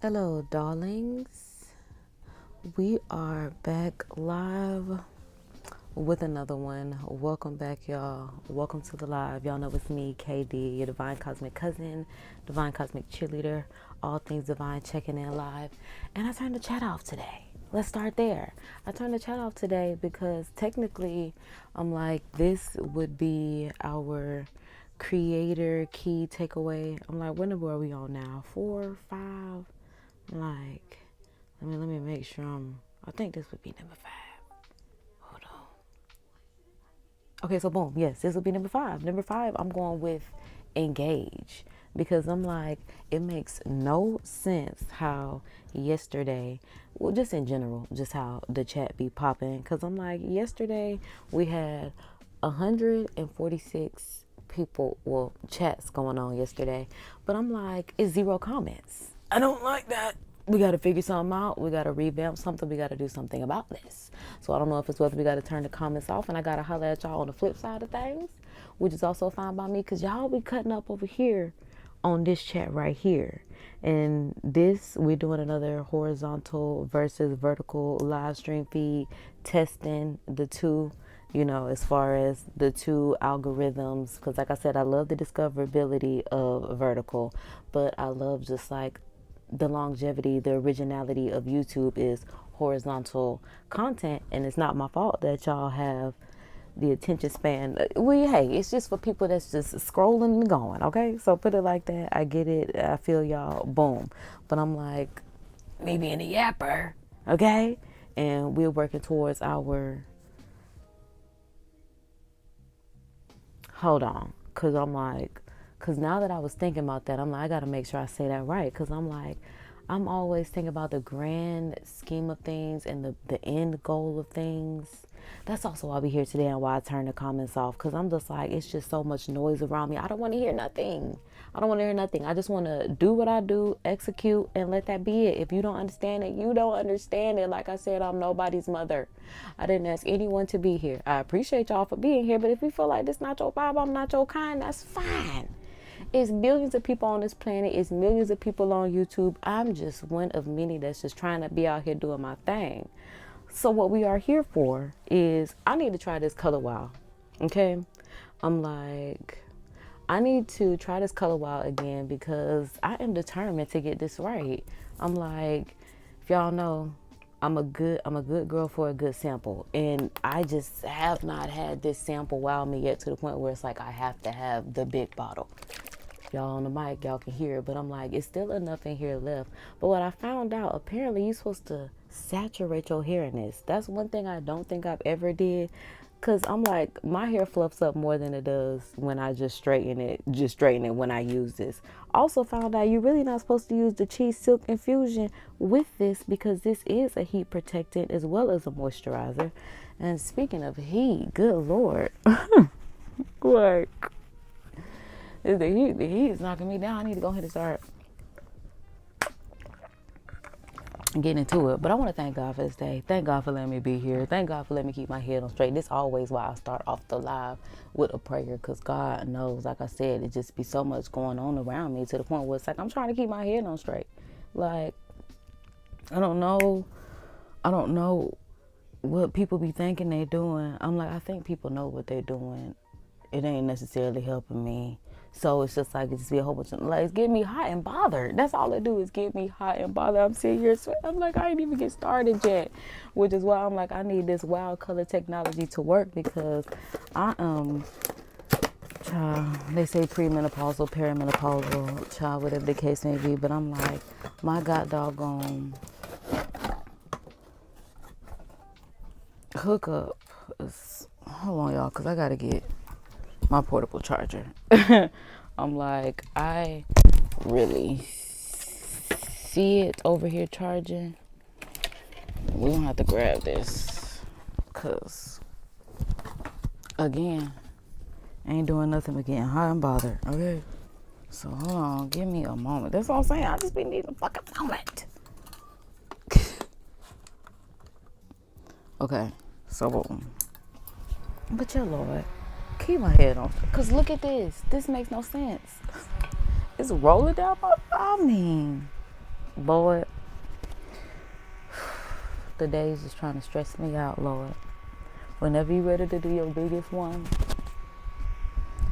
Hello, darlings. We are back live with another one. Welcome back, y'all. Welcome to the live. Y'all know it's me, KD, your divine cosmic cousin, divine cosmic cheerleader, all things divine, checking in live. And I turned the chat off today. Let's start there. I turned the chat off today because technically I'm like, this would be our creator key takeaway. I'm like, what number are we on now? 4, 5? Like, let me make sure I think this would be number 5. Hold on. Okay, so boom, yes, this will be number 5. Number 5, I'm going with engage because I'm like, it makes no sense how yesterday, well, just in general, just how the chat be popping. Because I'm like, yesterday we had 146 people, well, chats going on yesterday, but I'm like, it's 0 comments. I don't like that. We got to figure something out. We got to revamp something. We got to do something about this. So I don't know if it's whether we got to turn the comments off and I got to holler at y'all on the flip side of things, which is also fine by me because y'all be cutting up over here on this chat right here. And this, we're doing another horizontal versus vertical live stream feed, testing the two, you know, as far as the two algorithms. Because like I said, I love the discoverability of vertical, but I love just like the longevity, the originality of YouTube is horizontal content, and it's not my fault that y'all have the attention span. Hey, it's just for people that's just scrolling and going, okay? So put it like that. I get it. I feel y'all. Boom. But I'm like, maybe in a yapper, okay? And we're working towards our... Hold on. Because I'm like... Because now that I was thinking about that, I'm like, I got to make sure I say that right. Because I'm like, I'm always thinking about the grand scheme of things and the end goal of things. That's also why I'll be here today and why I turn the comments off. Because I'm just like, it's just so much noise around me. I don't want to hear nothing. I don't want to hear nothing. I just want to do what I do, execute, and let that be it. If you don't understand it, you don't understand it. Like I said, I'm nobody's mother. I didn't ask anyone to be here. I appreciate y'all for being here. But if you feel like this not your vibe, I'm not your kind, that's fine. It's millions of people on this planet. It's millions of people on YouTube. I'm just one of many that's just trying to be out here doing my thing. So what we are here for is I need to try this color wow. Okay? I'm like, I need to try this color wow again because I am determined to get this right. I'm like, if y'all know, I'm a good girl for a good sample. And I just have not had this sample wow me yet to the point where it's like I have to have the big bottle. Y'all on the mic, y'all can hear it, but I'm like, it's still enough in here left. But what I found out, apparently you're supposed to saturate your hair in this. That's one thing I don't think I've ever did. Cause I'm like, my hair fluffs up more than it does when I just straighten it when I use this. Also found out you're really not supposed to use the cheese silk infusion with this because this is a heat protectant as well as a moisturizer. And speaking of heat, good Lord. Like, the heat is knocking me down. I need to go ahead and start getting into it. But I want to thank God for this day. Thank God for letting me be here. Thank God for letting me keep my head on straight. This always why I start off the live with a prayer. Because God knows, like I said, it just be so much going on around me to the point where it's like I'm trying to keep my head on straight. Like, I don't know what people be thinking they doing. I'm like, I think people know what they're doing. It ain't necessarily helping me. So it's just like, it just be a whole bunch of, like, it's getting me hot and bothered. That's all it do is get me hot and bothered. I'm sitting here, I'm like, I ain't even get started yet. Which is why I'm like, I need this wild color technology to work because I child, they say premenopausal, perimenopausal, child, whatever the case may be. But I'm like, my god doggone hookup is, hold on y'all, because I got to get my portable charger. I'm like, I really see it over here charging. We're gonna have to grab this because again, ain't doing nothing but getting hot and bothered. Okay, so hold on, give me a moment. That's all I'm saying. I just be needing a fucking moment. Okay, so boom. But your Lord, keep my head on. Cause look at this. This makes no sense. It's rolling down my. I mean, Lord, the days just trying to stress me out, Lord. Whenever you're ready to do your biggest one,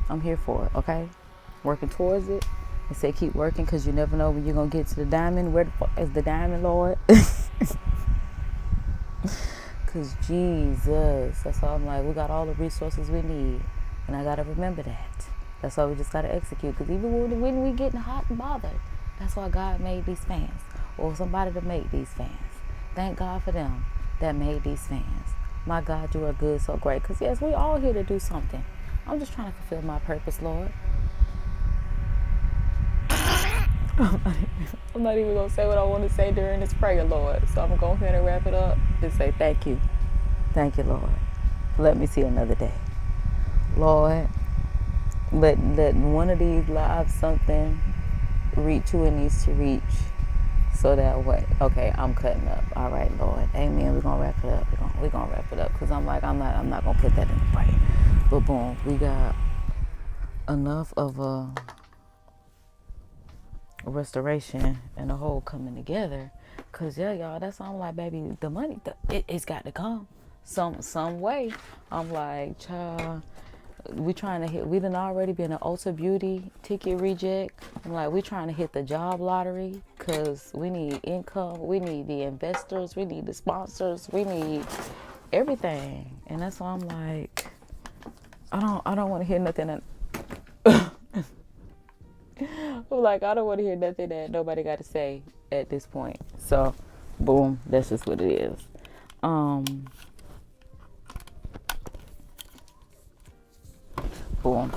I'm here for it, okay? Working towards it. And say keep working, because you never know when you're going to get to the diamond. Where the fuck is the diamond, Lord? Because Jesus, that's why I'm like, we got all the resources we need. And I got to remember that. That's why we just got to execute. Because even when we getting hot and bothered, that's why God made these fans. Or somebody to make these fans. Thank God for them that made these fans. My God, you are good, so great. Because yes, we all here to do something. I'm just trying to fulfill my purpose, Lord. I'm not even going to say what I want to say during this prayer, Lord. So I'm going to go ahead and wrap it up and say thank you. Thank you, Lord. Let me see another day. Lord, let one of these lives something reach who it needs to reach. So that way, okay, I'm cutting up. All right, Lord. Amen. We're going to wrap it up. We're going to wrap it up. Because I'm like, I'm not going to put that in the prayer. But boom, we got enough of a restoration and a whole coming together. Because, yeah, y'all, that's why I'm like, baby, the money, it's got to come some way. I'm like, child, we trying to hit, we done already been an Ulta Beauty ticket reject. I'm like, we trying to hit the job lottery because we need income. We need the investors. We need the sponsors. We need everything. And that's why I'm like, I don't want to hear nothing that like, I don't want to hear nothing that nobody got to say at this point. So, boom, that's just what it is. Boom.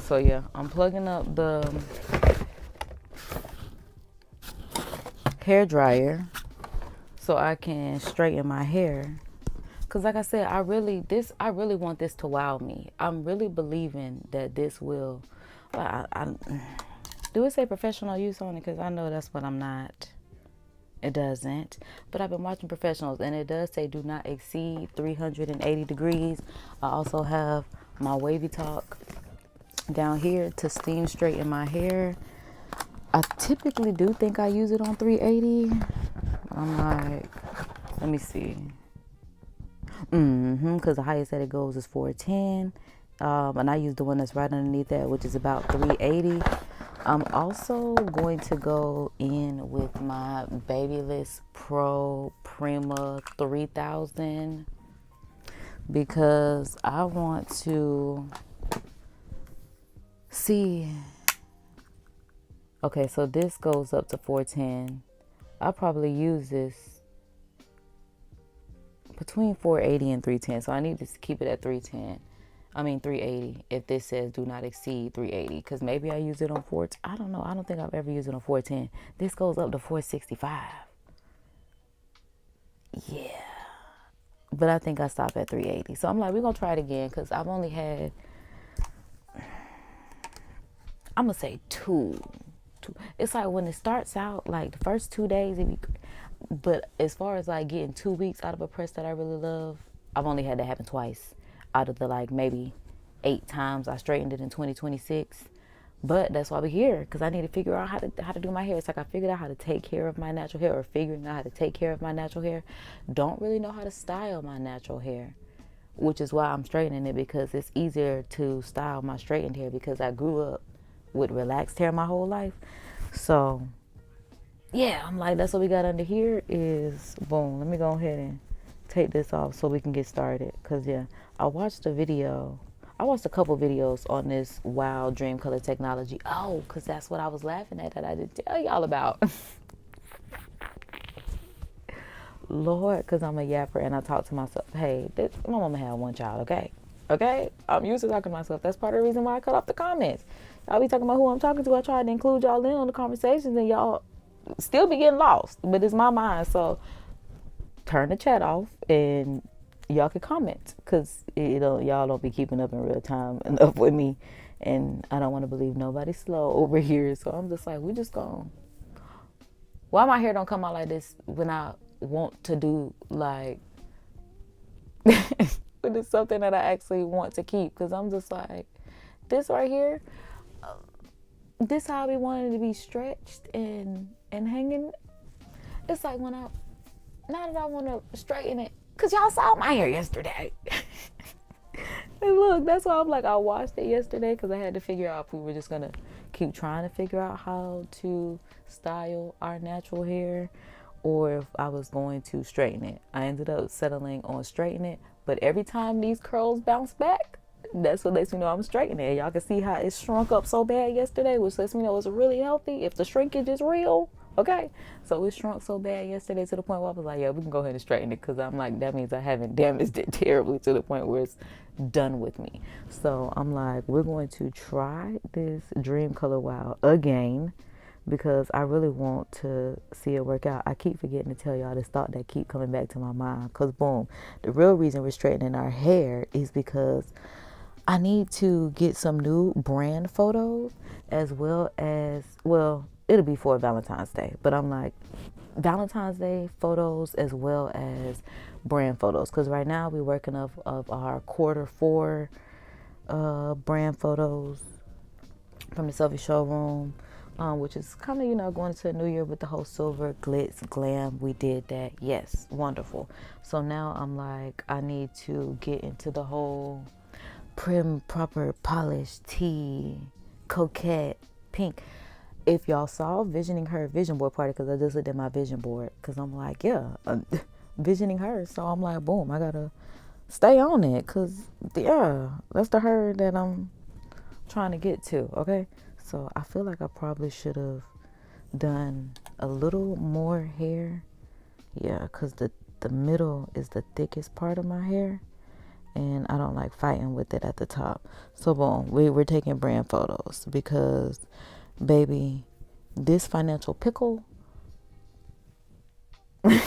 So yeah, I'm plugging up the hair dryer so I can straighten my hair. Cause like I said, I really want this to wow me. I'm really believing that this will. Do it say professional use on it? Cause I know that's what I'm not. It doesn't. But I've been watching professionals, and it does say do not exceed 380 degrees. I also have my WavyTalk down here to steam straighten my hair. I typically do think I use it on 380. I'm like, let me see. Because the highest that it goes is 410. And I use the one that's right underneath that, which is about 380. I'm also going to go in with my BaByliss Pro PRIMA3000 because I want to see. Okay, so this goes up to 410. I'll probably use this between 480 and 310. So I need to keep it at 380 if this says do not exceed 380, because maybe I use it on 4. I don't know. I don't think I've ever used it on 410. This goes up to 465. Yeah. But I think I stopped at 380. So I'm like, we're going to try it again because I've only had, I'm going to say two. It's like when it starts out, like the first 2 days, but as far as like getting 2 weeks out of a press that I really love, I've only had that happen twice out of the like maybe 8 times I straightened it in 2026. But that's why we're here, because I need to figure out how to do my hair. It's like I figured out how to take care of my natural hair, or figuring out how to take care of my natural hair. Don't really know how to style my natural hair, which is why I'm straightening it, because it's easier to style my straightened hair because I grew up with relaxed hair my whole life. So yeah, I'm like, that's what we got under here is boom. Let me go ahead and take this off so we can get started. Because yeah, I watched a couple videos on this wild dream color technology. Oh, because that's what I was laughing at that I didn't tell y'all about. Lord, because I'm a yapper and I talk to myself. Hey, my mama had one child, okay? Okay? I'm used to talking to myself. That's part of the reason why I cut off the comments. Y'all be talking about who I'm talking to. I tried to include y'all in on the conversations and y'all still be getting lost. But it's my mind, so turn the chat off and y'all can comment, because y'all don't be keeping up in real time enough with me, and I don't want to believe nobody's slow over here. So I'm just like, we just gonna, why my hair don't come out like this when I want to do like when it's something that I actually want to keep, because I'm just like, this right here, this how I be wanting to be stretched and hanging. It's like now that I want to straighten it, because y'all saw my hair yesterday. And look, that's why I'm like, I washed it yesterday because I had to figure out if we were just going to keep trying to figure out how to style our natural hair or if I was going to straighten it. I ended up settling on straighten it, but every time these curls bounce back, that's what lets me know I'm straightening it. Y'all can see how it shrunk up so bad yesterday, which lets me know it's really healthy if the shrinkage is real. Okay, so it shrunk so bad yesterday to the point where I was like, yeah, we can go ahead and straighten it, because I'm like, that means I haven't damaged it terribly to the point where it's done with me. So I'm like, we're going to try this Dream Color Wow again, because I really want to see it work out. I keep forgetting to tell y'all this thought that keep coming back to my mind, because boom, the real reason we're straightening our hair is because I need to get some new brand photos, as well as, well, it'll be for Valentine's Day, but I'm like, Valentine's Day photos as well as brand photos, because right now we're working of our Q4 brand photos from the Selfie Showroom, which is kind of, going into the new year with the whole silver glitz glam. We did that. Yes, wonderful. So now I'm like, I need to get into the whole prim, proper, polished, tea, coquette, pink. If y'all saw Visioning Her vision board party, because I just looked at my vision board, because I'm like, yeah, visioning her. So I'm like, boom, I gotta stay on it, because yeah, that's the her that I'm trying to get to. Okay, so I feel like I probably should have done a little more hair. Yeah, because the middle is the thickest part of my hair, and I don't like fighting with it at the top. So boom, we're taking brand photos, because baby, this financial pickle I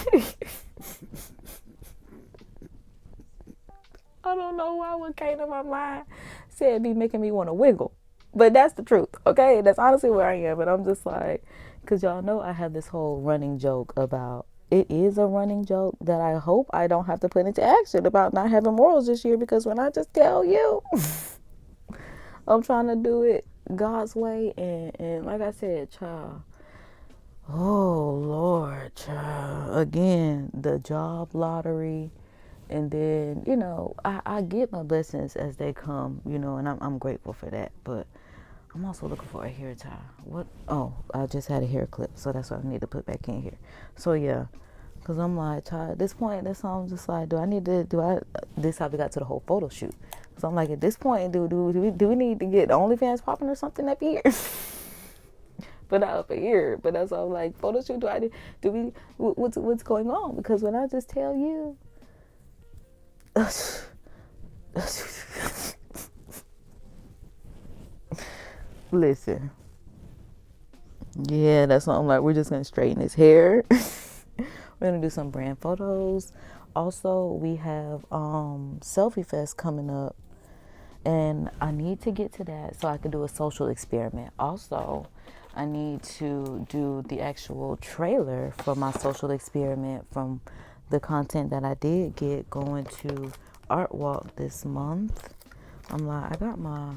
don't know why what came to my mind said it'd be making me want to wiggle, but that's the truth. Okay, that's honestly where I am. But I'm just like, because y'all know I have this whole running joke about, it is a running joke that I hope I don't have to put into action, about not having morals this year, because when I just tell you I'm trying to do it God's way, and like I said, child, oh Lord, child, again, the job lottery, and then, I get my blessings as they come, and I'm grateful for that, but I'm also looking for a hair tie. What? Oh, I just had a hair clip, so that's what I need to put back in here. So yeah, because I'm like, child, at this point, that's all. I'm just like, this how we got to the whole photo shoot. So I'm like, at this point, do we need to get OnlyFans popping or something up here? But not up here. But that's all I'm like, photo shoot, what's going on? Because when I just tell you, listen, yeah, that's what I'm like, we're just going to straighten his hair. We're going to do some brand photos. Also, we have Selfie Fest coming up, and I need to get to that so I can do a social experiment. Also, I need to do the actual trailer for my social experiment from the content that I did get going to Art Walk this month. I'm like, I got my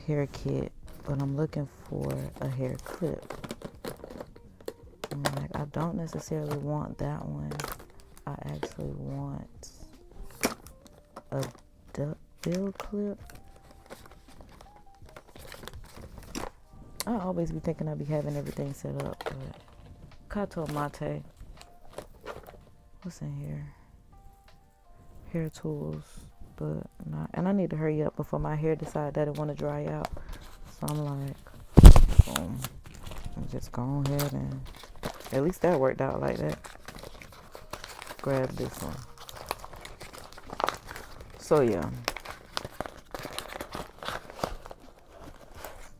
hair kit, but I'm looking for a hair clip. I'm like, I don't necessarily want that one. I actually want a duckbill clip. I always be thinking I be having everything set up, but Kato Mate. What's in here? Hair tools, but not. And I need to hurry up before my hair decide that it want to dry out. So I'm like, boom. I'm just go ahead and, at least that worked out like that. Grab this one. So yeah.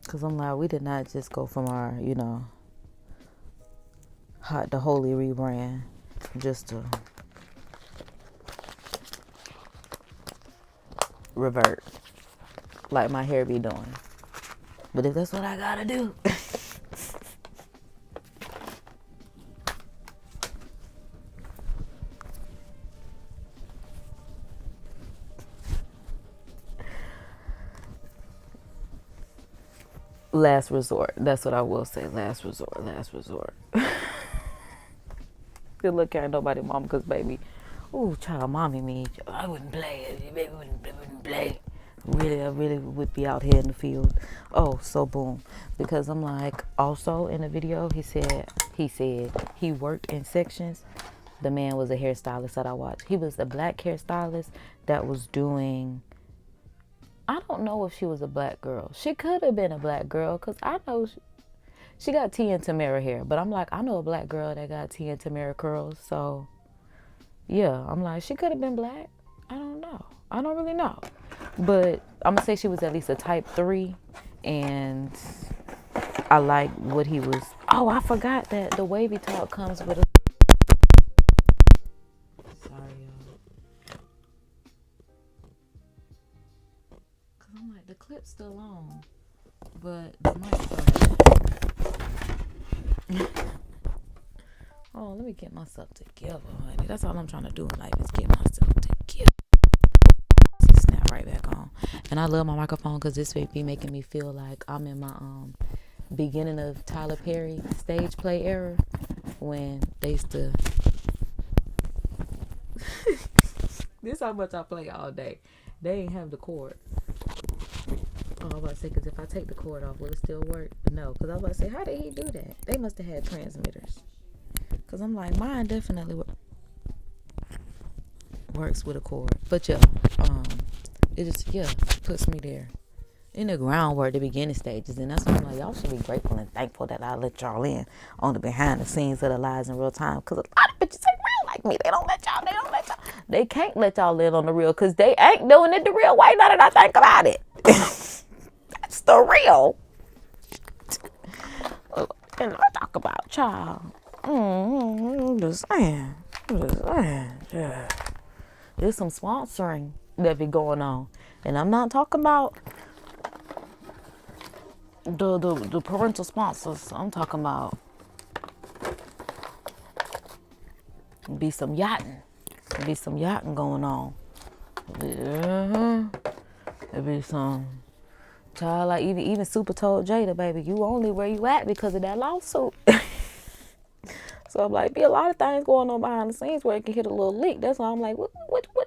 Because I'm like, we did not just go from our, hot to holy rebrand just to revert like my hair be doing. But if that's what I gotta do. Last resort. That's what I will say. Last resort. still look at nobody mama because baby, ooh, child, mommy me. I wouldn't play it. Baby wouldn't play. Really, I really would be out here in the field. Oh, so boom. Because I'm like, also in the video, he said he worked in sections. The man was a hairstylist that I watched. He was a black hairstylist that was doing, I don't know if she was a black girl. She could have been a black girl because I know she got T and Tamara hair. But I'm like, I know a black girl that got T and Tamara curls. So, yeah, I'm like, she could have been black. I don't know. I don't really know. But I'm going to say she was at least a type 3. And I like what he was. Oh, I forgot that the WavyTalk comes with a. Sorry, y'all. Because I'm like, the clip's still on. But the mic started. Oh, let me get myself together, honey. That's all I'm trying to do in life is get myself together. Snap right back on. And I love my microphone because this would be making me feel like I'm in my beginning of Tyler Perry stage play era when they used to. This how much I play all day. They ain't have the cord. Oh, I was about to say, because if I take the cord off, will it still work? No, because I was about to say, how did he do that? They must have had transmitters. Because I'm like, mine definitely works with a cord. But yeah, it just, puts me there in the groundwork, the beginning stages. And that's why I'm like, y'all should be grateful and thankful that I let y'all in on the behind the scenes of the lives in real time. Because a lot of bitches ain't real like me. They don't let y'all. They can't let y'all in on the real because they ain't doing it the real way. Now that I think about it. That's the real. And I talk about child. Just saying. Yeah. There's some sponsoring that be going on. And I'm not talking about the parental sponsors. I'm talking about be some yachting going on. There be some child, like even Super told Jada, baby, you only where you at because of that lawsuit. So I'm like, be a lot of things going on behind the scenes where it can hit a little leak. That's why I'm like, which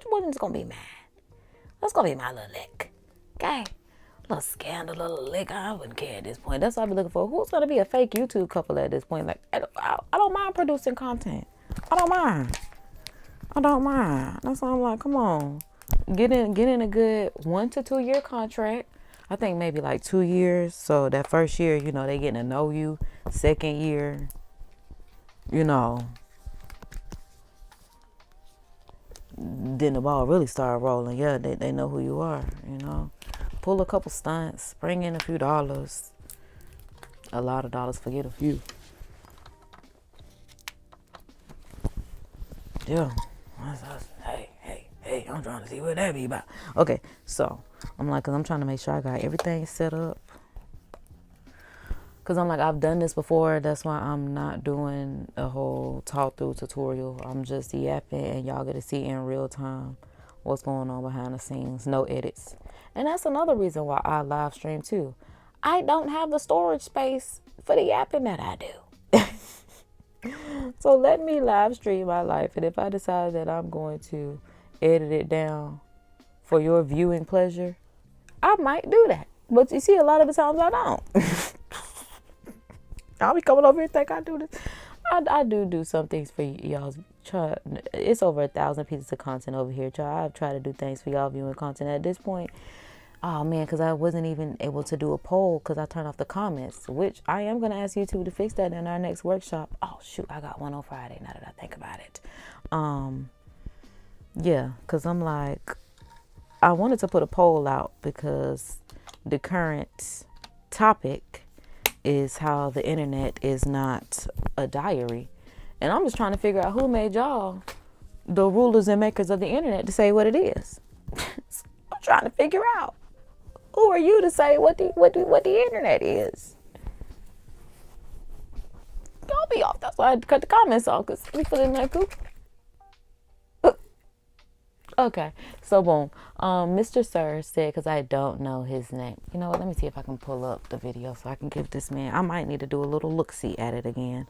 one is gonna be mine? That's gonna be my little lick. Okay? Little scandal, little lick. I wouldn't care at this point. That's what I've been looking for. Who's gonna be a fake YouTube couple at this point? Like, I don't mind producing content. I don't mind. That's why I'm like, come on. Get in a good 1 to 2 year contract. I think maybe like 2 years. So that first year, they getting to know you. Second year, then the ball really started rolling. Yeah, they know who you are, Pull a couple stunts, bring in a few dollars. A lot of dollars, forget a few. Yeah. Hey, I'm trying to see what that be about. Okay, so I'm like, cause I'm trying to make sure I got everything set up. Cause I'm like, I've done this before. That's why I'm not doing a whole talk through tutorial. I'm just yapping and y'all get to see in real time what's going on behind the scenes. No edits. And that's another reason why I live stream too. I don't have the storage space for the yapping that I do. So let me live stream my life. And if I decide that I'm going to edit it down for your viewing pleasure, I might do that. But you see, a lot of the times I don't. I'll be coming over here and think I do this. I do some things for y'all. It's over 1,000 pieces of content over here. I've tried to do things for y'all viewing content at this point. Oh, man, because I wasn't even able to do a poll because I turned off the comments, which I am going to ask YouTube to fix that in our next workshop. Oh, shoot, I got one on Friday now that I think about it. Yeah, because I'm like, I wanted to put a poll out because the current topic is how the internet is not a diary. And I'm just trying to figure out who made y'all the rulers and makers of the internet to say what it is. I'm trying to figure out. Who are you to say what the internet is? Don't be off. That's why I cut the comments off, because we feeling like poop. Okay, so boom. Mr. Sir said, because I don't know his name. You know what? Let me see if I can pull up the video so I can give this man. I might need to do a little look-see at it again.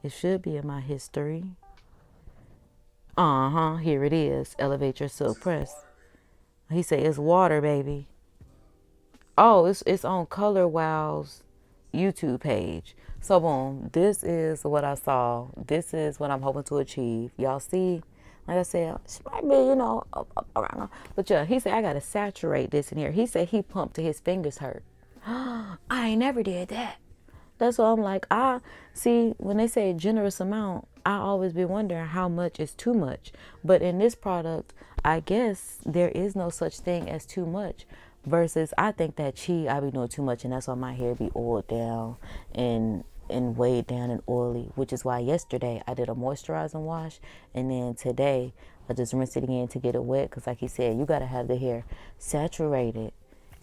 It should be in my history. Here it is. Elevate your silk press. He said it's water, baby. Oh, it's on Color Wow's YouTube page. So boom, this is what I saw. This is what I'm hoping to achieve. Y'all see, like I said, she might be, around. But yeah, he said I gotta saturate this in here. He said he pumped till his fingers hurt. I ain't never did that. That's why I'm like, I see when they say generous amount, I always be wondering how much is too much. But in this product, I guess there is no such thing as too much. Versus, I think that I be doing too much, and that's why my hair be oiled down and weighed down and oily. Which is why yesterday I did a moisturizing wash, and then today I just rinsed it again to get it wet. Cause like he said, you gotta have the hair saturated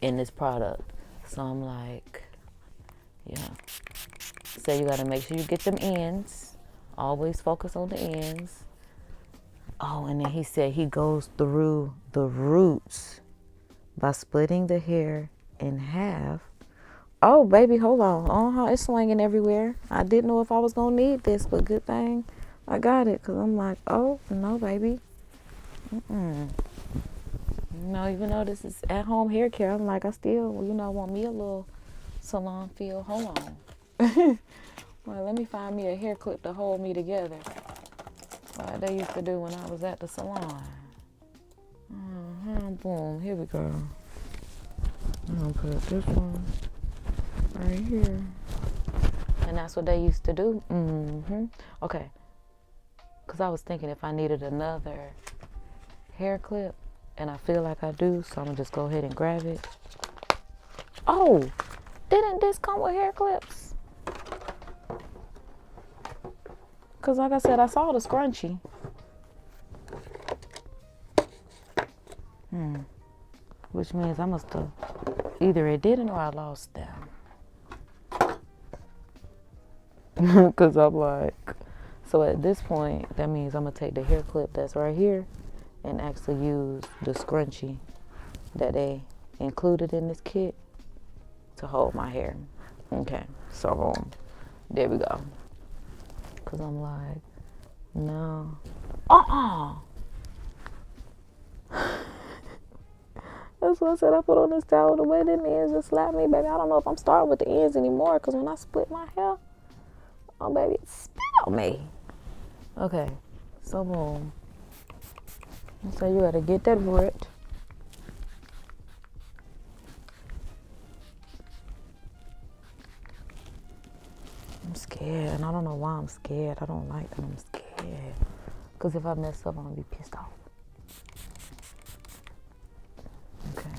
in this product. So I'm like, yeah. So you gotta make sure you get them ends. Always focus on the ends. Oh, and then he said he goes through the roots by splitting the hair in half. Oh, baby, hold on. It's swinging everywhere. I didn't know if I was going to need this, but good thing I got it. Because I'm like, oh, no, baby. No, even though this is at-home hair care, I'm like, I still, want me a little salon feel. Hold on. Well, let me find me a hair clip to hold me together. Like they used to do when I was at the salon. Boom, here we go. I'm gonna put this one right here. And that's what they used to do. Okay. Because I was thinking if I needed another hair clip, and I feel like I do, so I'm gonna just go ahead and grab it. Oh, didn't this come with hair clips? Because like I said, I saw the scrunchie. Which means I must have, either it didn't or I lost them. Because I'm like, so at this point, that means I'm going to take the hair clip that's right here and actually use the scrunchie that they included in this kit to hold my hair. Okay, so there we go. Because I'm like, no. That's what I said. I put on this towel. The way the ends just slapped me, baby. I don't know if I'm starting with the ends anymore. Because when I split my hair, oh, baby, it spit on me. Okay. So, boom. So, you got to get that root. I'm scared. And I don't know why I'm scared. I don't like that I'm scared. Because if I mess up, I'm going to be pissed off. Okay.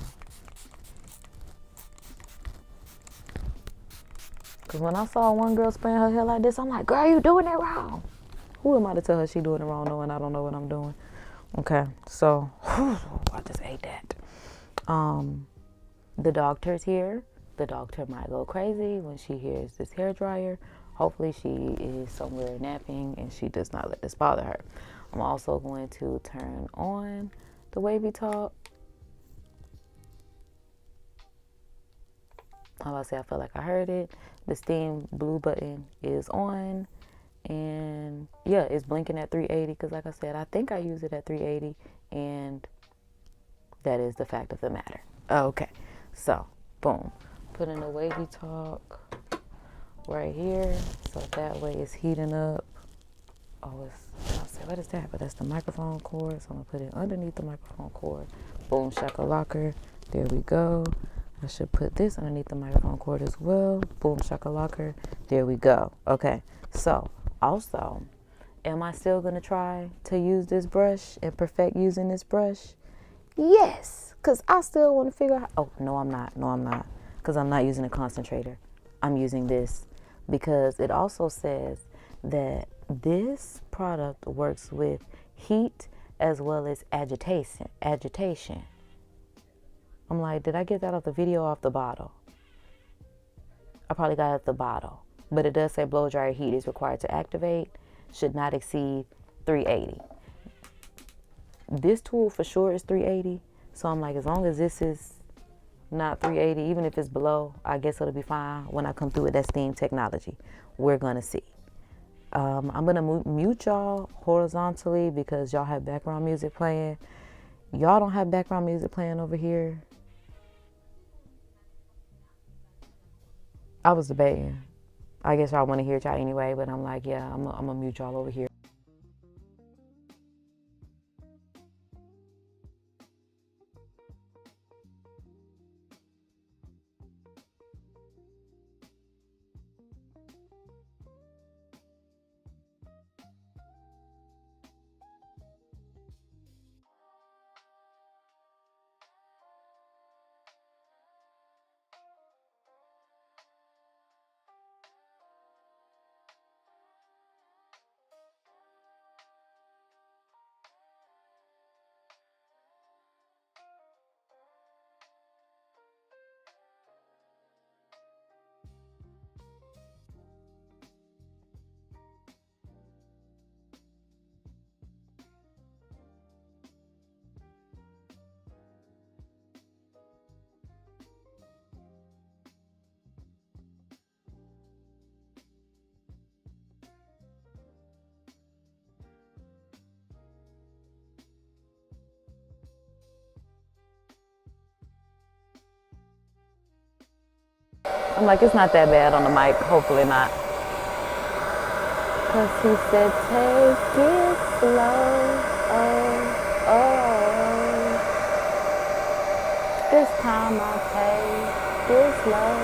Because when I saw one girl spraying her hair like this, I'm like, girl, you doing it wrong. Who am I to tell her she doing it wrong knowing I don't know what I'm doing? Okay, so, I just ate that. The doctor's here. The doctor might go crazy when she hears this hair dryer. Hopefully she is somewhere napping and she does not let this bother her. I'm also going to turn on the WavyTalk. How I say, I feel like I heard it. The steam blue button is on. And yeah, it's blinking at 380 because like I said, I think I use it at 380 and that is the fact of the matter. Okay, so boom. Put in the WavyTalk right here. So that way it's heating up. Oh, I'll say, what is that? But that's the microphone cord. So I'm going to put it underneath the microphone cord. Boom, shakalaka. There we go. I should put this underneath the microphone cord as well. Boom, shakalaka. There we go. Okay, so also, am I still going to try to use this brush and perfect using this brush? Yes, because I still want to figure out. Oh, no, I'm not. No, I'm not. Because I'm not using a concentrator. I'm using this because it also says that this product works with heat as well as agitation. I'm like, did I get that off the video or off the bottle? I probably got it off the bottle. But it does say blow dryer heat is required to activate. Should not exceed 380. This tool for sure is 380. So I'm like, as long as this is not 380, even if it's below, I guess it'll be fine when I come through with that steam technology. We're going to see. I'm going to mute y'all horizontally because y'all have background music playing. Y'all don't have background music playing over here. I was debating. I guess y'all want to hear y'all anyway, but I'm like, yeah, I'm going to mute y'all over here. I'm like, it's not that bad on the mic. Hopefully not. Cause he said, take it slow. Oh, oh. This time I'll take it slow.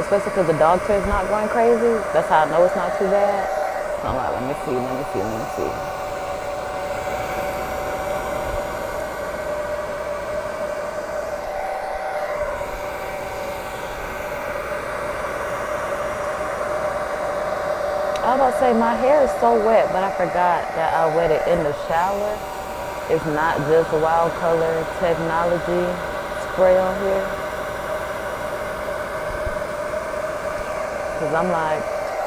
Especially because the dog tail's not going crazy. That's how I know it's not too bad. So I'm like, let me see. I was about to say, my hair is so wet, but I forgot that I wet it in the shower. It's not just Wild Color Technology spray on here. Because I'm like,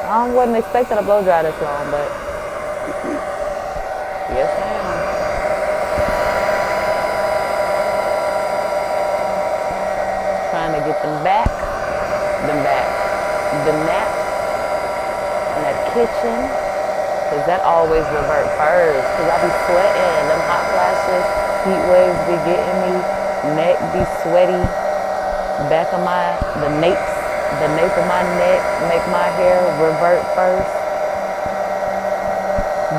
I wasn't expecting a blow dry this long, but yes I am. Trying to get them back, the nap. That kitchen, because that always revert first, because I be sweating, them hot flashes, heat waves be getting me, neck be sweaty, back of the nape of my neck make my hair revert first.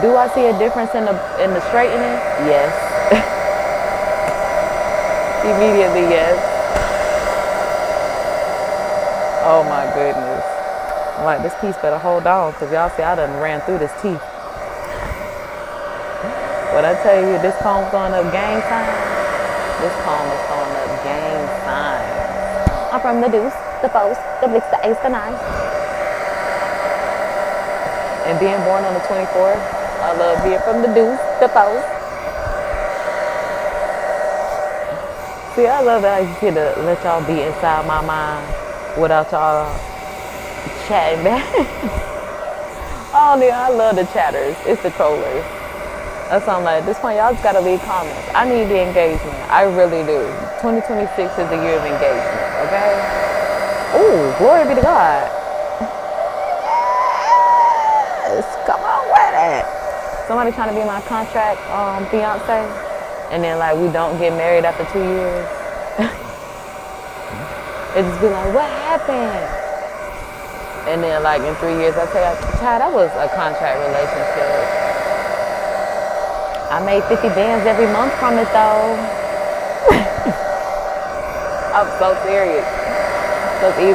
Do I see a difference in the straightening? Yes. Immediately, yes. Oh my goodness. Like, this piece better hold on, because y'all see I done ran through this teeth. But I tell you, this comb's throwing up gang signs. This comb is throwing up gang signs. I'm from the deuce, the foes, the blitz, the ace, the nine. And being born on the 24th, I love being from the deuce, the foes. See, I love that I get to let y'all be inside my mind without y'all chatting back. Oh, yeah, I love the chatters. It's the trollers. That's something like, at this point, y'all just gotta leave comments. I need the engagement. I really do. 2026 is the year of engagement, okay? Ooh, glory be to God. Yes, come on with it. Somebody trying to be my contract fiance, and then like we don't get married after 2 years. It just be like, what happened? And then like in 3 years, I tell you, child, that was a contract relationship. I made 50 bands every month from it though. I'm so serious. Cause he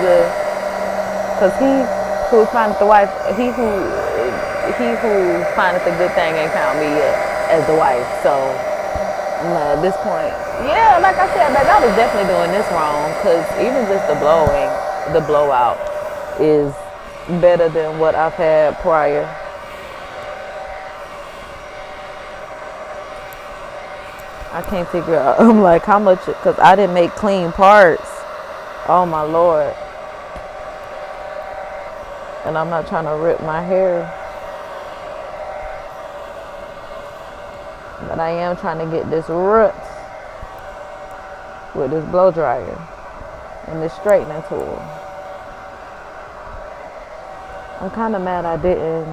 who findeth the wife, he who findeth a good thing ain't found me yet as the wife. So I'm like, at this point, yeah, like I said, like I was definitely doing this wrong. Cause even just the blowout is better than what I've had prior. I can't figure out, I'm like, how much, because I didn't make clean parts. Oh my Lord. And I'm not trying to rip my hair. But I am trying to get this root with this blow dryer and this straightening tool. I'm kind of mad I didn't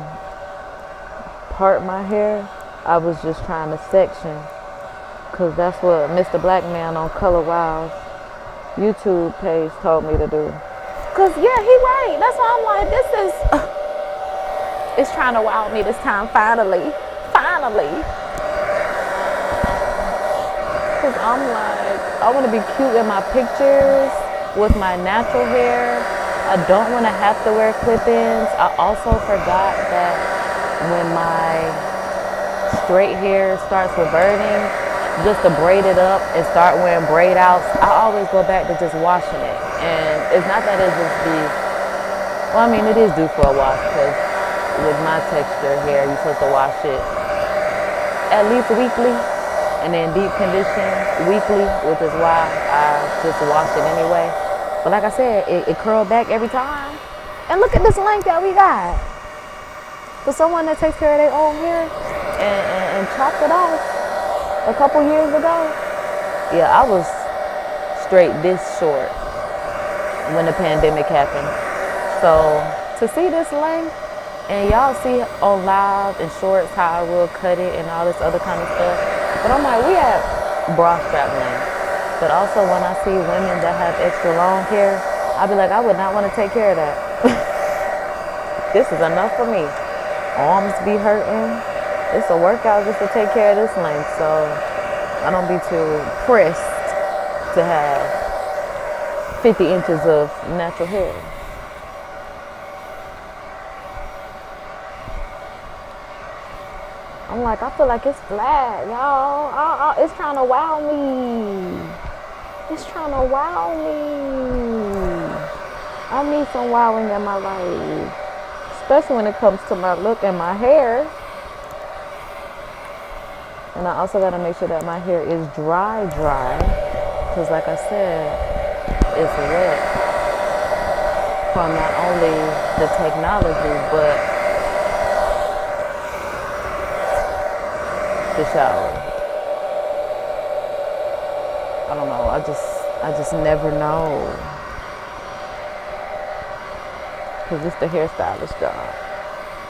part my hair. I was just trying to section, because that's what Mr. Black Man on Color Wild's YouTube page told me to do. Because, yeah, he right. That's why I'm like, this is... it's trying to wow me this time, finally. Finally. Because I'm like, I want to be cute in my pictures with my natural hair. I don't want to have to wear clip-ins. I also forgot that when my straight hair starts reverting, just to braid it up and start wearing braid outs, I always go back to just washing it. And it's not that it just be, well, I mean, it is due for a wash, because with my texture hair, you're supposed to wash it at least weekly, and then deep condition weekly, which is why I just wash it anyway. But like I said, it curled back every time. And look at this length that we got. For someone that takes care of their own hair and chopped it off a couple years ago, yeah, I was straight this short when the pandemic happened. So to see this length, and y'all see on live and shorts how I will cut it and all this other kind of stuff. But I'm like, we have bra strap length. But also when I see women that have extra long hair, I'll be like, I would not want to take care of that. This is enough for me. Arms be hurting. It's a workout just to take care of this length. So I don't be too pressed to have 50 inches of natural hair. I'm like, I feel like it's flat, y'all. It's trying to wow me. It's trying to wow me. I need some wowing in my life, especially when it comes to my look and my hair. And I also got to make sure that my hair is dry, because like I said, it's wet from not only the technology, but the shower. I don't know. I just never know. Because it's the hairstylist job.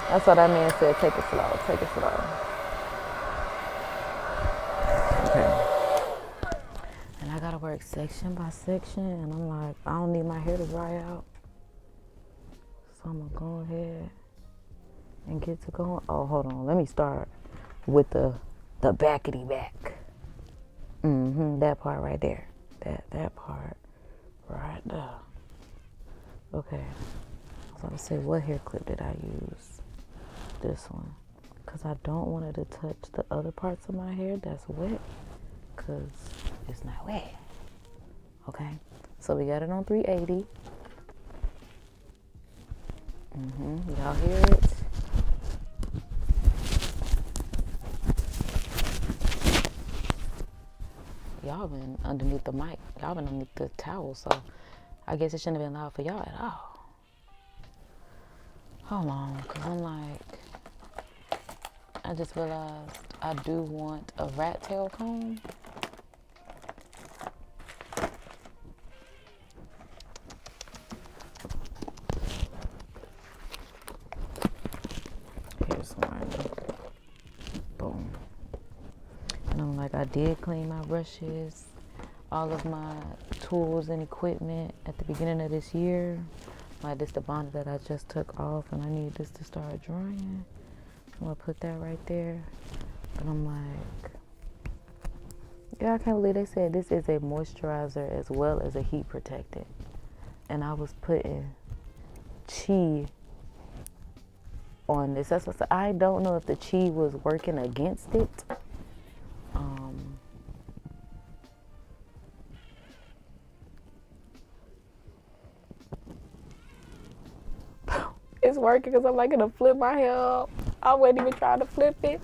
That's what that man said. Take it slow. Take it slow. Okay. And I gotta work section by section. And I'm like, I don't need my hair to dry out. So I'm gonna go ahead and get to going. Oh, hold on. Let me start with the backity back. That part right there. That part right there. Okay. I was about to say, what hair clip did I use? This one. Because I don't want it to touch the other parts of my hair that's wet. Because it's not wet. Okay. So we got it on 380. Y'all hear it? Y'all been underneath the mic. Y'all been underneath the towel, so I guess it shouldn't have been loud for y'all at all. Hold on, because I'm like, I just realized I do want a rat tail comb. Here's one. Boom. And I'm like, I did clean my brushes, all of my tools and equipment at the beginning of this year. Like this the bonnet that I just took off, and I need this to start drying. I'm gonna put that right there. But I'm like, yeah, I can't believe they said this is a moisturizer as well as a heat protectant. And I was putting chi on this. That's what I don't know if the chi was working against it. It's working because I'm like gonna flip my hair up. I wasn't even trying to flip it.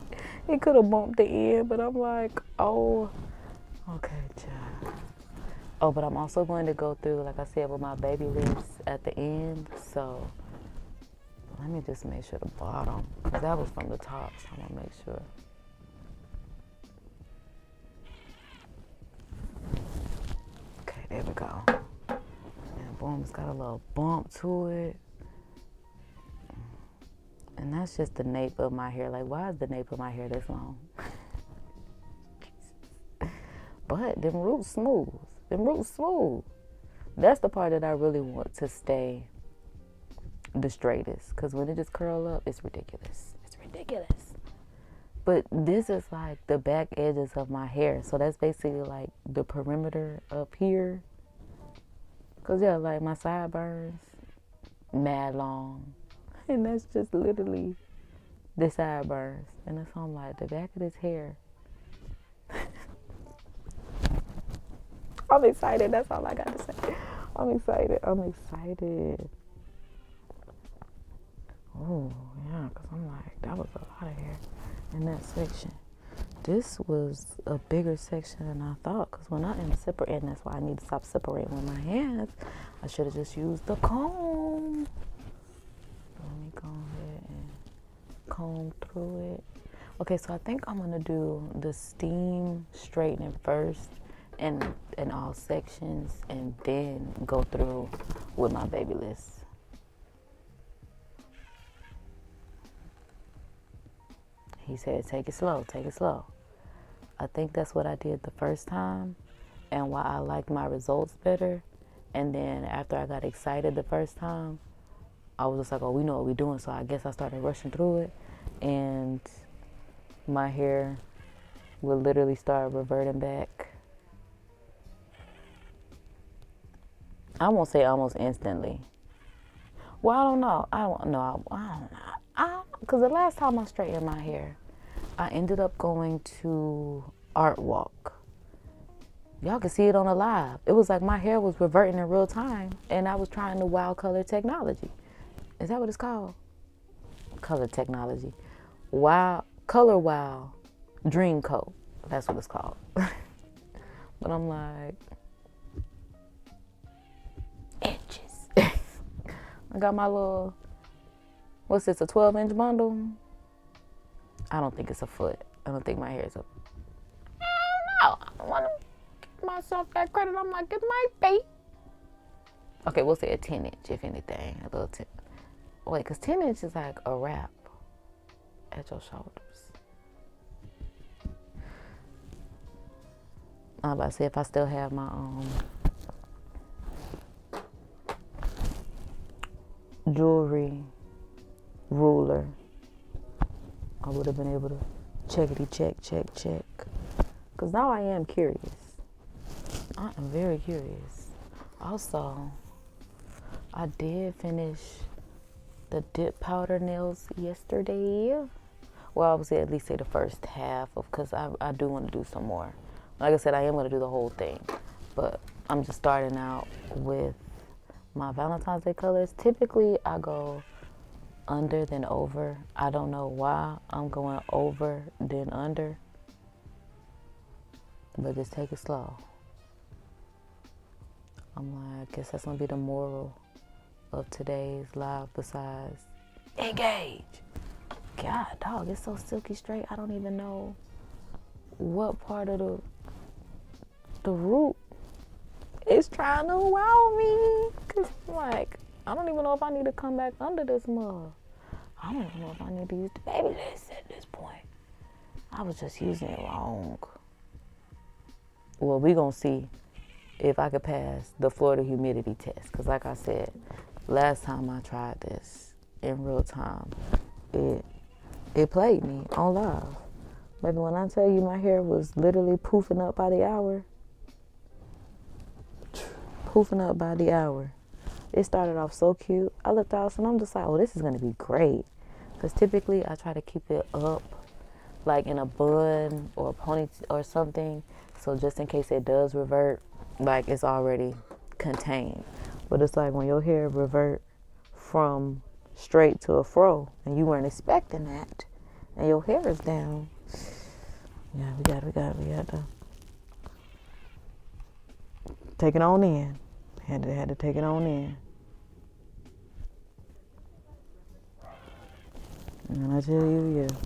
It could have bumped the end, but I'm like, oh, okay, child. Oh, but I'm also going to go through, like I said, with my BaByliss at the end. So let me just make sure the bottom, because that was from the top, so I'm gonna make sure. Okay, there we go. And boom, it's got a little bump to it. And that's just the nape of my hair. Like, why is the nape of my hair this long? But them roots smooth. Them roots smooth. That's the part that I really want to stay the straightest. Because when it just curl up, it's ridiculous. It's ridiculous. But this is like the back edges of my hair. So that's basically like the perimeter up here. Because, yeah, like my sideburns, mad long. And that's just literally the sideburns. And it's on like the back of this hair. I'm excited. That's all I got to say. I'm excited. I'm excited. Oh, yeah, because I'm like, that was a lot of hair in that section. This was a bigger section than I thought, because when I am separating, that's why I need to stop separating with my hands. I should have just used the comb. Let me go ahead and comb through it. Okay, so I think I'm going to do the steam straightening first in all sections, and then go through with my BaByliss. He said, take it slow, take it slow. I think that's what I did the first time, and why I liked my results better. And then after I got excited the first time, I was just like, oh, we know what we're doing. So I guess I started rushing through it, and my hair would literally start reverting back. I won't say almost instantly. Well, I don't know. I don't know. Because the last time I straightened my hair, I ended up going to Art Walk. Y'all can see it on the live. It was like my hair was reverting in real time, and I was trying the Wow Color technology. Is that what it's called? Color technology. Wow, Color Wow Dream Coat. That's what it's called. But I'm like, inches. I got my little, what's this, a 12-inch bundle? I don't think it's a foot. I don't think my hair is a, I don't know. I don't want to give myself that credit. I'm like, it might be. Okay, we'll say a 10-inch, if anything. A little 10. Wait, because 10 inch is like a wrap at your shoulders. I'm about to see if I still have my jewelry ruler. I would have been able to check. Because now I am curious. I am very curious. Also, I did finish the dip powder nails yesterday. Well, I would say at least say the first half of, because I do want to do some more. Like I said, I am going to do the whole thing. But I'm just starting out with my Valentine's Day colors. Typically, I go under then over. I don't know why I'm going over then under. But just take it slow. I'm like, I guess that's going to be the moral of today's live besides engage. God, dog, it's so silky straight. I don't even know what part of the root is trying to wow me. Because I'm like, I don't even know if I need to come back under this mug. I don't even know if I need to use the BaByliss at this point. I was just using it wrong. Well, we gonna see if I could pass the Florida humidity test. Because like I said, last time I tried this in real time, it played me on live. Baby, when I tell you my hair was literally poofing up by the hour. Poofing up by the hour. It started off so cute. I looked out and I'm just like, oh, this is going to be great. Because typically I try to keep it up like in a bun or a ponytail or something. So just in case it does revert, like it's already contained. But it's like when your hair revert from straight to a fro and you weren't expecting that and your hair is down. Yeah, we got to take it on in. Had to take it on in. And I tell you, yeah,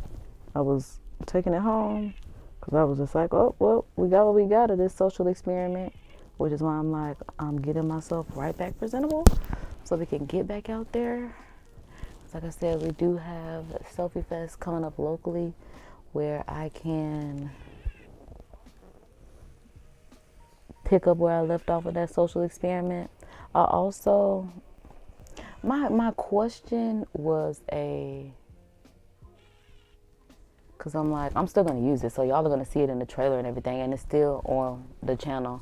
I was taking it home because I was just like, oh, well, we got what we got of this social experiment, which is why I'm like, I'm getting myself right back presentable so we can get back out there. like I said, we do have Selfie Fest coming up locally where I can pick up where I left off with that social experiment. I also, my question was because I'm like, I'm still going to use it, so y'all are going to see it in the trailer and everything, and it's still on the channel.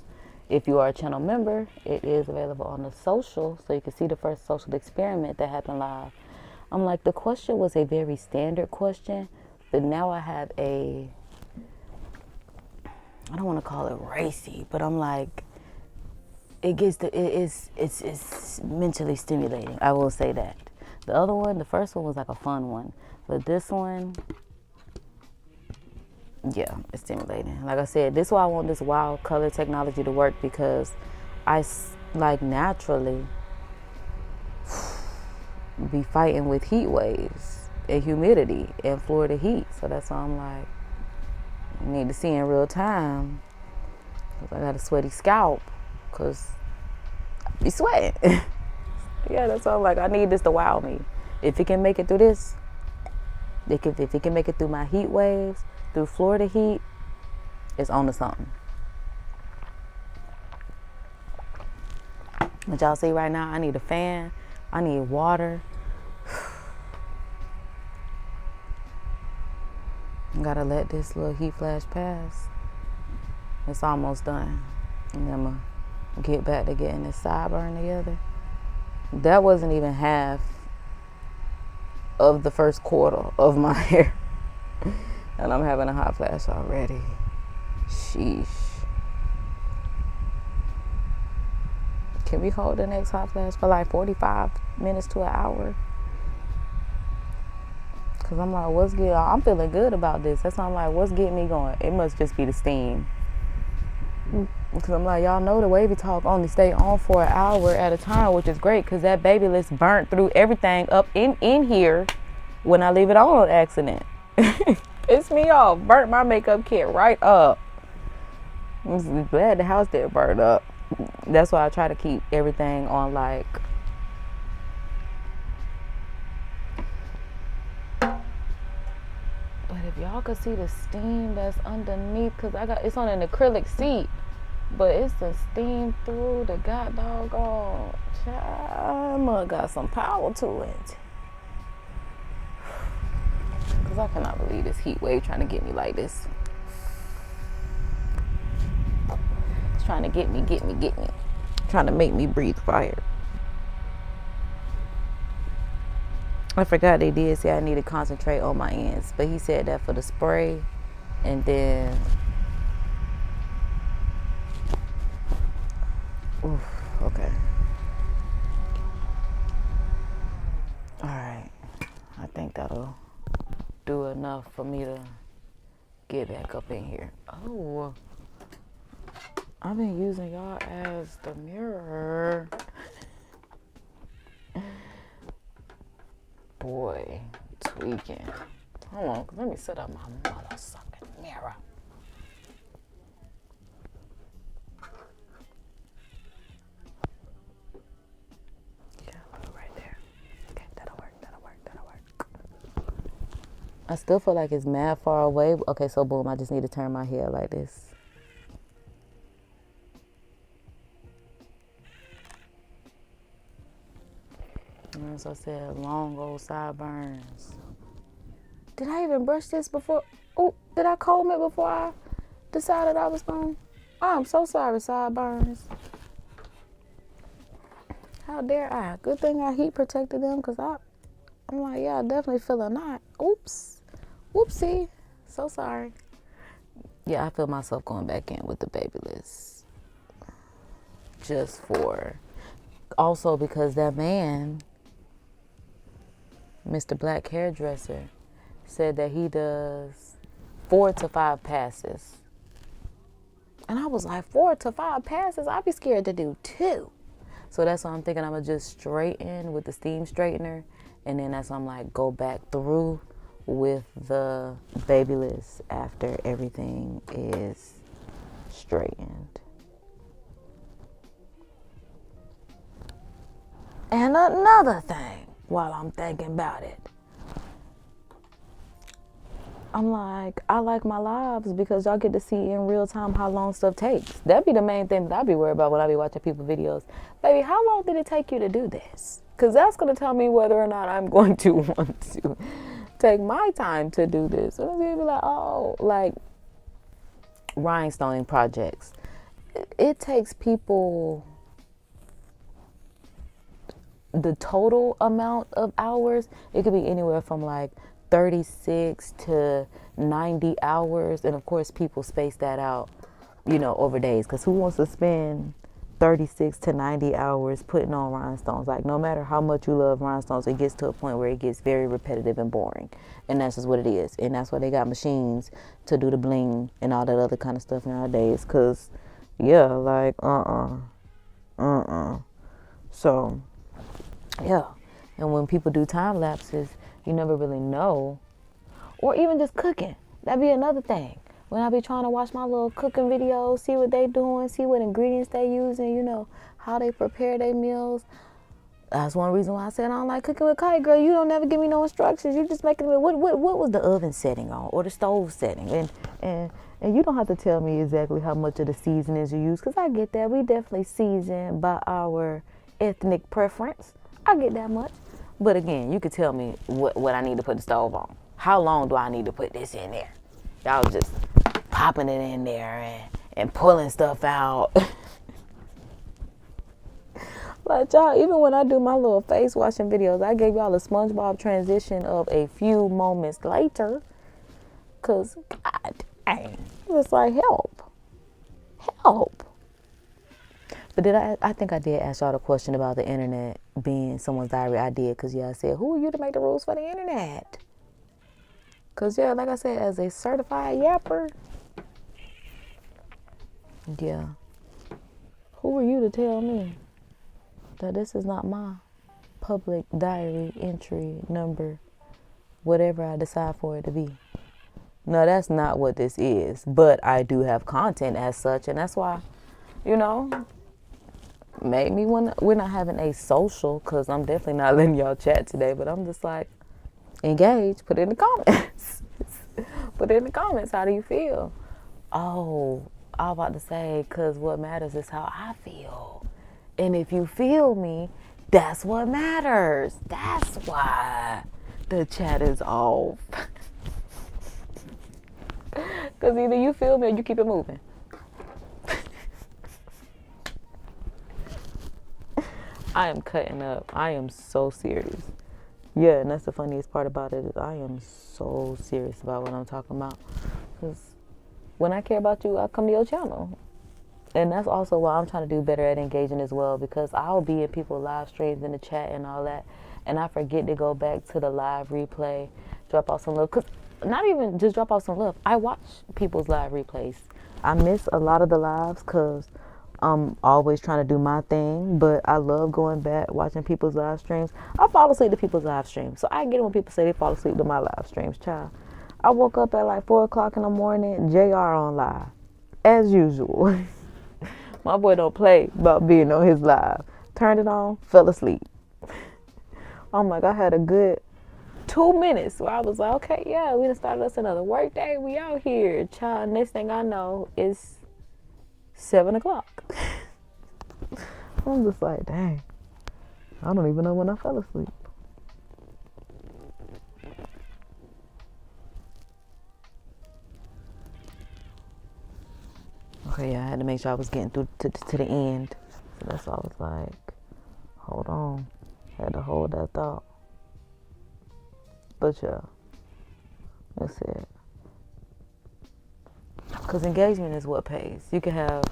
If you are a channel member, it is available on the social, so you can see the first social experiment that happened live. I'm like, the question was a very standard question, but now I have I don't want to call it racy, but I'm like, it's mentally stimulating. I will say that. The other one, the first one was like a fun one, but this one, yeah, it's stimulating. Like I said, this is why I want this wild color technology to work, because I like naturally be fighting with heat waves and humidity and Florida heat. So that's why I'm like, I need to see in real time, because I got a sweaty scalp, because I be sweating. Yeah, that's why I'm like, I need this to wow me. If it can make it through this, if it can make it through my heat waves, through Florida heat, it's on to something. But y'all see right now, I need a fan, I need water. Gotta let this little heat flash pass. It's almost done. And then I'm gonna get back to getting this sideburn together. That wasn't even half of the first quarter of my hair. And I'm having a hot flash already. Sheesh. Can we hold the next hot flash for like 45 minutes to an hour? Because I'm like, I'm feeling good about this. That's why I'm like, what's getting me going? It must just be the steam. Because I'm like, y'all know the WavyTalk only stay on for an hour at a time, which is great, because that BaByliss burnt through everything up in here when I leave it on accident. Pissed me off. Burnt my makeup kit right up. I'm glad the house didn't burn up. That's why I try to keep everything on like, but if y'all could see the steam that's underneath, because it's on an acrylic seat, but it's the steam through the god doggone child. Got some power to it. Because I cannot believe this heat wave trying to get me like this. It's trying to get me. Trying to make me breathe fire. I forgot they did say I need to concentrate on my ends, but he said that for the spray, and then oof, okay. All right. I think that'll do enough for me to get back up in here. Oh, I've been using y'all as the mirror. Boy, tweaking. Hold on, let me set up my motherfucking mirror. Yeah, right there. Okay, that'll work. I still feel like it's mad far away. Okay, so boom, I just need to turn my hair like this. And as I said, long old sideburns. Did I even brush this before? Oh, did I comb it before I decided I was going? Oh, I'm so sorry, sideburns. How dare I? Good thing I heat protected them, because I'm like, yeah, I definitely feel a knot. Oops. Whoopsie. So sorry. Yeah, I feel myself going back in with the BaByliss. Just for, also because that man, Mr. Black Hairdresser, said that he does 4 to 5 passes. And I was like, 4 to 5 passes? I'd be scared to do 2. So that's why I'm thinking I'm going to just straighten with the steam straightener. And then that's why I'm like, go back through with the BaByliss after everything is straightened. And another thing, while I'm thinking about it. I'm like, I like my lives because y'all get to see in real time how long stuff takes. That'd be the main thing that I be worried about when I be watching people videos. Baby, how long did it take you to do this? Because that's going to tell me whether or not I'm going to want to take my time to do this. And I'll be like, oh, like rhinestoning projects. It takes people the total amount of hours. It could be anywhere from like 36 to 90 hours. And of course, people space that out, you know, over days. Because who wants to spend 36 to 90 hours putting on rhinestones? Like, no matter how much you love rhinestones, it gets to a point where it gets very repetitive and boring. And that's just what it is. And that's why they got machines to do the bling and all that other kind of stuff nowadays. Because, yeah, like, So, yeah. And when people do time lapses, you never really know. Or even just cooking. That'd be another thing. When I be trying to watch my little cooking videos, see what they doing, see what ingredients they using, you know, how they prepare their meals. That's one reason why I said I don't like cooking with Kite. Girl, you don't never give me no instructions. You just making me, what was the oven setting on or the stove setting? And you don't have to tell me exactly how much of the seasonings you use, because I get that. We definitely season by our ethnic preference. I get that much. But again, you could tell me what I need to put the stove on. How long do I need to put this in there? Y'all just popping it in there and pulling stuff out. Like, y'all, even when I do my little face washing videos, I gave y'all a SpongeBob transition of a few moments later. Because, God dang, it's like, help. But I think I did ask y'all the question about the internet being someone's diary. I did, because, yeah, I said, who are you to make the rules for the internet? Because, yeah, like I said, as a certified yapper, yeah, who are you to tell me that this is not my public diary entry number, whatever I decide for it to be? No, that's not what this is. But I do have content as such, and that's why, you know, made me want to, we're not having a social, because I'm definitely not letting y'all chat today, but I'm just like, engage, put it in the comments. Put it in the comments, how do you feel? Oh, I was about to say, because what matters is how I feel. And if you feel me, that's what matters. That's why the chat is off. Because either you feel me or you keep it moving. I am cutting up. I am so serious. Yeah, and that's the funniest part about it is I am so serious about what I'm talking about. Because when I care about you, I come to your channel. And that's also why I'm trying to do better at engaging as well, because I'll be in people's live streams in the chat and all that, and I forget to go back to the live replay, drop off some love. Because not even just drop off some love. I watch people's live replays. I miss a lot of the lives because I'm always trying to do my thing, but I love going back, watching people's live streams. I fall asleep to people's live streams, so I get it when people say they fall asleep to my live streams, child. I woke up at like 4 o'clock in the morning, JR on live, as usual. My boy don't play about being on his live. Turned it on, fell asleep. I'm like, I had a good 2 minutes where I was like, okay, yeah, we done started us another work day. We out here, child. Next thing I know, it's 7 o'clock. I'm just like, dang, I don't even know when I fell asleep. Okay, yeah, I had to make sure I was getting through to the end. So that's why I was like, hold on. Had to hold that thought. But yeah, that's it. Because engagement is what pays. You can have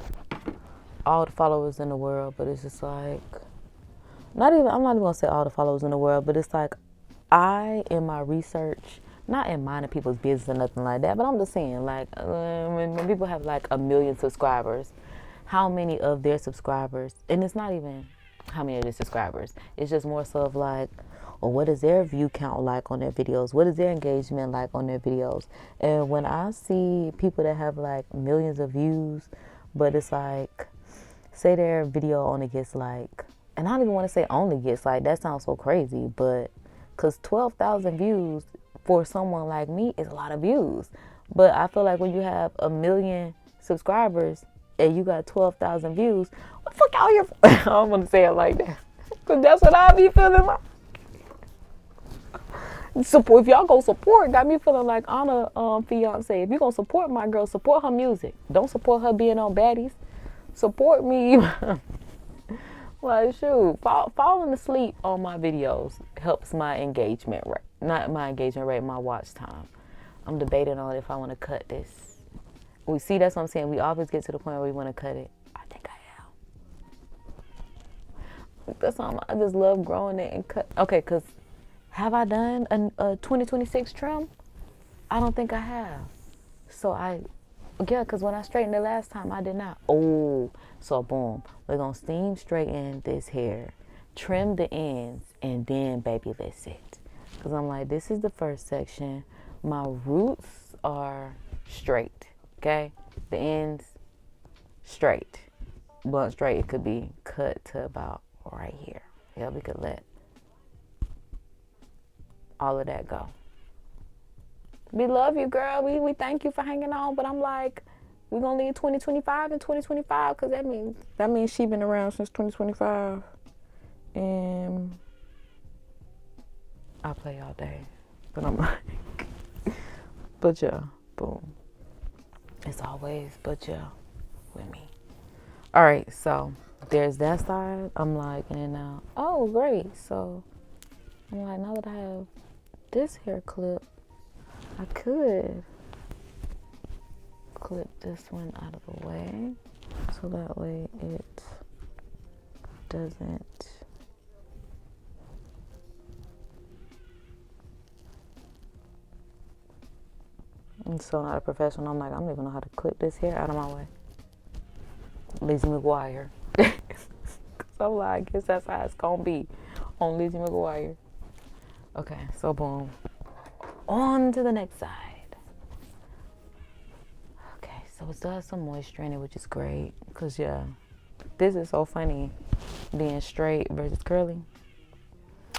all the followers in the world, but it's just like, I'm not even going to say all the followers in the world, but it's like, in my research, not in minding people's business or nothing like that, but I'm just saying, like, when people have like 1 million subscribers, how many of their subscribers, and it's not even how many of their subscribers, it's just more so of like, or what is their view count like on their videos? What is their engagement like on their videos? And when I see people that have like millions of views, but it's like, say their video only gets like and I don't even want to say only gets, like, that sounds so crazy, but because 12,000 views for someone like me is a lot of views. But I feel like when you have 1 million subscribers and you got 12,000 views, what the fuck y'all here for? I don't want to say it like that, because that's what I be feeling like. Support, if y'all go support, got me feeling like Anna fiance. If you gonna support my girl, support her music. Don't support her being on baddies. Support me. Like, shoot, falling asleep on my videos helps my engagement rate. Not my engagement rate, my watch time. I'm debating on if I want to cut this. We see, that's what I'm saying. We always get to the point where we want to cut it. I think I am. That's something I just love, growing it and cut. Okay, because have I done a 2026 trim? I don't think I have. So yeah, because when I straightened it last time, I did not. Oh, so boom. We're going to steam straighten this hair, trim the ends, and then BaByliss it. Because I'm like, this is the first section. My roots are straight, okay? The ends, straight. Blunt straight, it could be cut to about right here. Yeah, we could let all of that go. We love you, girl. We thank you for hanging on, but I'm like, we're going to leave 2025 and 2025, because that means she been around since 2025. And I play all day. But I'm like, but yeah, boom. It's always but yeah with me. All right, so there's that side. I'm like, and then now, oh, great. So I'm like, now that I have this hair clip, I could clip this one out of the way, so that way it doesn't I'm so not a professional. I'm like, I don't even know how to clip this hair out of my way. Lizzie McGuire. So like, I guess that's how it's gonna be on Lizzie McGuire. Okay, so boom. On to the next side. Okay, so it still has some moisture in it, which is great. Cause yeah, this is so funny, being straight versus curly.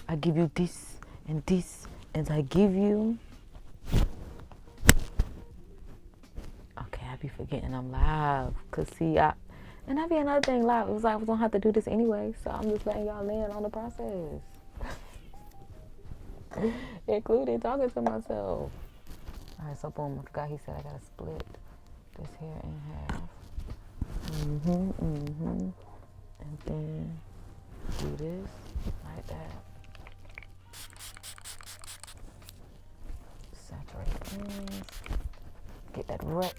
I give you this, and I give you. Okay, I be forgetting I'm live. Cause see, and that be another thing live. It was like I was gonna have to do this anyway, so I'm just letting y'all in on the process. Including talking to myself. Alright, so boom, I forgot he said I gotta split this hair in half. And then do this like that. Saturate things. Get that rut.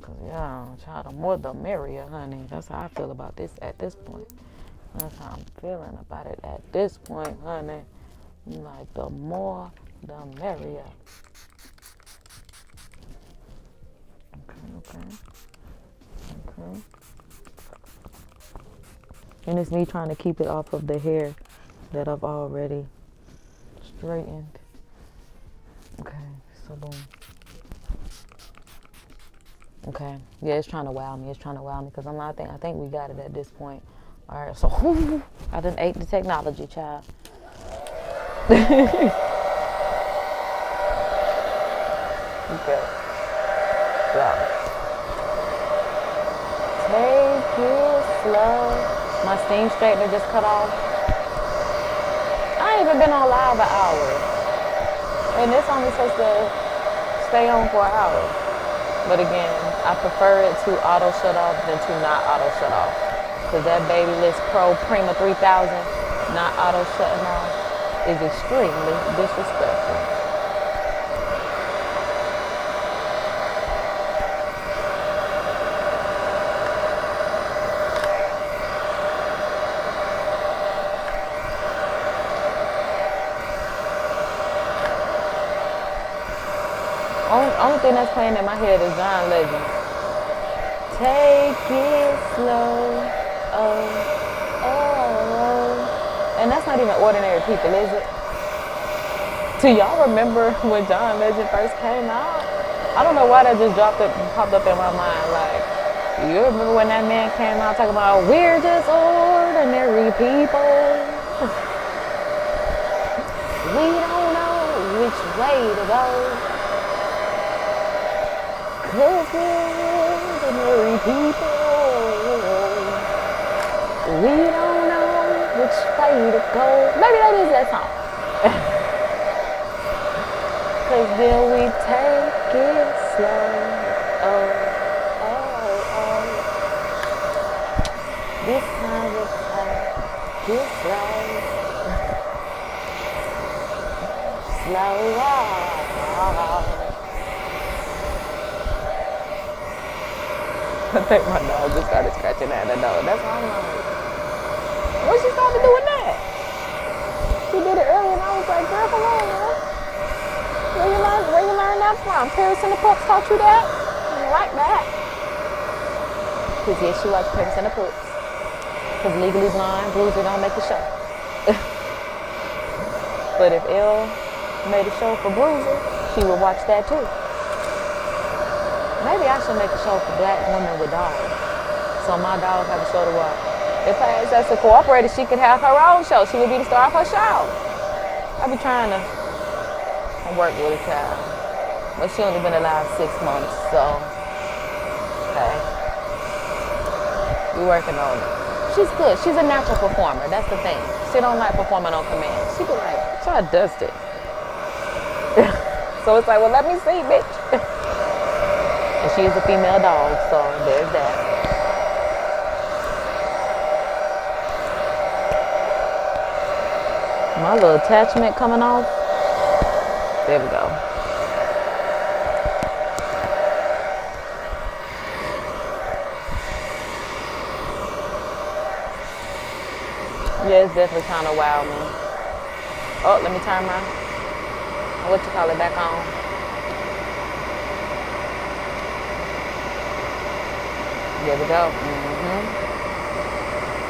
Cause yeah, child, the more the merrier, honey. That's how I feel about this at this point. That's how I'm feeling about it at this point, honey. Like, the more the merrier. Okay. And it's me trying to keep it off of the hair that I've already straightened. Okay, so boom. Okay, yeah, it's trying to wow me. Because I'm not. I think we got it at this point. All right, so I done ate the technology, child. Okay. Yeah. Take it slow. My steam straightener just cut off. I ain't even been on live an hour, and it's only supposed to stay on for an hour. But again, I prefer it to auto shut off than to not auto shut off. Because that BaByliss Pro PRIMA3000 not auto shutting off is extremely disrespectful. Only thing that's playing in my head is John Legend. Take it slow, oh. And that's not even ordinary people, is it? Do y'all remember when John Legend first came out? I don't know why that just popped up in my mind. Like, you remember when that man came out talking about we're just ordinary people. We don't know which way to go. 'Cause we're ordinary people. We don't know which way to go. Maybe that is that song. 'Cause then we take it slow. Oh, oh, oh. This time we take it slow. Slow. I think my dog just started scratching at the door. That's why I'm like, when she started doing that? She did it earlier and I was like, girl, come on, man. Where you learn that from? Paris and the Pups taught you that? You like that? Because yes, she likes Paris and the Pups. Because Legally Blonde, Bruiser don't make the show. But if Elle made a show for Bruiser, she would watch that too. Maybe I should make a show for black women with dogs. So my dog have a show to watch. If her ancestor cooperated, she could have her own show. She would be the star of her show. I be trying to work with a child. But she only been alive 6 months, so okay. We working on it. She's good. She's a natural performer. That's the thing. She don't like performing on command. She be like, try to dust it. So it's like, well, let me see, bitch. And she is a female dog, so there's that. My little attachment coming off. There we go. Yeah, it's definitely kind of wild, man. Oh, let me turn my, what you call it, back on. There we go.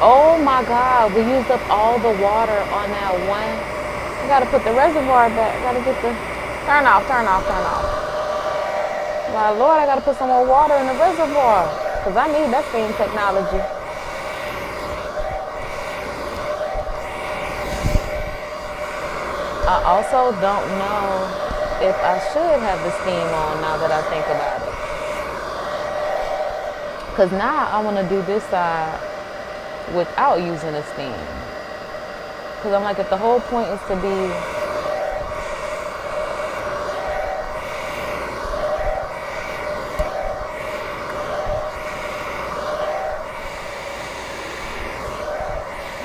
Oh my God, we used up all the water on that one. I gotta put the reservoir back. Gotta get the, turn off. My Lord, I gotta put some more water in the reservoir. Cause I need that same technology. I also don't know if I should have the steam on now that I think about it. Cause now I wanna do this side without using a steam. Cause I'm like, if the whole point is to be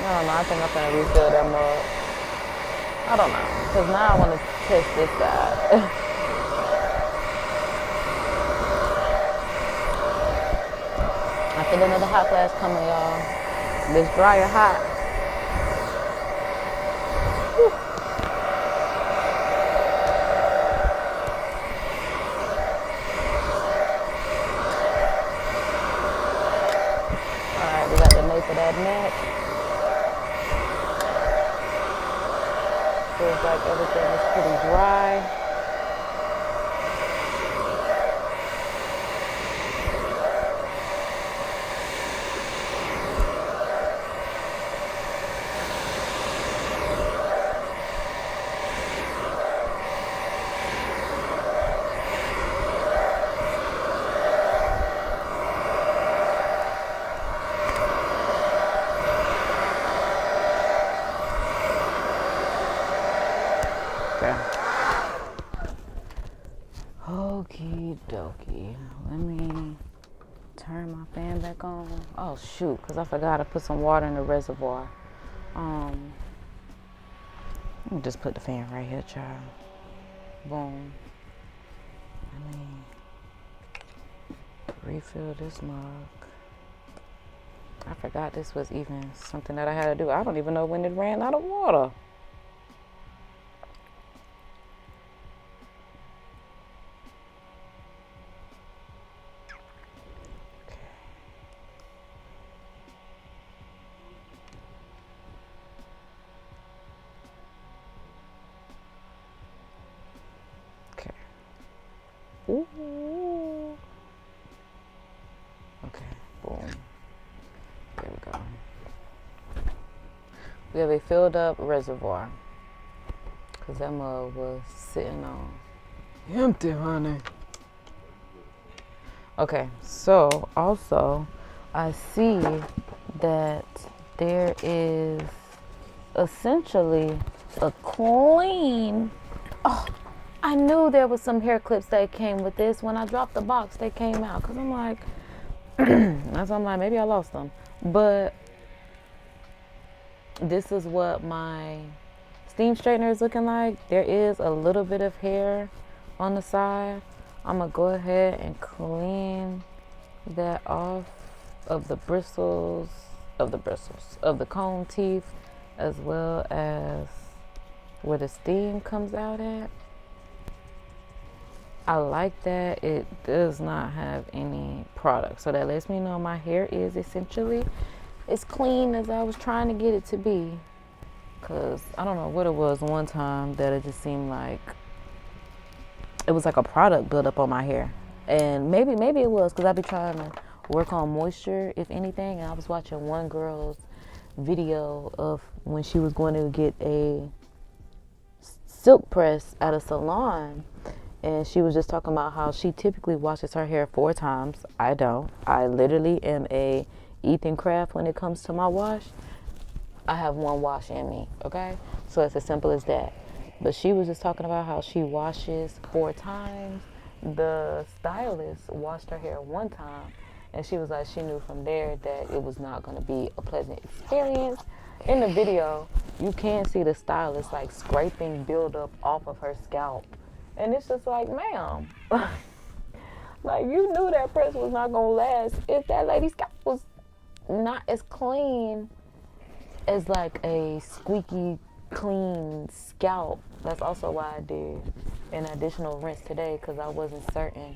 I don't know, I think I'm gonna refill that mug. I don't know, cause now I wanna test this side. I feel another hot flash coming, y'all. This dryer hot. Whew. Alright, we got the nape of that neck. Feels like everything is pretty dry. Okie dokie. Let me turn my fan back on. Oh shoot, because I forgot to put some water in the reservoir. Let me just put the fan right here, child. Boom. Let me refill this mug. I forgot this was even something that I had to do. I don't even know when it ran out of water. Ooh. Okay, boom. There we go. We have a filled up reservoir. Because that mug was sitting on empty, honey. Okay, so also I see that there is essentially a clean. Oh, I knew there was some hair clips that came with this. When I dropped the box, they came out. Because I'm like, that's why I'm like, maybe I lost them. But this is what my steam straightener is looking like. There is a little bit of hair on the side. I'm going to go ahead and clean that off of the bristles, of the comb teeth, as well as where the steam comes out at. I like that it does not have any product, so that lets me know my hair is essentially as clean as I was trying to get it to be. Cause I don't know what it was one time that it just seemed like it was like a product buildup on my hair, and maybe it was because I be trying to work on moisture, if anything. And I was watching one girl's video of when she was going to get a silk press at a salon, and she was just talking about how she typically washes her hair 4 times. I don't. I literally am a Ethan Craft when it comes to my wash. I have 1 wash in me, okay? So it's as simple as that. But she was just talking about how she washes 4 times. The stylist washed her hair 1 time, and she was like, she knew from there that it was not going to be a pleasant experience. In the video, you can see the stylist like scraping buildup off of her scalp. And it's just like, ma'am, like, you knew that press was not going to last if that lady's scalp was not as clean as like a squeaky clean scalp. That's also why I did an additional rinse today, because I wasn't certain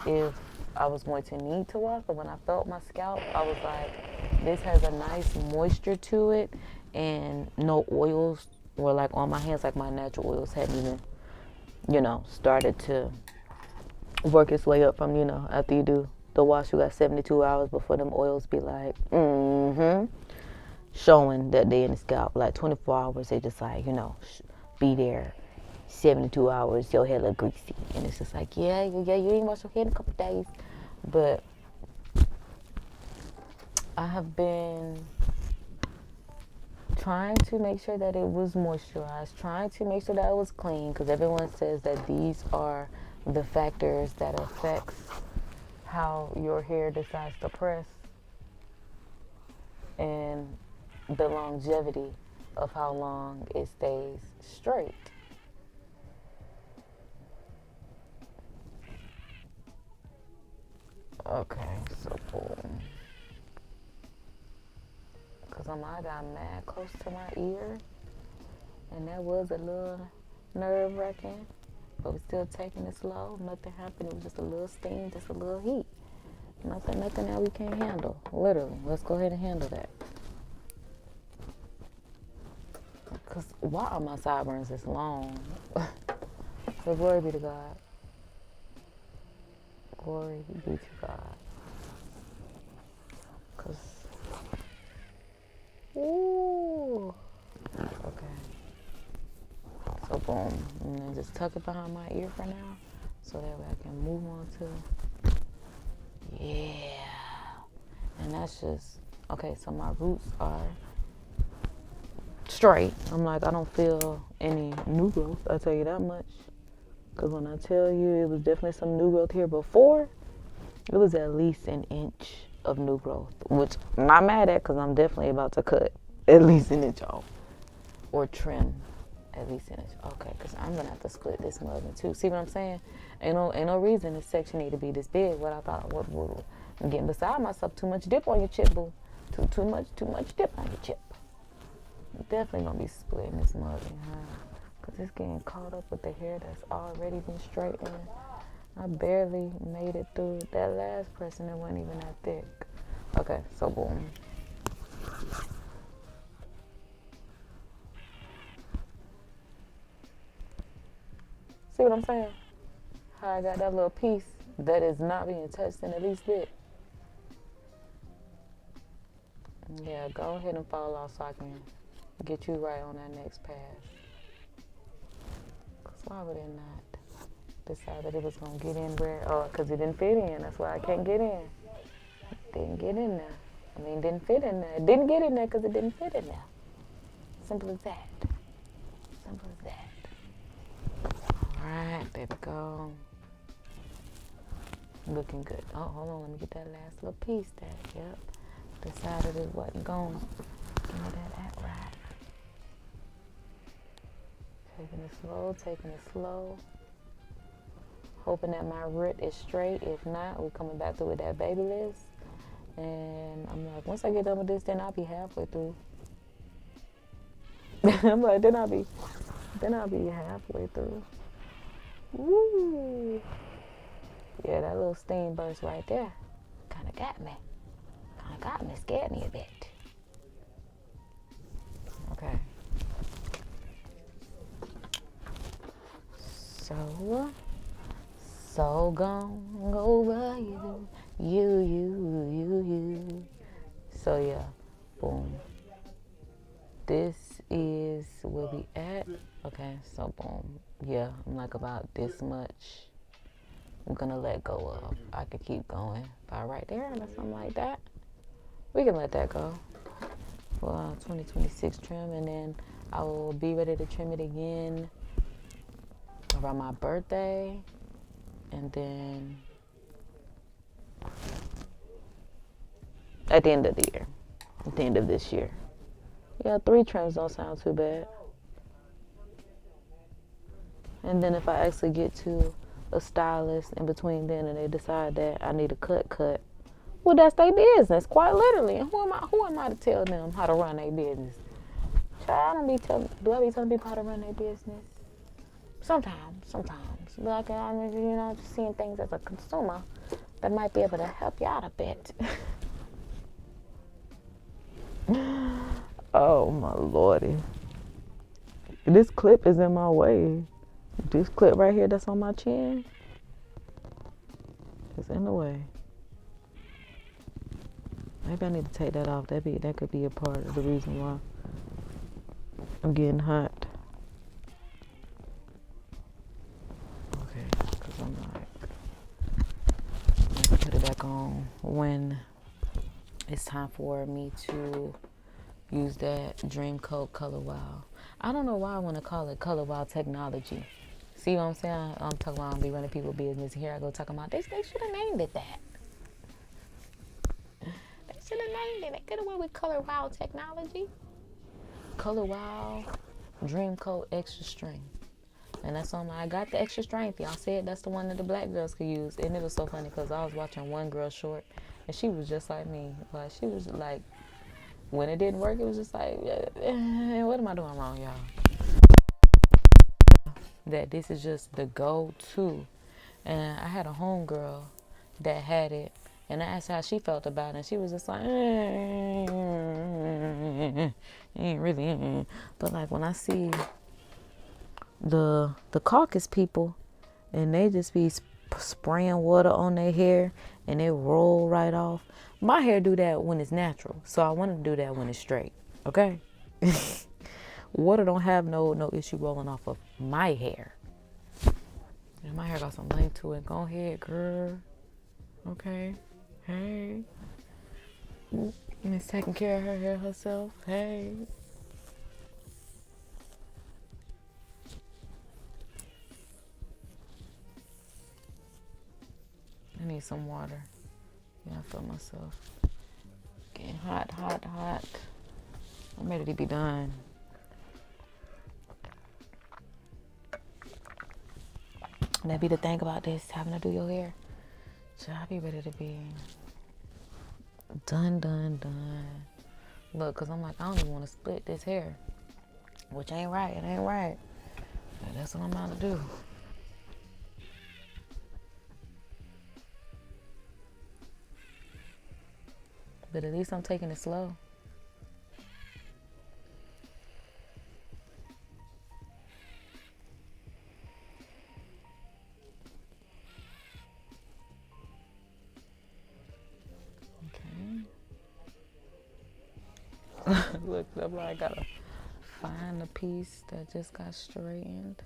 if I was going to need to wash. But when I felt my scalp, I was like, this has a nice moisture to it, and no oils were like on my hands. Like my natural oils hadn't even, started to work its way up from, after you do the wash, you got 72 hours before them oils be like, showing that they in the scalp. Like 24 hours, they just like, be there. 72 hours, your hair look greasy. And it's just like, yeah, you ain't wash your hair in a couple days. But I have been trying to make sure that it was moisturized, trying to make sure that it was clean, because everyone says that these are the factors that affects how your hair decides to press and the longevity of how long it stays straight. Okay, so boom. Because I got mad close to my ear, and that was a little nerve-wracking, but we're still taking it slow. Nothing happened. It was just a little steam, just a little heat. Nothing that we can't handle. Literally, let's go ahead and handle that. Because why are my sideburns this long? So glory be to God. Glory be to God. Because, ooh. Okay. So boom. And then just tuck it behind my ear for now, so that way I can move on to, yeah. And that's just, okay, so my roots are straight. I'm like, I don't feel any new growth, I'll tell you that much. Because when I tell you it was definitely some new growth here before, it was at least an inch of new growth, which I'm not mad at, because I'm definitely about to cut at least an inch off, or trim at least an inch. Okay, because I'm going to have to split this mug in 2. See what I'm saying? Ain't no reason this section need to be this big. What I thought, I'm getting beside myself. Too much dip on your chip, boo. Too much dip on your chip. I'm definitely going to be splitting this mug in half, because it's getting caught up with the hair that's already been straightened. I barely made it through that last press, and it wasn't even that thick. Okay, so boom. See what I'm saying? how I got that little piece that is not being touched in the least bit. Yeah, go ahead and fall off so I can get you right on that next pass. Because why would it not decide that it was going to get in where, oh, because it didn't fit in. That's why I can't get in. Didn't get in there. I mean, didn't fit in there. It didn't get in there because it didn't fit in there. Simple as that. Simple as that. All right, baby, go. Looking good. Oh, hold on. Let me get that last little piece there. Yep. Decided it wasn't going. Give me that right. Taking it slow, taking it slow. Hoping that my root is straight. If not, we're coming back through with that BaByliss. And I'm like, once I get done with this, then I'll be halfway through. I'm like, then I'll be halfway through. Woo! Yeah, that little steam burst right there kind of got me. Scared me a bit. Okay. So gone over you. So yeah, boom. This is where we at. Okay, so boom. Yeah, I'm like about this much. I'm gonna let go of. I could keep going by right there or something like that. We can let that go for 2026 trim, and then I will be ready to trim it again around my birthday, and then at the end of the year, at the end of this year. Yeah, 3 trims don't sound too bad. And then if I actually get to a stylist in between then and they decide that I need a cut, well, that's their business, quite literally. And who am I to tell them how to run their business? Child, do I be telling people how to run their business? Sometimes. Like, just seeing things as a consumer that might be able to help you out a bit. Oh, my lordy. This clip is in my way. This clip right here that's on my chin is in the way. Maybe I need to take that off. That could be a part of the reason why I'm getting hot. Okay, because I'm like, put it back on when it's time for me to use that Dream Coat Color Wow. I don't know why I want to call it Color Wow Technology. See what I'm saying? I'm talking about I'm be running people's business. Here I go talking about this. They should have named it that. They should have named it. They could have went with Color Wow Technology. Color Wow Dream Coat Extra Strength. And that's on I got the extra strength. Y'all said that's the one that the black girls could use. And it was so funny because I was watching one girl short and she was just like me. Like, she was like, when it didn't work, it was just like, what am I doing wrong, y'all? That this is just the go-to. And I had a homegirl that had it, and I asked her how she felt about it, and she was just like, ain't really. But like when I see the caucus people, and they just be spraying water on their hair, and it roll right off. My hair do that when it's natural, so I want to do that when it's straight. Okay. Water don't have no issue rolling off of my hair. And my hair got some length to it. Go ahead, girl. Okay. Hey. Miss taking care of her hair herself. Hey. I need some water. Yeah, I feel myself getting hot. I'm ready to be done. That be the thing about this, having to do your hair. So I'll be ready to be done. Look, because I'm like, I don't even want to split this hair. Which ain't right. It ain't right. But that's what I'm about to do. But at least I'm taking it slow. Look, I'm like, I gotta find the piece that just got straightened.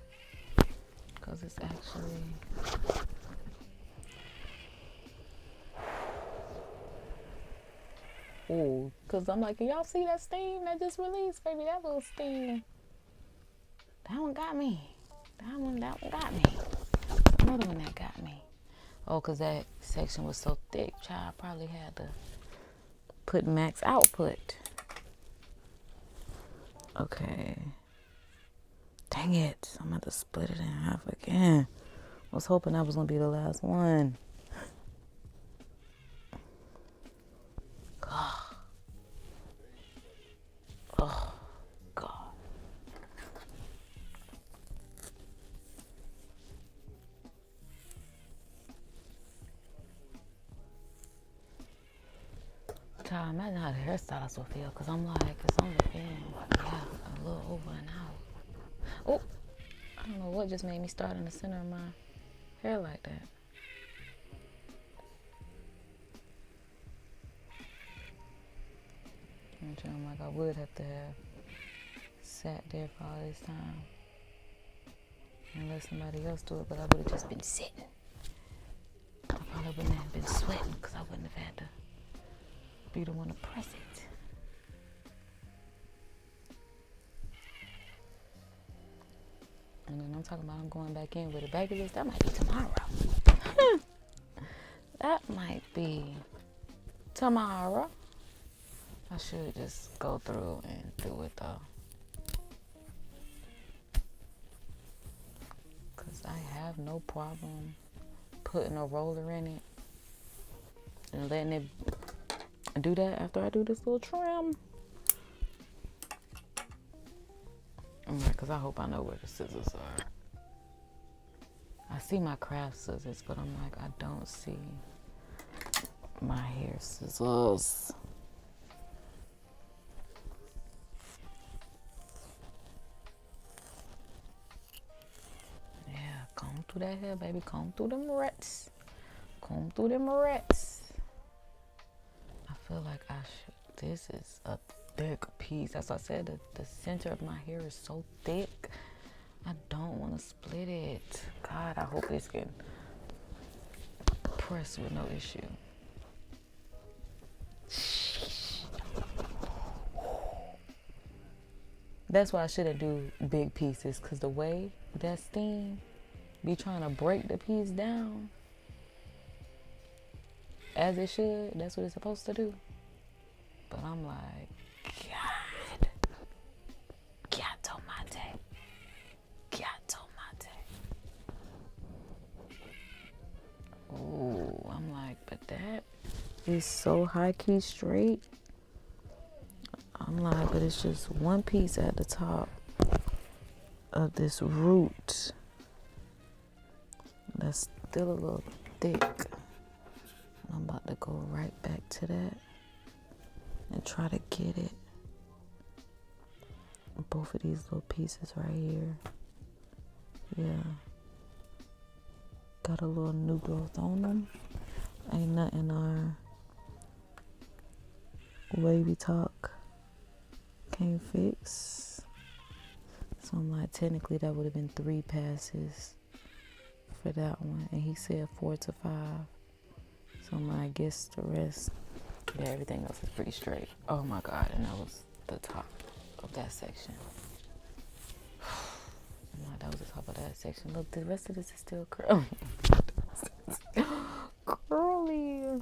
Because it's actually... Ooh, because I'm like, can y'all see that steam that just released, baby? That little steam. That one got me. That one got me. Another one that got me. Oh, because that section was so thick, child probably had to put max output. Okay. Dang it. I'm going to split it in half again. I was hoping that was going to be the last one. Oh, God. Child, imagine how the hairstylist will feel, because I'm like, it's only been, a little over an hour. Oh, I don't know what just made me start in the center of my hair like that. I'm like, I would have to have sat there for all this time and let somebody else do it, but I would have just been sitting. I probably wouldn't have been sweating because I wouldn't have had to be the one to press it. And then I'm talking about I'm going back in with a BaByliss. That might be tomorrow. That might be tomorrow. I should just go through and do it though. Because I have no problem putting a roller in it and letting it do that after I do this little trim. Because I hope I know where the scissors are. I see my craft scissors, but I'm like, I don't see my hair scissors. Comb through that hair, baby. Comb through them rats. Comb through them rats. I feel like I should. This is a thick piece. As I said, the center of my hair is so thick. I don't want to split it. God, I hope this can press with no issue. That's why I shouldn't do big pieces, because the way that steam be trying to break the piece down as it should. That's what it's supposed to do. But I'm like, God, Gato mate. Gato mate. Ooh, I'm like, but that is so high key straight. I'm like, but it's just one piece at the top of this root. That's still a little thick. I'm about to go right back to that and try to get it. Both of these little pieces right here. Yeah. Got a little new growth on them. Ain't nothing our WavyTalk can't fix. So I'm like, technically that would have been 3 passes for that one, and he said 4 to 5. So I'm like, I guess the rest, yeah, everything else is pretty straight. Oh my God, and that was the top of that section. I'm like, that was the top of that section. Look, the rest of this is still curly. Curly.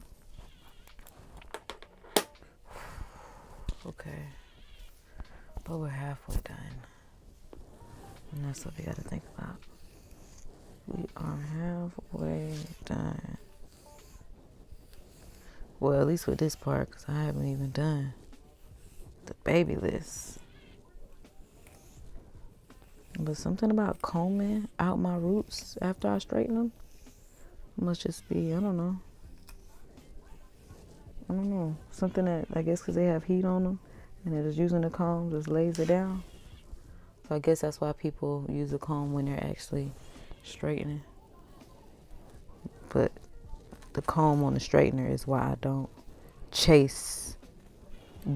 Okay, but we're halfway done, and that's what we gotta think about. We are halfway done. Well, at least with this part, because I haven't even done the BaByliss. But something about combing out my roots after I straighten them must just be, I don't know. Something that, I guess because they have heat on them and they're just using the comb, just lays it down. So I guess that's why people use a comb when they're actually straightening. But the comb on the straightener is why I don't chase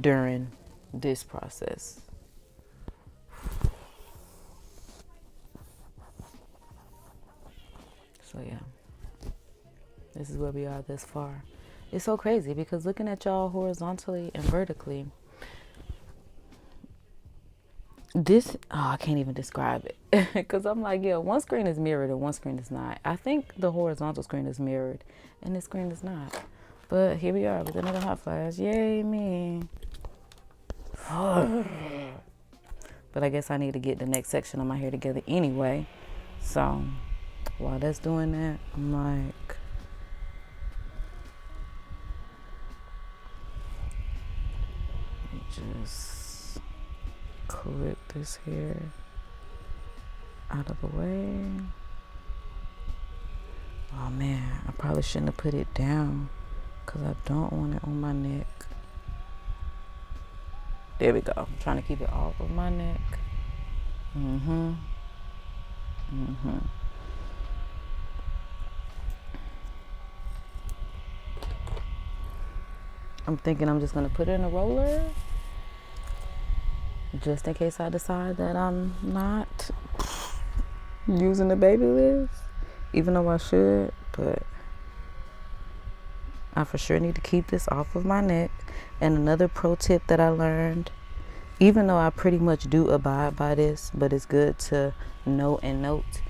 during this process. So yeah, this is where we are this far. It's so crazy because looking at y'all horizontally and vertically, this, I can't even describe it. Because I'm like, yeah, one screen is mirrored and one screen is not. I think the horizontal screen is mirrored and this screen is not. But here we are with another hot flash. Yay, me. But I guess I need to get the next section of my hair together anyway. So while that's doing that, I'm like, just clip this hair out of the way. Oh man, I probably shouldn't have put it down because I don't want it on my neck. There we go. I'm trying to keep it off of my neck. I'm thinking I'm just gonna put it in a roller just in case I decide that I'm not using the BaByliss, even though I should, but I for sure need to keep this off of my neck. And another pro tip that I learned, even though I pretty much do abide by this, but it's good to know and note.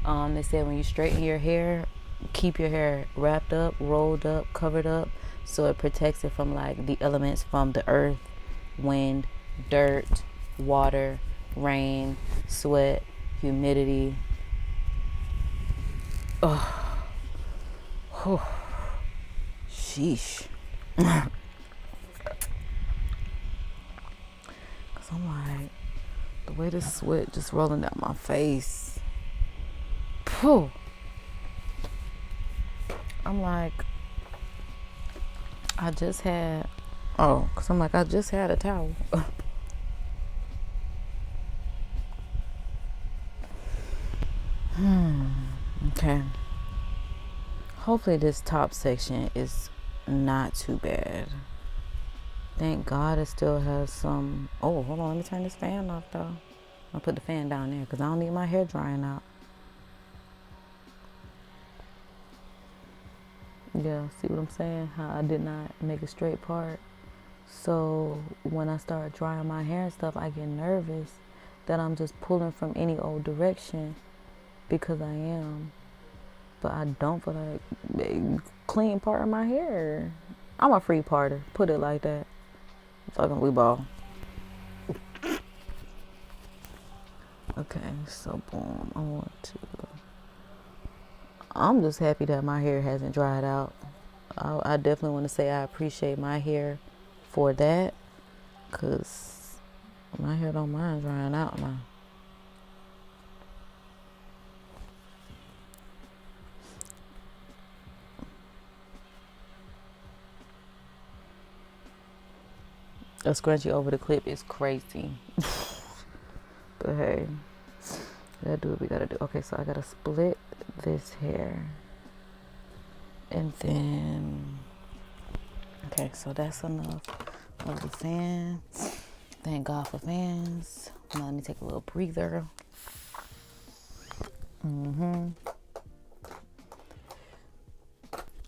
They said when you straighten your hair, keep your hair wrapped up, rolled up, covered up, so it protects it from like the elements from the earth, wind, dirt, water, rain, sweat, humidity. Oh, sheesh. Cause I'm like, the way the sweat just rolling down my face. Phew. I'm like, I just had a towel. Okay. Hopefully this top section is not too bad. Thank God it still has some. Oh, hold on. Let me turn this fan off though. I'll put the fan down there because I don't need my hair drying out. Yeah, see what I'm saying? How I did not make a straight part. So when I start drying my hair and stuff, I get nervous that I'm just pulling from any old direction because I am. But I don't feel like a clean part of my hair. I'm a free parter. Put it like that. Fucking we ball. Okay, so boom. I'm just happy that my hair hasn't dried out. I definitely want to say I appreciate my hair for that, because my hair don't mind drying out now. A scrunchie over the clip is crazy. But hey, we gotta do what we gotta do. Okay, so I gotta split this hair. And then, okay, so that's enough of the fan. Thank God for fans. Now let me take a little breather. I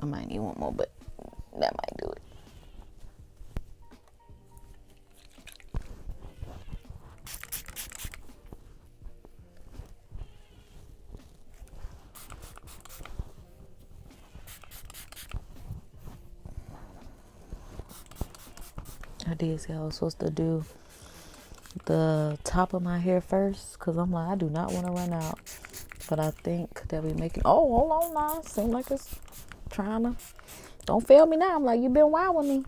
might need one more, but that might do it. I did say I was supposed to do the top of my hair first, because I'm like, I do not want to run out. But I think that we making, oh, hold on now. Seems like it's trying to, don't fail me now. I'm like, you've been wild with me.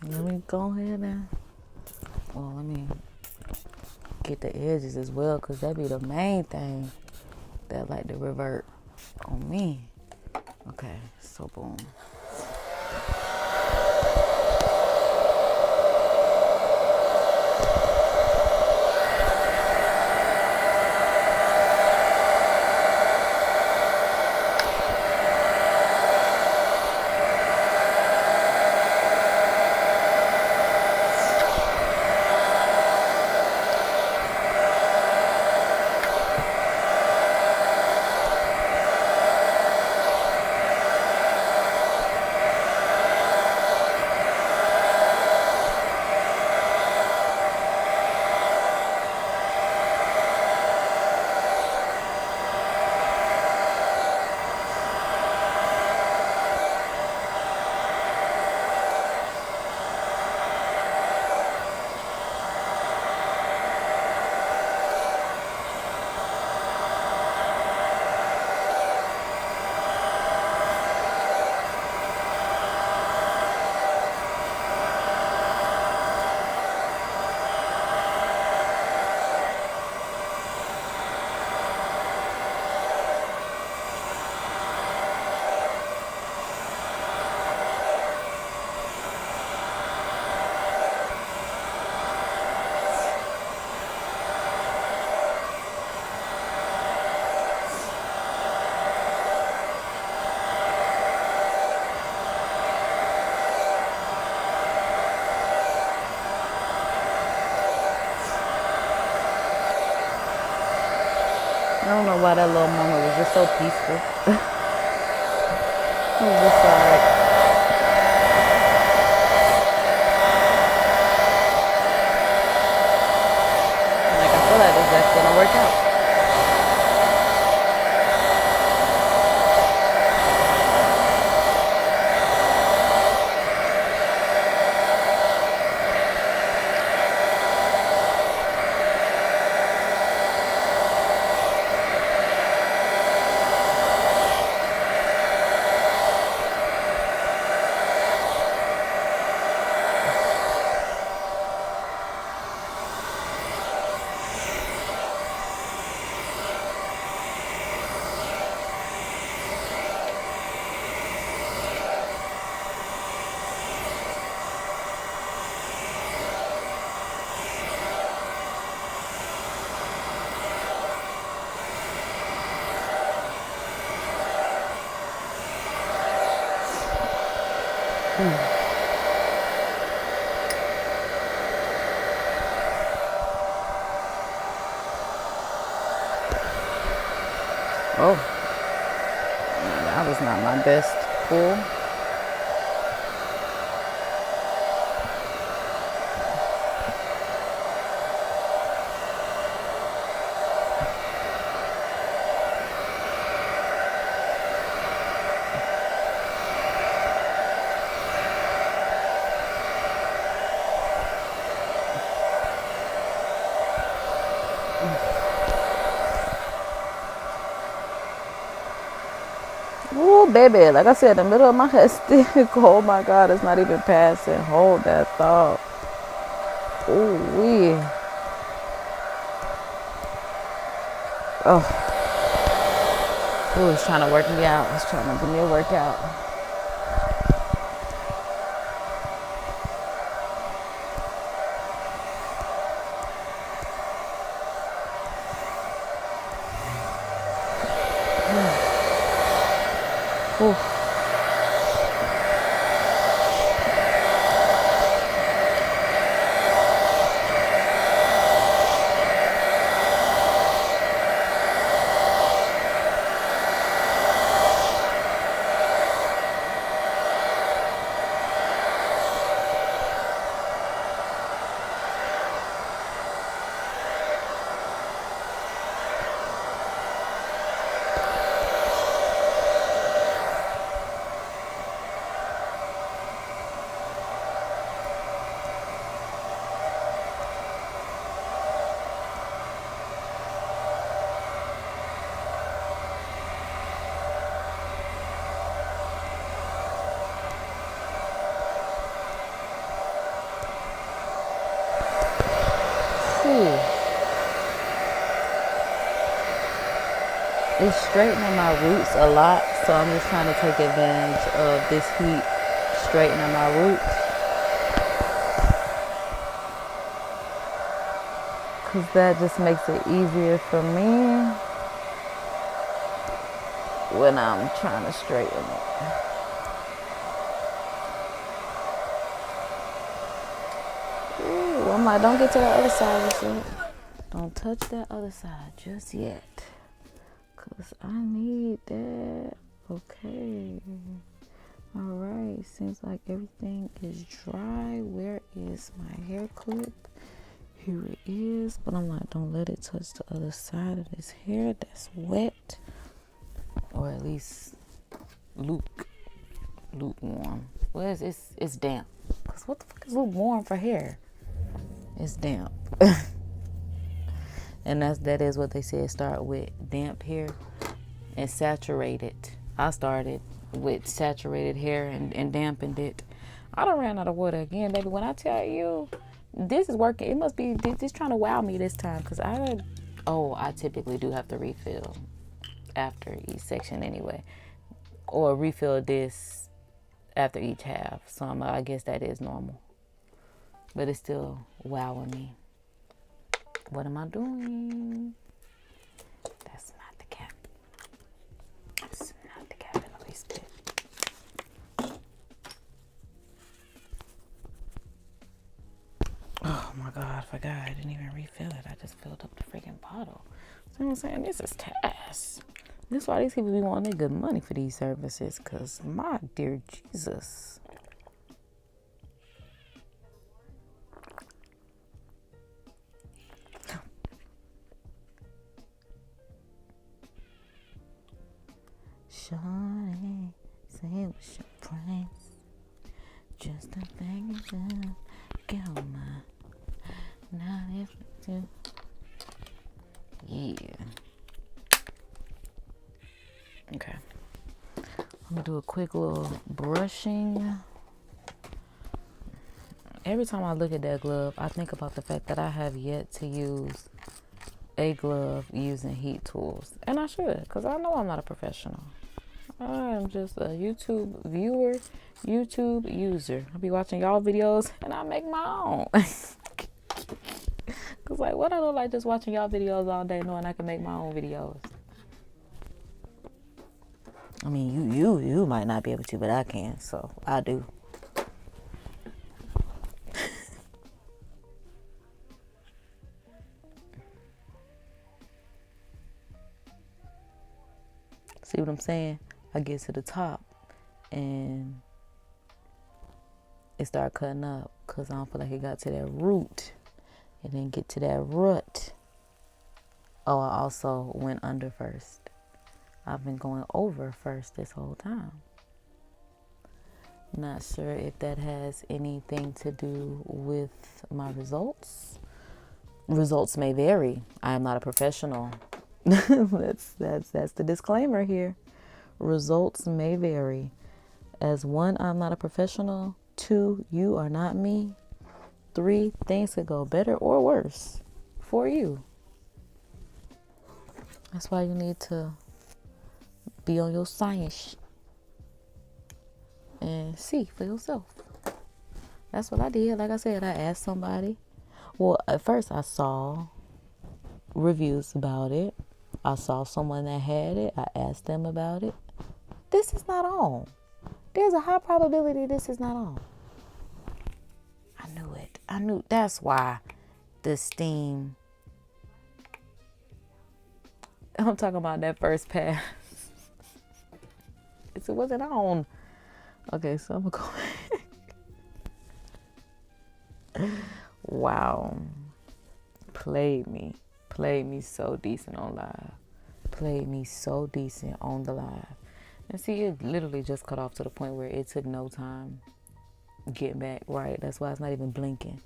Let me go ahead and, well, let me get the edges as well, because that be the main thing that like to revert on me. Okay, so boom. know why that little moment was just so peaceful. It was just like, I feel like that's gonna work out. Oh, that was not my best pull. Ooh, baby, like I said, the middle of my head stick. Oh my God, it's not even passing. Hold that thought. Ooh, wee. Oh. Ooh, it's trying to work me out. It's trying to give me a workout. Ooh. It's straightening my roots a lot, so I'm just trying to take advantage of this heat straightening my roots. Because that just makes it easier for me when I'm trying to straighten it. Ooh, I'm like, don't get to the other side just yet. Don't touch that other side just yet. Because I need that. Okay. Alright. Seems like everything is dry. Where is my hair clip? Here it is. But I'm like, don't let it touch the other side of this hair that's wet. Or at least lukewarm. Well, it's damp. Because what the fuck is lukewarm for hair? It's damp. And that is what they said. Start with damp hair and saturated. I started with saturated hair and dampened it. I done ran out of water again, baby. When I tell you this is working, it must be this trying to wow me this time. Because I typically do have to refill after each section anyway. Or refill this after each half. So I guess that is normal. But it's still wowing me. What am I doing? That's not the cap. That's not the cap. Let me spit. Oh my God, I forgot. I didn't even refill it. I just filled up the freaking bottle. You know what I'm saying? This is task. This is why these people be wanting their good money for these services. Because, my dear Jesus. Shawty, say what's your price? Just a thing to get on my. Now if you. Yeah. Okay. I'm gonna do a quick little brushing. Every time I look at that glove, I think about the fact that I have yet to use a glove using heat tools. And I should, because I know I'm not a professional. I am just a YouTube viewer, YouTube user. I be watching y'all videos and I make my own. Cause like, what I look like just watching y'all videos all day knowing I can make my own videos. I mean, you might not be able to, but I can, so I do. See what I'm saying? I get to the top and it started cutting up because I don't feel like it got to that root. It didn't get to that root. Oh, I also went under first. I've been going over first this whole time. Not sure if that has anything to do with my results. Results may vary. I am not a professional. That's the disclaimer here. Results may vary. As 1, I'm not a professional. 2, you are not me. 3, things could go better or worse for you. That's why you need to be on your science and see for yourself. That's what I did. Like I said, I asked somebody. Well, at first I saw reviews about it. I saw someone that had it. I asked them about it. This is not on. There's a high probability this is not on. I knew it. I knew. That's why the steam. I'm talking about that first pass. It wasn't on. Okay, so I'm going to go. Wow. Played me so decent on live. Played me so decent on the live. And see, it literally just cut off to the point where it took no time getting back right. That's why it's not even blinking.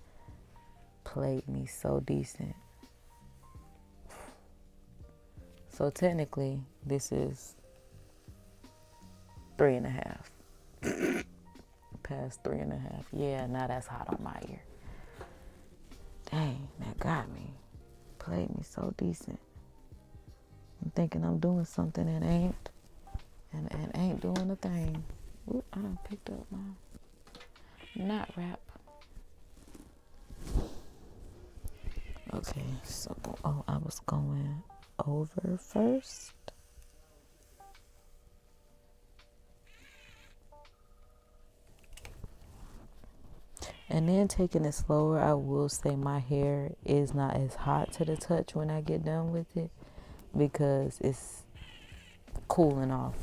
Played me so decent. So technically, this is 3.5. Past 3.5. Yeah, now that's hot on my ear. Dang, that got me. Played me so decent. I'm thinking I'm doing something and ain't. And ain't doing a thing. Oop, I done picked up my knot wrap. Okay, so, I was going over first. And then taking it slower, I will say my hair is not as hot to the touch when I get done with it because it's cooling off.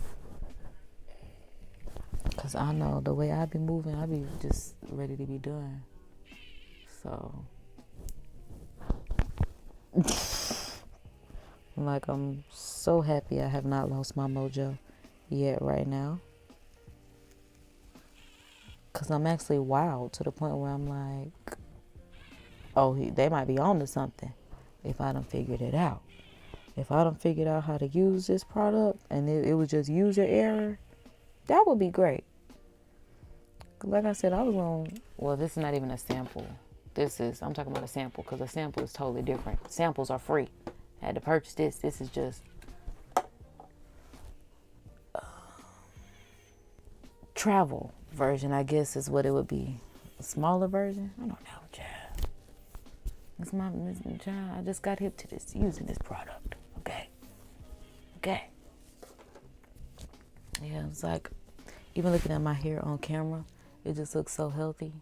Because I know the way I be moving, I be just ready to be done. So, like, I'm so happy I have not lost my mojo yet right now. Because I'm actually wild to the point where I'm like, oh, they might be on to something if I done figured it out. If I done figured out how to use this product and it was just user error, that would be great. Like I said, I was on, well, this is not even a sample. I'm talking about a sample because a sample is totally different. Samples are free. I had to purchase this. This is just travel version, I guess is what it would be. A smaller version? I don't know, child. It's my child. I just got hip to this, using this product. Okay. Yeah, it's like, even looking at my hair on camera, it just looks so healthy.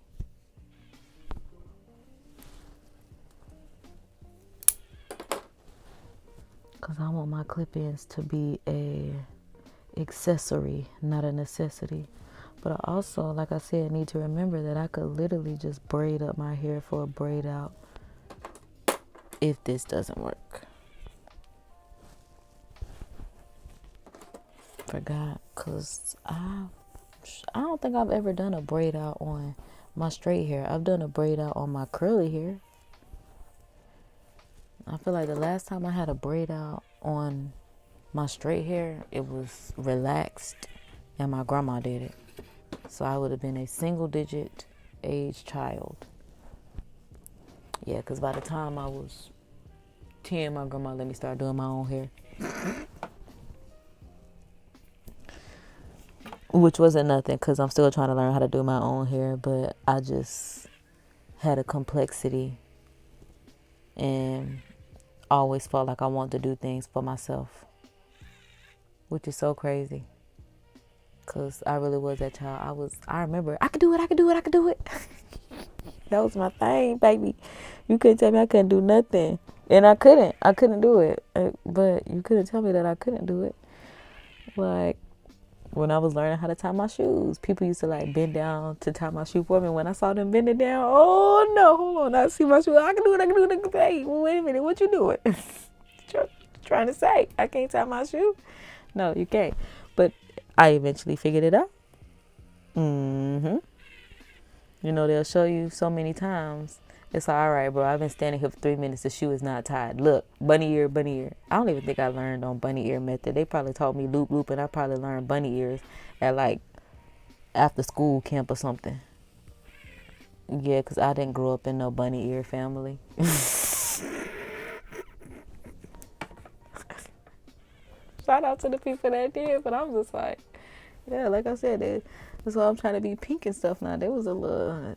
Because I want my clip-ins to be a accessory, not a necessity. But I also, like I said, need to remember that I could literally just braid up my hair for a braid out if this doesn't work. Forgot, because I don't think I've ever done a braid out on my straight hair. I've done a braid out on my curly hair. I feel like the last time I had a braid out on my straight hair, it was relaxed and my grandma did it. So I would have been a single digit age child. Yeah, because by the time I was 10, my grandma let me start doing my own hair. Which wasn't nothing, because I'm still trying to learn how to do my own hair, but I just had a complexity and always felt like I wanted to do things for myself, which is so crazy, because I really was that child. I remember, I could do it. That was my thing, baby. You couldn't tell me I couldn't do nothing. And I couldn't do it. But you couldn't tell me that I couldn't do it. Like, when I was learning how to tie my shoes, people used to like bend down to tie my shoe for me. When I saw them bending down, oh no, hold on, I see my shoe. I can do it. Hey, wait a minute, what you doing? Trying to say I can't tie my shoe? No, you can't. But I eventually figured it out. You know, they'll show you so many times. It's like, all right, bro, I've been standing here for 3 minutes. The shoe is not tied. Look, bunny ear. I don't even think I learned on bunny ear method. They probably taught me loop, and I probably learned bunny ears at like after school camp or something. Yeah, because I didn't grow up in no bunny ear family. Shout out to the people that did, but I'm just like, yeah, like I said, that's why I'm trying to be pink and stuff now. There was a little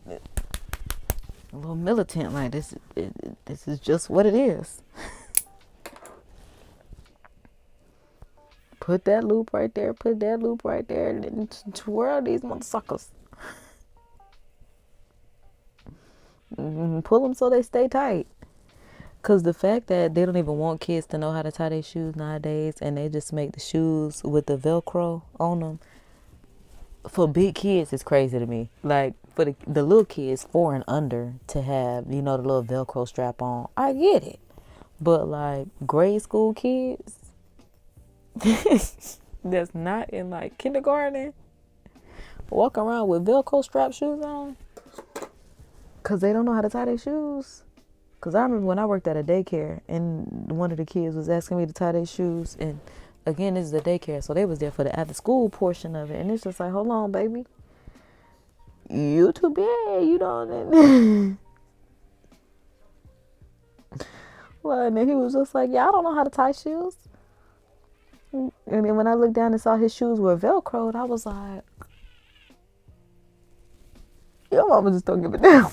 militant, like this is just what it is. Put that loop right there, and then twirl these motherfuckers. Pull them so they stay tight. Because the fact that they don't even want kids to know how to tie their shoes nowadays, and they just make the shoes with the Velcro on them, for big kids, it's crazy to me. Like, for the little kids, 4 and under, to have, the little Velcro strap on, I get it. But, like, grade school kids, that's not in, like, kindergarten, walk around with Velcro strap shoes on, because they don't know how to tie their shoes. Because I remember when I worked at a daycare, and one of the kids was asking me to tie their shoes, and again, this is a daycare, so they was there for the after school portion of it. And it's just like, hold on, baby. You too big, you know. Well, and then he was just like, yeah, I don't know how to tie shoes. And then when I looked down and saw his shoes were Velcroed, I was like, your mama just don't give a damn.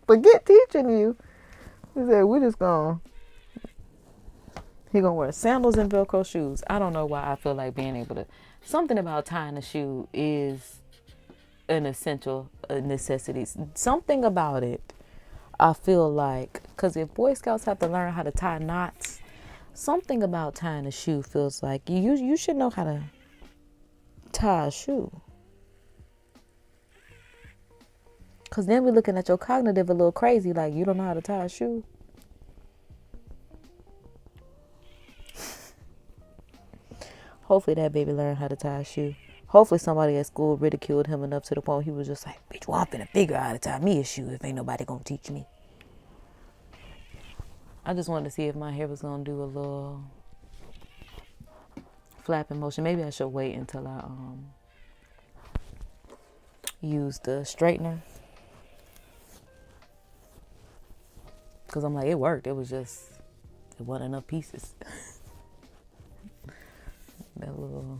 Forget teaching you. He said, we just gonna... He gonna wear sandals and Velcro shoes. I don't know why I feel like being able to... Something about tying a shoe is an essential necessity. Something about it, I feel like... Because if Boy Scouts have to learn how to tie knots, something about tying a shoe feels like you should know how to tie a shoe. Because then we're looking at your cognitive a little crazy, like you don't know how to tie a shoe. Hopefully that baby learned how to tie a shoe. Hopefully somebody at school ridiculed him enough to the point he was just like, bitch, well, I'm finna figure out how to tie me a shoe if ain't nobody gonna teach me. I just wanted to see if my hair was gonna do a little flapping motion. Maybe I should wait until I use the straightener. Because I'm like, it worked. It wasn't enough pieces. That little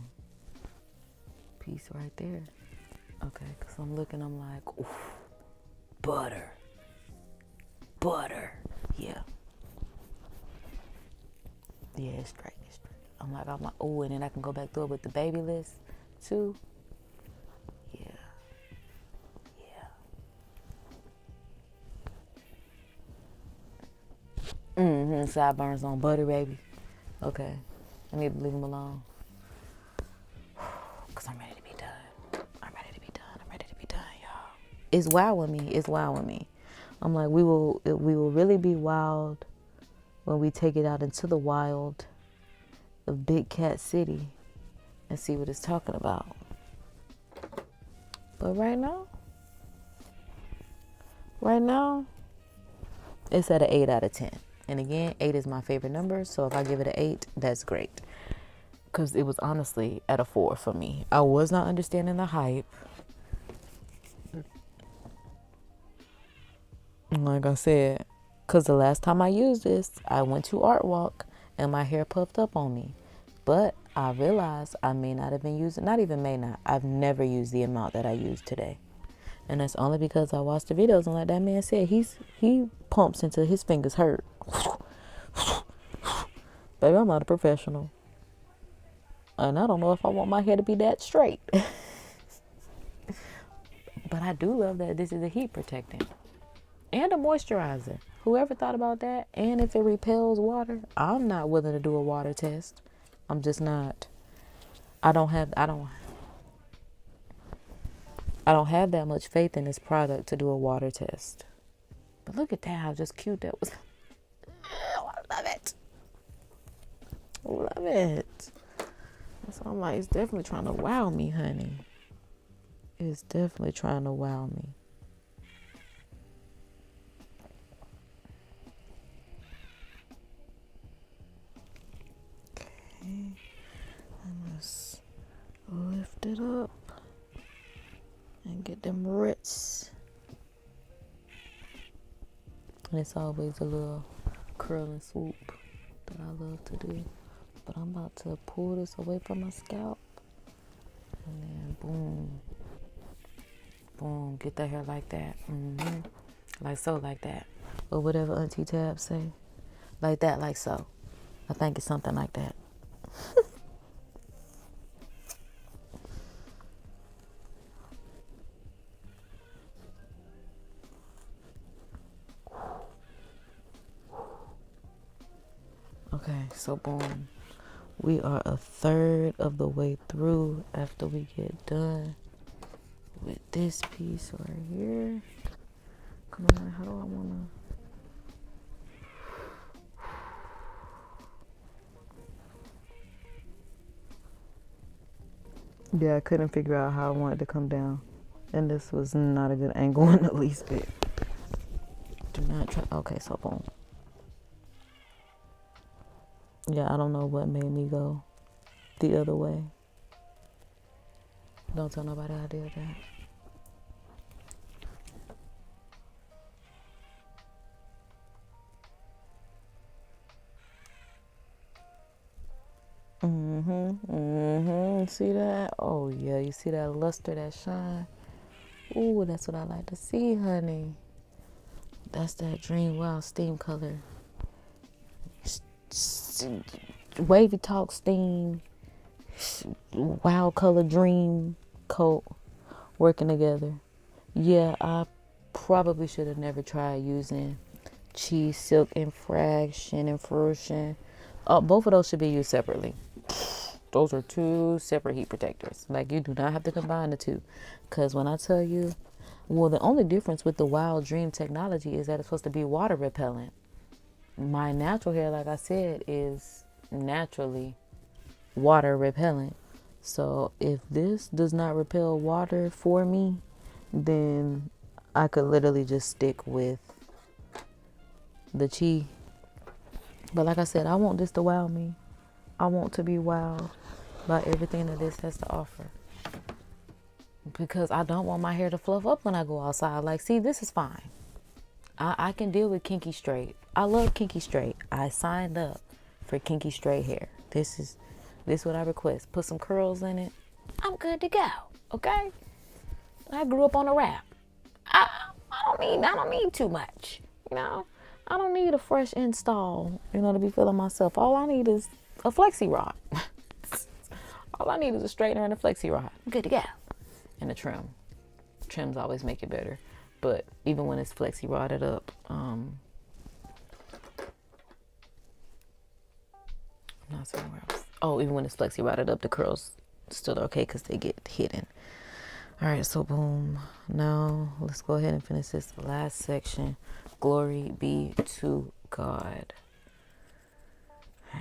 piece right there. Okay, because I'm looking, I'm like, ooh, butter. Yeah. Yeah, it's straight. I'm like, oh, and then I can go back through it with the BaByliss too. Yeah. Sideburns on butter, baby. Okay. I need to leave them alone. Because I'm ready to be done. I'm ready to be done. I'm ready to be done, y'all. It's wowing me. It's wowing me. I'm like, we will really be wowed when we take it out into the wild of Big Cat City and see what it's talking about. But right now, it's at an 8 out of 10. And again, 8 is my favorite number. So if I give it an 8, that's great. Because it was honestly at a 4 for me. I was not understanding the hype. Like I said, because the last time I used this, I went to Art Walk and my hair puffed up on me. But I realized I may not have been using, not even may not, I've never used the amount that I used today. And that's only because I watched the videos and like that man said, he pumps until his fingers hurt. Baby, I'm not a professional. And I don't know if I want my hair to be that straight. But I do love that this is a heat protectant. And a moisturizer. Whoever thought about that? And if it repels water, I'm not willing to do a water test. I'm just not. I don't have that much faith in this product to do a water test. But look at that, how just cute that was. Oh, I love it. Love it. So I'm like, it's definitely trying to wow me, honey. It's definitely trying to wow me. Okay. I must lift it up and get them roots. And it's always a little curl and swoop that I love to do. But I'm about to pull this away from my scalp. And then boom. Boom. Get that hair like that. Mm-hmm. Like so, like that. Or whatever Auntie Tab say. Like that, like so. I think it's something like that. Okay, so boom. We are a third of the way through after we get done with this piece right here. Come on, how do I wanna? Yeah, I couldn't figure out how I wanted to come down. And this was not a good angle in the least bit. Do not try. Okay, so boom. Yeah, I don't know what made me go the other way. Don't tell nobody I did that. See that? Oh yeah, you see that luster, that shine? Ooh, that's what I like to see, honey. That's that Dream Wild Steam color. WavyTalk Steam, Wild Color Dream coat working together. Yeah, I probably should have never tried using Cheese Silk Infraction and Fruition. Both of those should be used separately. Those are two separate heat protectors. Like, you do not have to combine the two. Because when I tell you, well, the only difference with the Wild Dream technology is that it's supposed to be water repellent. My natural hair, like I said, is naturally water repellent. So if this does not repel water for me, then I could literally just stick with the Chi. But like I said, I want this to wow me. I want to be wowed by everything that this has to offer. Because I don't want my hair to fluff up when I go outside. Like, see, this is fine. I can deal with kinky straight. I love kinky straight. I signed up for kinky straight hair. This is what I request. Put some curls in it. I'm good to go. Okay? I grew up on a rap. I don't need too much. You know? I don't need a fresh install, to be feeling myself. All I need is a flexi rod. All I need is a straightener and a flexi rod. I'm good to go. And a trim. Trims always make it better. But even when it's flexi rodded up, Not somewhere else. Oh, even when it's flexi routed up, the curls still okay because they get hidden. All right, so boom. Now let's go ahead and finish this last section. Glory be to God.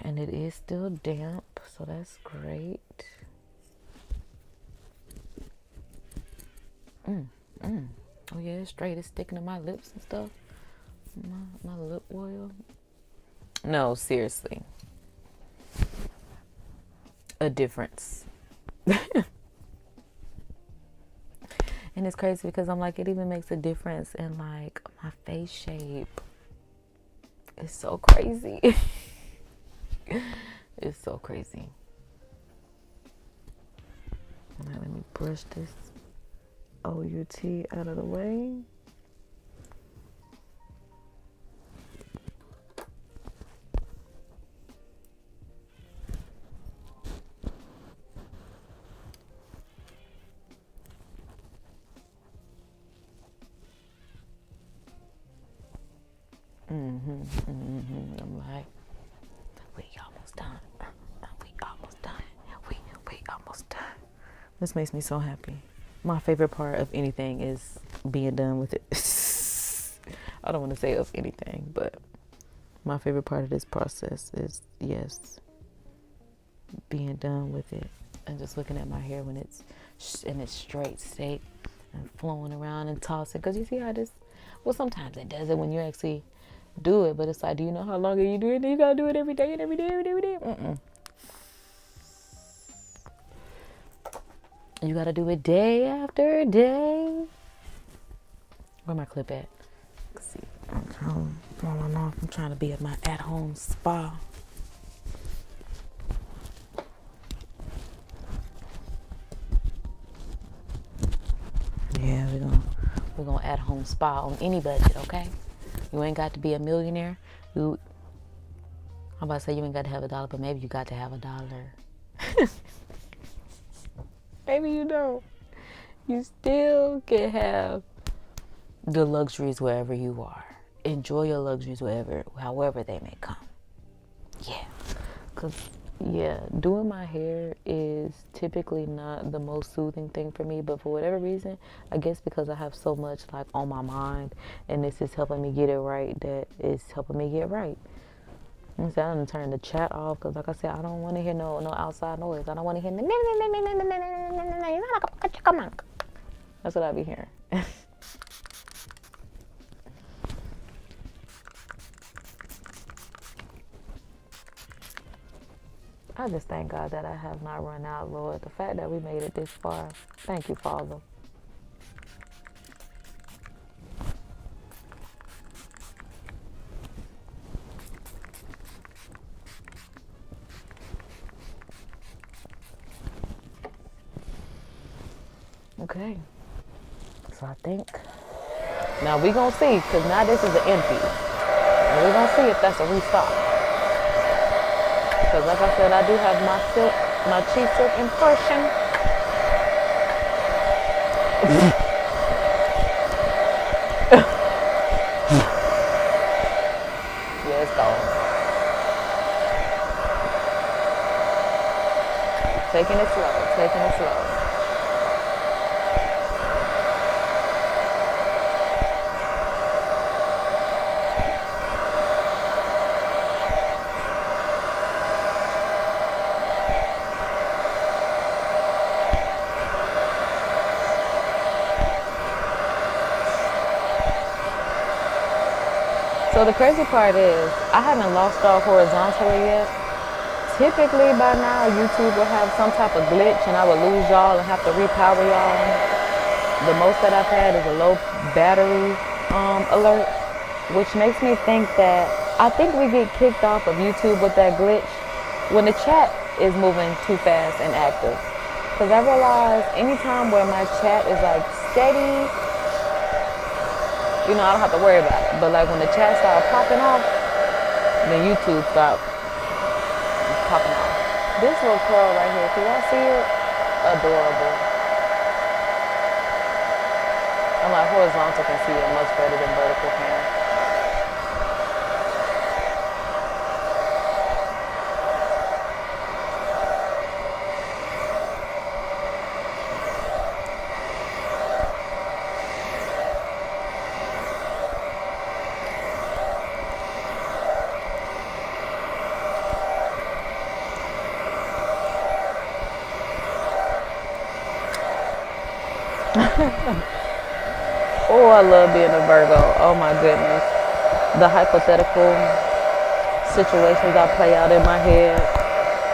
And it is still damp, so that's great. Oh yeah, it's straight. It's sticking to my lips and stuff. My lip oil. No, seriously. A difference. And it's crazy because I'm like, it even makes a difference in like my face shape. It's so crazy. It's so crazy. Now let me brush this OUT out of the way. I'm like, we almost done. We almost done. We almost done. This makes me so happy. My favorite part of anything is being done with it. I don't want to say of anything, but my favorite part of this process is, yes, being done with it and just looking at my hair when it's in its straight state and flowing around and tossing. Because you see how this, well, sometimes it does it when you actually do it, but it's like, do you know how long are you doing it? You gotta do it every day and every day, every day, every day. You gotta do it day after day. Where my clip at? Let's see. I'm falling off. I'm trying to be at my at-home spa. Yeah, we're gonna at-home spa on any budget, okay? You ain't got to be a millionaire. I'm about to say you ain't got to have $1, but maybe you got to have $1. Maybe you don't. You still can have the luxuries wherever you are. Enjoy your luxuries however they may come. Yeah. Because, yeah, doing my hair is typically not the most soothing thing for me, but for whatever reason, I guess because I have so much like on my mind and this is helping me get it right, that is helping me get right. I'm going to turn the chat off because, like I said, I don't want to hear no outside noise. I don't want to hear that's what I be hearing. I just thank God that I have not run out, Lord. The fact that we made it this far, thank you, Father. Okay, so I think, now we gonna see, because now this is an empty. And we gonna see if that's a restock. Because like I said, I do have my cheese silk impression. Yeah, it's gone. Taking it slow, taking it slow. So the crazy part is, I haven't lost all horizontally yet. Typically by now, YouTube will have some type of glitch and I will lose y'all and have to repower y'all. The most that I've had is a low battery alert, which makes me think that, I think we get kicked off of YouTube with that glitch when the chat is moving too fast and active. Because I realize anytime where my chat is like steady, you know, I don't have to worry about it. But like when the chat starts popping off, then YouTube start popping off. This little curl right here, can y'all see it? Adorable. I'm like, horizontal can see it much better than vertical can. Oh, I love being a Virgo. Oh my goodness. The hypothetical situations I play out in my head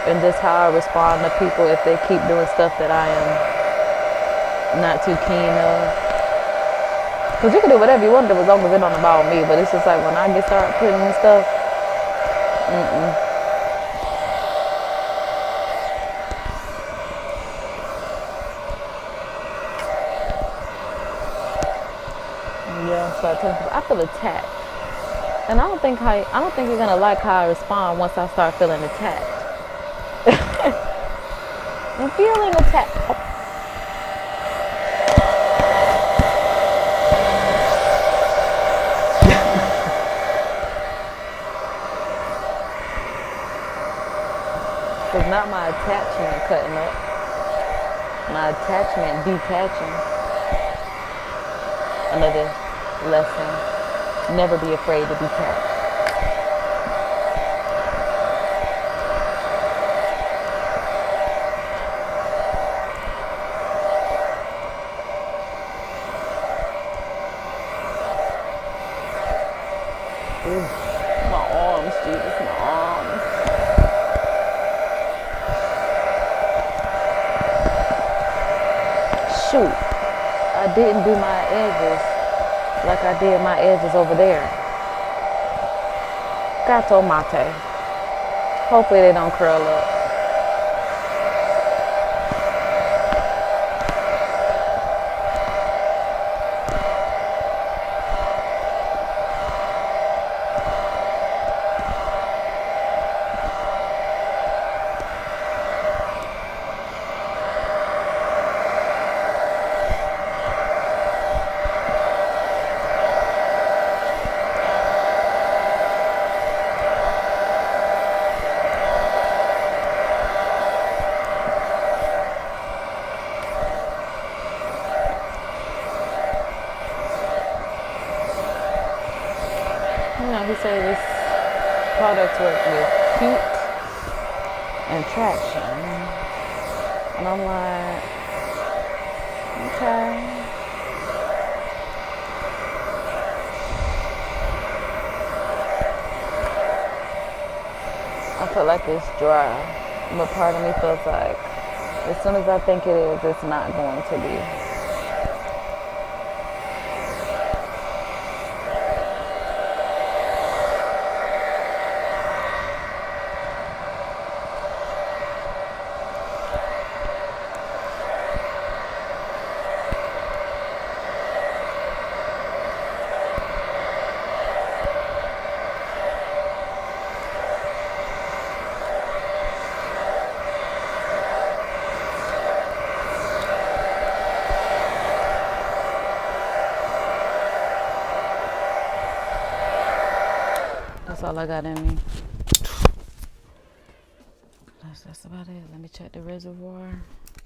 and just how I respond to people if they keep doing stuff that I am not too keen of. Because you can do whatever you want to do as long as it don't involve me. But it's just like when I get started putting in stuff, yeah, so I tell people I feel attacked. And I don't think you're gonna like how I respond once I start feeling attacked. I'm feeling attacked. It's not my attachment cutting up, my attachment detaching. Another lesson, never be afraid to detach. Ooh, my arms, Jesus, my arms. Shoot, I didn't do my edges like I did my edges over there. Gato mate. Hopefully they don't curl up. He said this product works with heat and traction. And I'm like, okay. I feel like it's dry, but part of me feels like as soon as I think it is, it's not going to be. That's all I got in me. That's about it. Let me check the reservoir.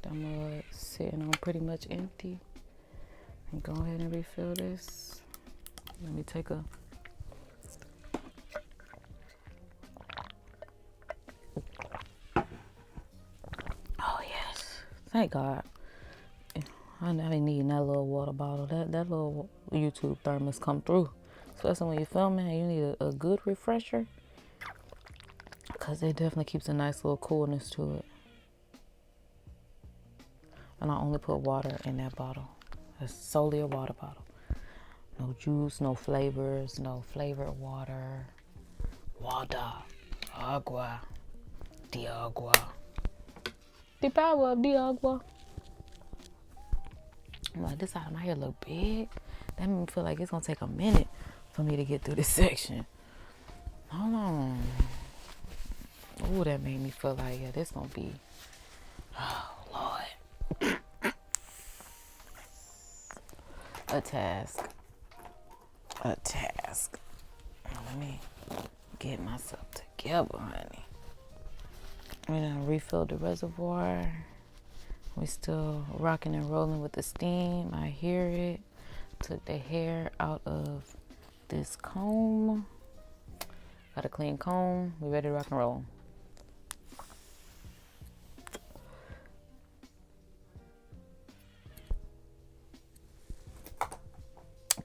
I'm sitting on pretty much empty. And go ahead and refill this. Let me take a oh yes. Thank God. I be needing that little water bottle. That little YouTube thermos come through. Especially when you're filming and you need a good refresher. Because it definitely keeps a nice little coolness to it. And I only put water in that bottle. It's solely a water bottle. No juice, no flavors, no flavored water. Water. Agua. The agua. The power of the agua. I'm like, this side of my hair look big. That made me feel like it's going to take a minute for me to get through this section. Hold on. Ooh, that made me feel like, yeah, this going to be, oh, Lord. A task. Let me get myself together, honey. We're going to refill the reservoir. We still rocking and rolling with the steam. I hear it. Took the hair out of this comb. Got a clean comb. We ready to rock and roll.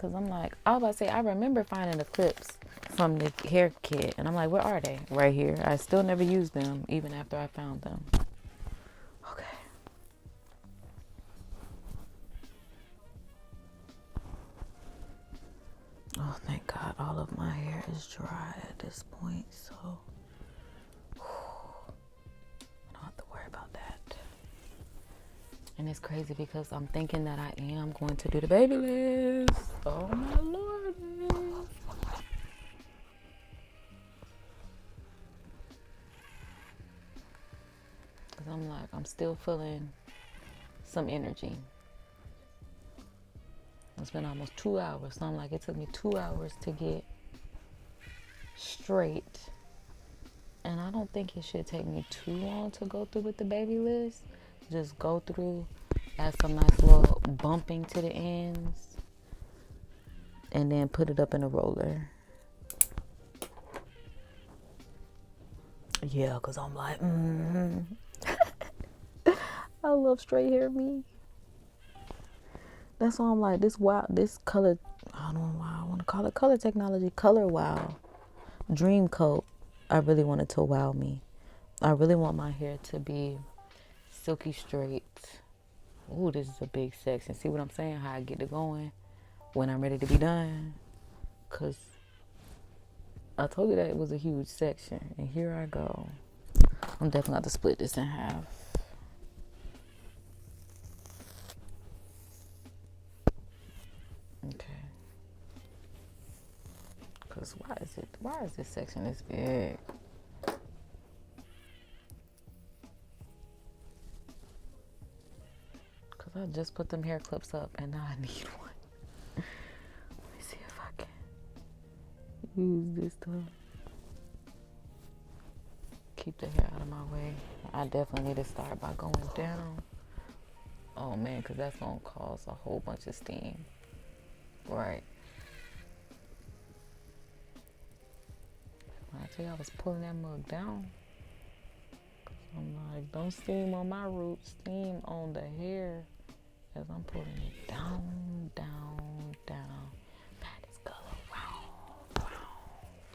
Because I'm like, I was about to say, I remember finding the clips from the hair kit. And I'm like, where are they? Right here. I still never used them, even after I found them. Okay. Oh, thank God all of my hair is dry at this point. So, I don't have to worry about that. And it's crazy because I'm thinking that I am going to do the BaByliss. Oh, my Lord. Because I'm like, I'm still feeling some energy. It's been almost 2 hours. So I'm like, it took me 2 hours to get straight. And I don't think it should take me too long to go through with the BaByliss. Just go through, add some nice little bumping to the ends, and then put it up in a roller. Yeah, because I'm like, I love straight hair me. That's why I'm like, this color, I don't know why I want to call it color technology, color wow, dream coat. I really want it to wow me. I really want my hair to be silky straight. Ooh, this is a big section. See what I'm saying? How I get it going when I'm ready to be done. Because I told you that it was a huge section. And here I go. I'm definitely going to have to split this in half. Okay. Because why is this section this big? Because I just put them hair clips up and now I need one. Let me see if I can use this stuff. Keep the hair out of my way. I definitely need to start by going down. Oh man, because that's going to cause a whole bunch of steam. Right. I tell you, I was pulling that mug down. I'm like, don't steam on my roots, steam on the hair as I'm pulling it down, down, down. Pat this color round, round,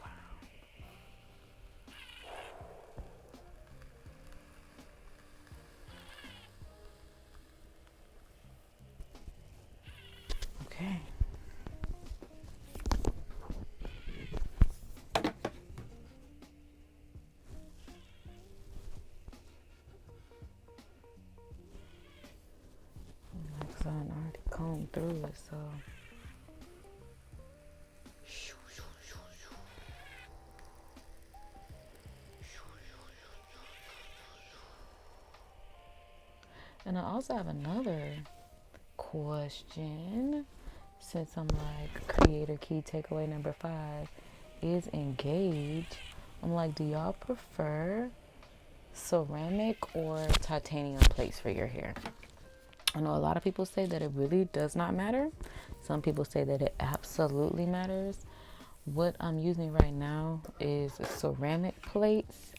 round. Okay. Because I already combed through it, so. And I also have another question. Since I'm like creator key takeaway number 5 is engage. I'm like, do y'all prefer ceramic or titanium plates for your hair? I know a lot of people say that it really does not matter. Some people say that it absolutely matters. What I'm using right now is ceramic plates.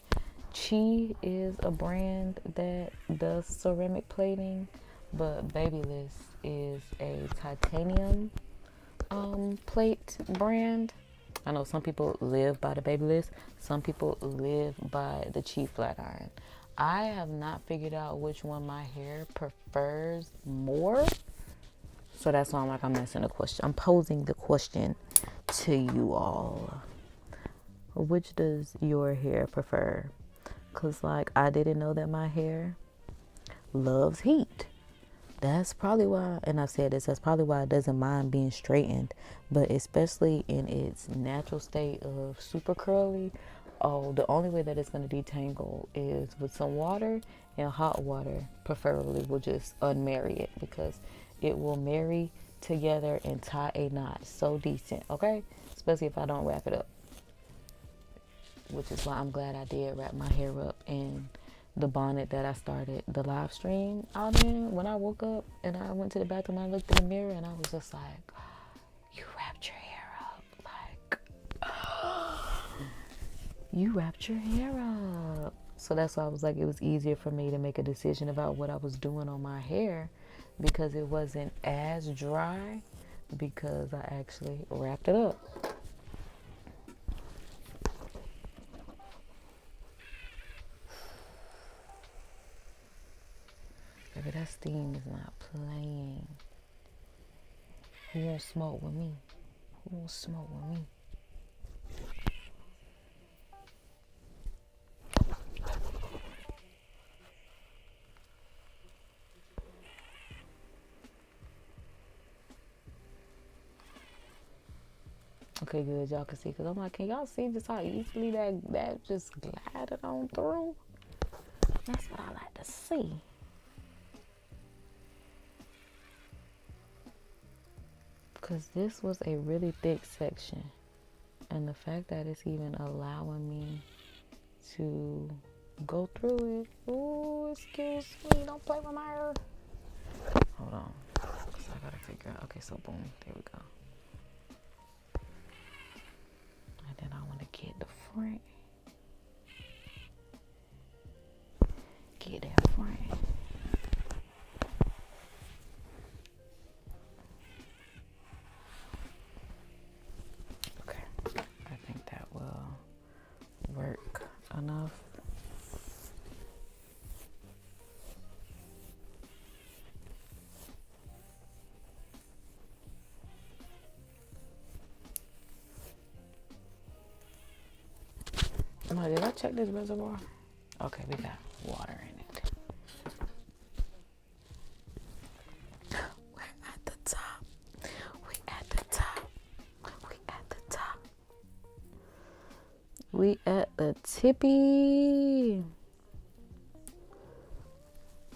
Chi is a brand that does ceramic plating, but BaByliss is a titanium plate brand. I know some people live by the BaByliss. Some people live by the Chi flat iron. I have not figured out which one my hair prefers more. So that's why I'm asking the question. I'm posing the question to you all. Which does your hair prefer? Because like I didn't know that my hair loves heat. That's probably why, and I've said this, that's probably why it doesn't mind being straightened. But especially in its natural state of super curly, the only way that it's going to detangle is with some water, and hot water preferably will just unmarry it, because it will marry together and tie a knot so decent, okay? Especially if I don't wrap it up. Which is why I'm glad I did wrap my hair up in the bonnet that I started the live stream out in. When I woke up and I went to the bathroom, I looked in the mirror and I was just like, you wrapped your hair up. Like, you wrapped your hair up. So that's why I was like, it was easier for me to make a decision about what I was doing on my hair, because it wasn't as dry. because I actually wrapped it up. Baby, that steam is not playing. Who won't smoke with me? Who won't smoke with me? Okay, good. Y'all can see, because I'm like, can y'all see just how easily that just glided on through? That's what I like to see. Because this was a really thick section. And the fact that it's even allowing me to go through it. Ooh, excuse me. Don't play with my hair. Hold on. Because I got to figure out. Okay, so boom. There we go. And then I want to get the front. Get that front. Okay. I think that will work enough. Oh, did I check this reservoir? Okay, we got water in it. We're at the top. We at the top. We at the top. We at the tippy.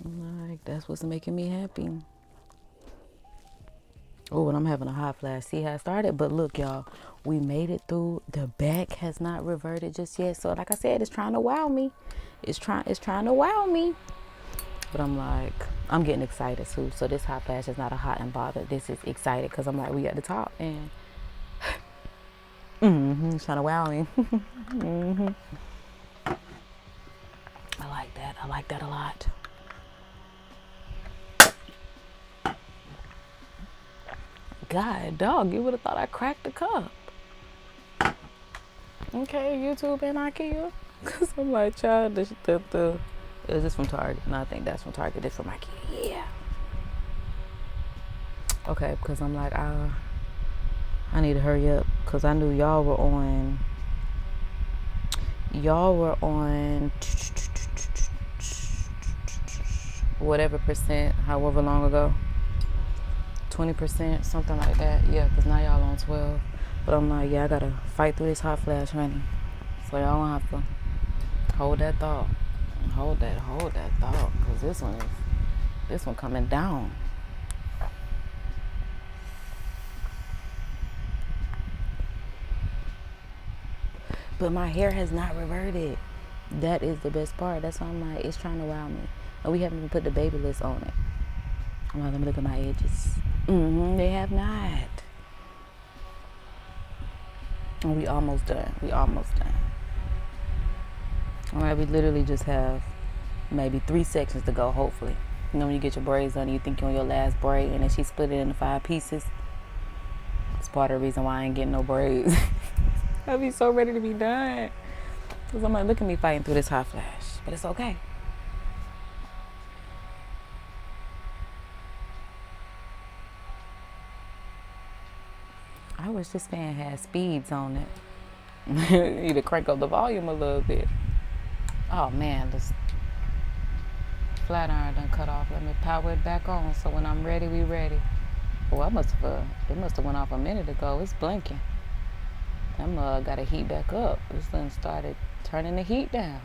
Like, that's what's making me happy. Oh, and I'm having a hot flash. See how it started? But look, y'all, we made it through. The back has not reverted just yet. So like I said, it's trying to wow me. It's trying to wow me. But I'm like, I'm getting excited too. So this hot flash is not a hot and bothered. This is excited because I'm like, we at the top and it's trying to wow me. I like that. I like that a lot. God, dog, you would have thought I cracked the cup. Okay, YouTube and IKEA. Because I'm like, child, is this from Target? No, I think that's from Target. This from IKEA. Yeah. Okay, because I'm like, I need to hurry up. Because I knew y'all were on whatever percent, however long ago. 20%, something like that. Yeah, because now y'all on 12. But I'm like, yeah, I gotta fight through this hot flash, honey. So y'all gonna have to hold that thought. Hold that thought. Because this one coming down. But my hair has not reverted. That is the best part. That's why I'm like, it's trying to wow me. And we haven't even put the BaByliss on it. I'm like, let me look at my edges. They have not. And we almost done. All right, we literally just have maybe 3 sections to go, hopefully. You know when you get your braids done, you think you're on your last braid, and then she split it into 5 pieces. It's part of the reason why I ain't getting no braids. I'll be so ready to be done. Because I'm like, look at me fighting through this hot flash. But it's okay. I wish this fan had speeds on it. You need to crank up the volume a little bit. Oh man, this flat iron done cut off. Let me power it back on so when I'm ready, we ready. Oh, it must have went off a minute ago. It's blinking. I'm got to heat back up. This thing started turning the heat down.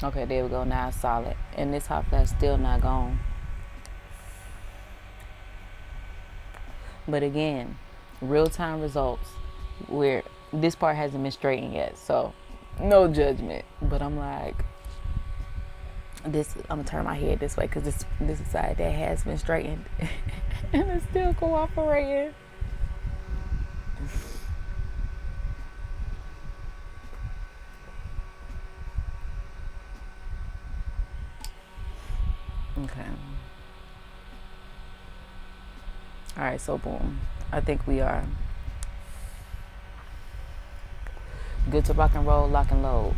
Okay, there we go. Now it's solid. And this hot flash still not gone. But again, real-time results where this part hasn't been straightened yet. So no judgment. But I'm like, I'm going to turn my head this way because this is the side that has been straightened. And it's still cooperating. Okay. All right, so boom. I think we are good to rock and roll, lock and load.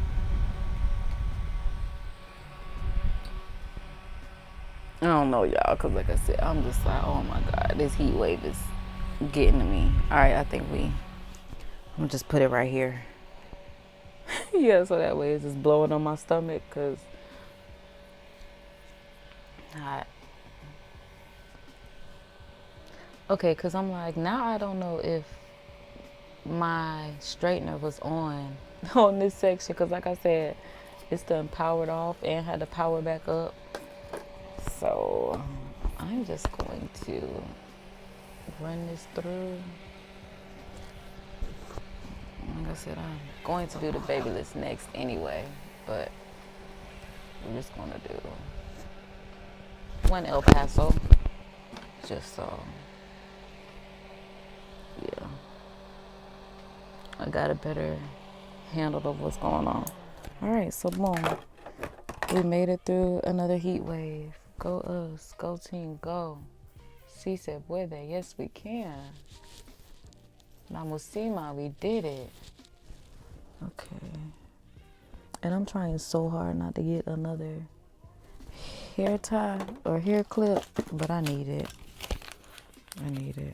I don't know, y'all, because like I said, I'm just like, oh my God, this heat wave is getting to me. All right, I think I'm going to just put it right here. Yeah, so that way it's just blowing on my stomach because hot. Okay, because I'm like, now I don't know if my straightener was on this section because like I said, it's done powered off and had to power back up. So I'm just going to run this through. Like I said, I'm going to do the BaByliss next anyway, but we're just going to do one El Paso just so, yeah, I got a better handle of what's going on. All right, so boom, we made it through another heat wave. Go us, go team, go. Si se puede, yes we can. Vamos Sima, we did it. Okay. And I'm trying so hard not to get another hair tie or hair clip, but I need it. I need it.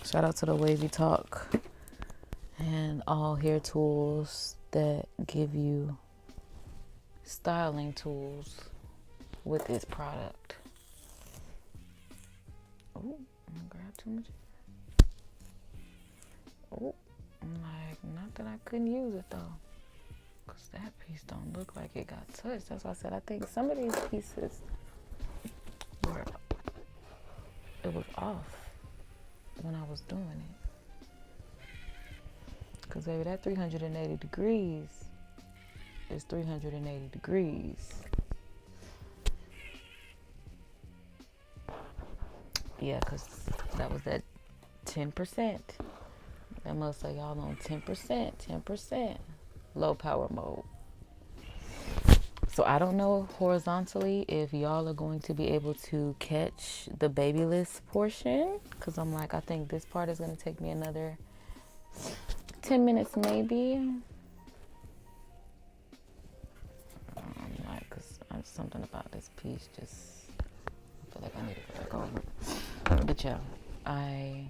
Shout out to the WavyTalk and all hair tools that give you styling tools with this product. Oh, I grabbed too much. Oh, I'm like, not that I couldn't use it though, because that piece don't look like it got touched. That's why I said I think some of these pieces were, it was off when I was doing it. Because baby, that 380 degrees is 380 degrees. Yeah, because that was that 10%. That must say y'all on 10%, low power mode. So I don't know horizontally if y'all are going to be able to catch the BaByliss portion, because I'm like, I think this part is going to take me another 10 minutes maybe. I'm like, because something about this piece just, I feel like I need to go back over. But yeah, I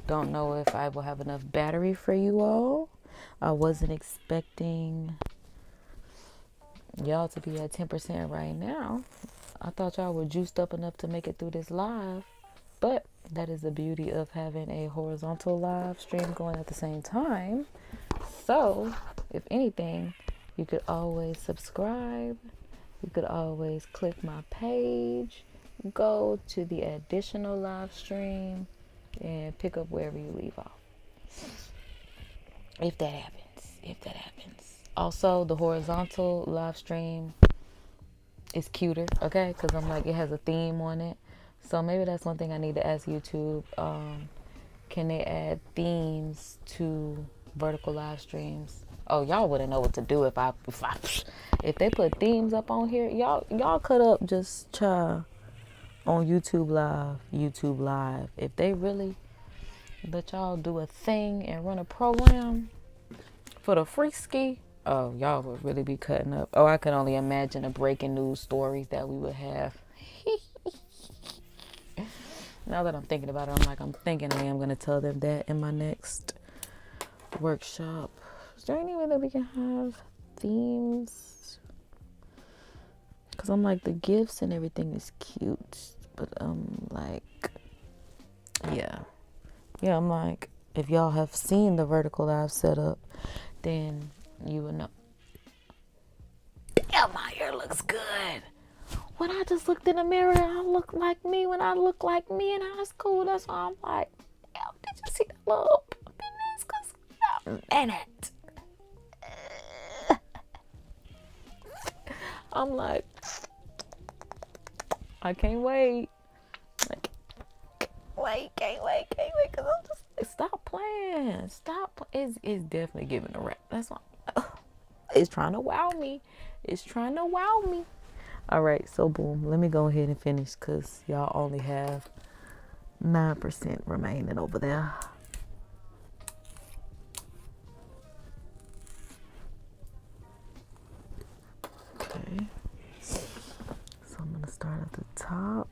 don't know if I will have enough battery for you all. I wasn't expecting y'all to be at 10% right now. I thought y'all were juiced up enough to make it through this live, but that is the beauty of having a horizontal live stream going at the same time. So if anything, you could always subscribe, you could always click my page, go to the additional live stream and pick up wherever you leave off, if that happens. Also, the horizontal live stream is cuter, okay? Because I'm like, it has a theme on it. So maybe that's one thing I need to ask YouTube. Can they add themes to vertical live streams? Oh, y'all wouldn't know what to do if they put themes up on here. Y'all cut up just try on YouTube Live. If they really let y'all do a thing and run a program for the free ski, oh, y'all would really be cutting up. Oh, I can only imagine the breaking news stories that we would have. Now that I'm thinking about it, I'm thinking I am going to tell them that in my next workshop. Is there any way that we can have themes? Because I'm like, the gifts and everything is cute. But yeah. Yeah, I'm like, if y'all have seen the vertical live setup, then you would know. Damn, my hair looks good. When I just looked in the mirror, I look like me when I look like me in high school. That's why I'm like, damn, did you see that little minute? I'm like, I can't wait. Can't wait. Because I'm just like, stop playing. It's definitely giving a rap. That's why it's trying to wow me. All right, so boom. Let me go ahead and finish because y'all only have 9% remaining over there. Okay. So I'm going to start at the top.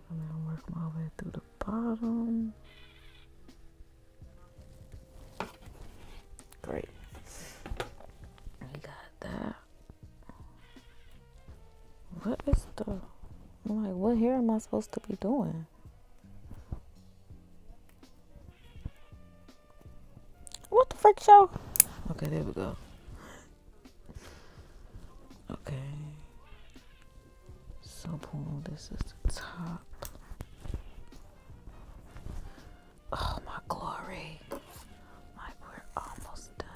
I'm going to work my way through the bottom. Great. We got that. What is the... I'm like, what hair am I supposed to be doing? What the frick show? Okay, there we go. Okay. So boom, this is the top. Oh my glory. Like we're almost done.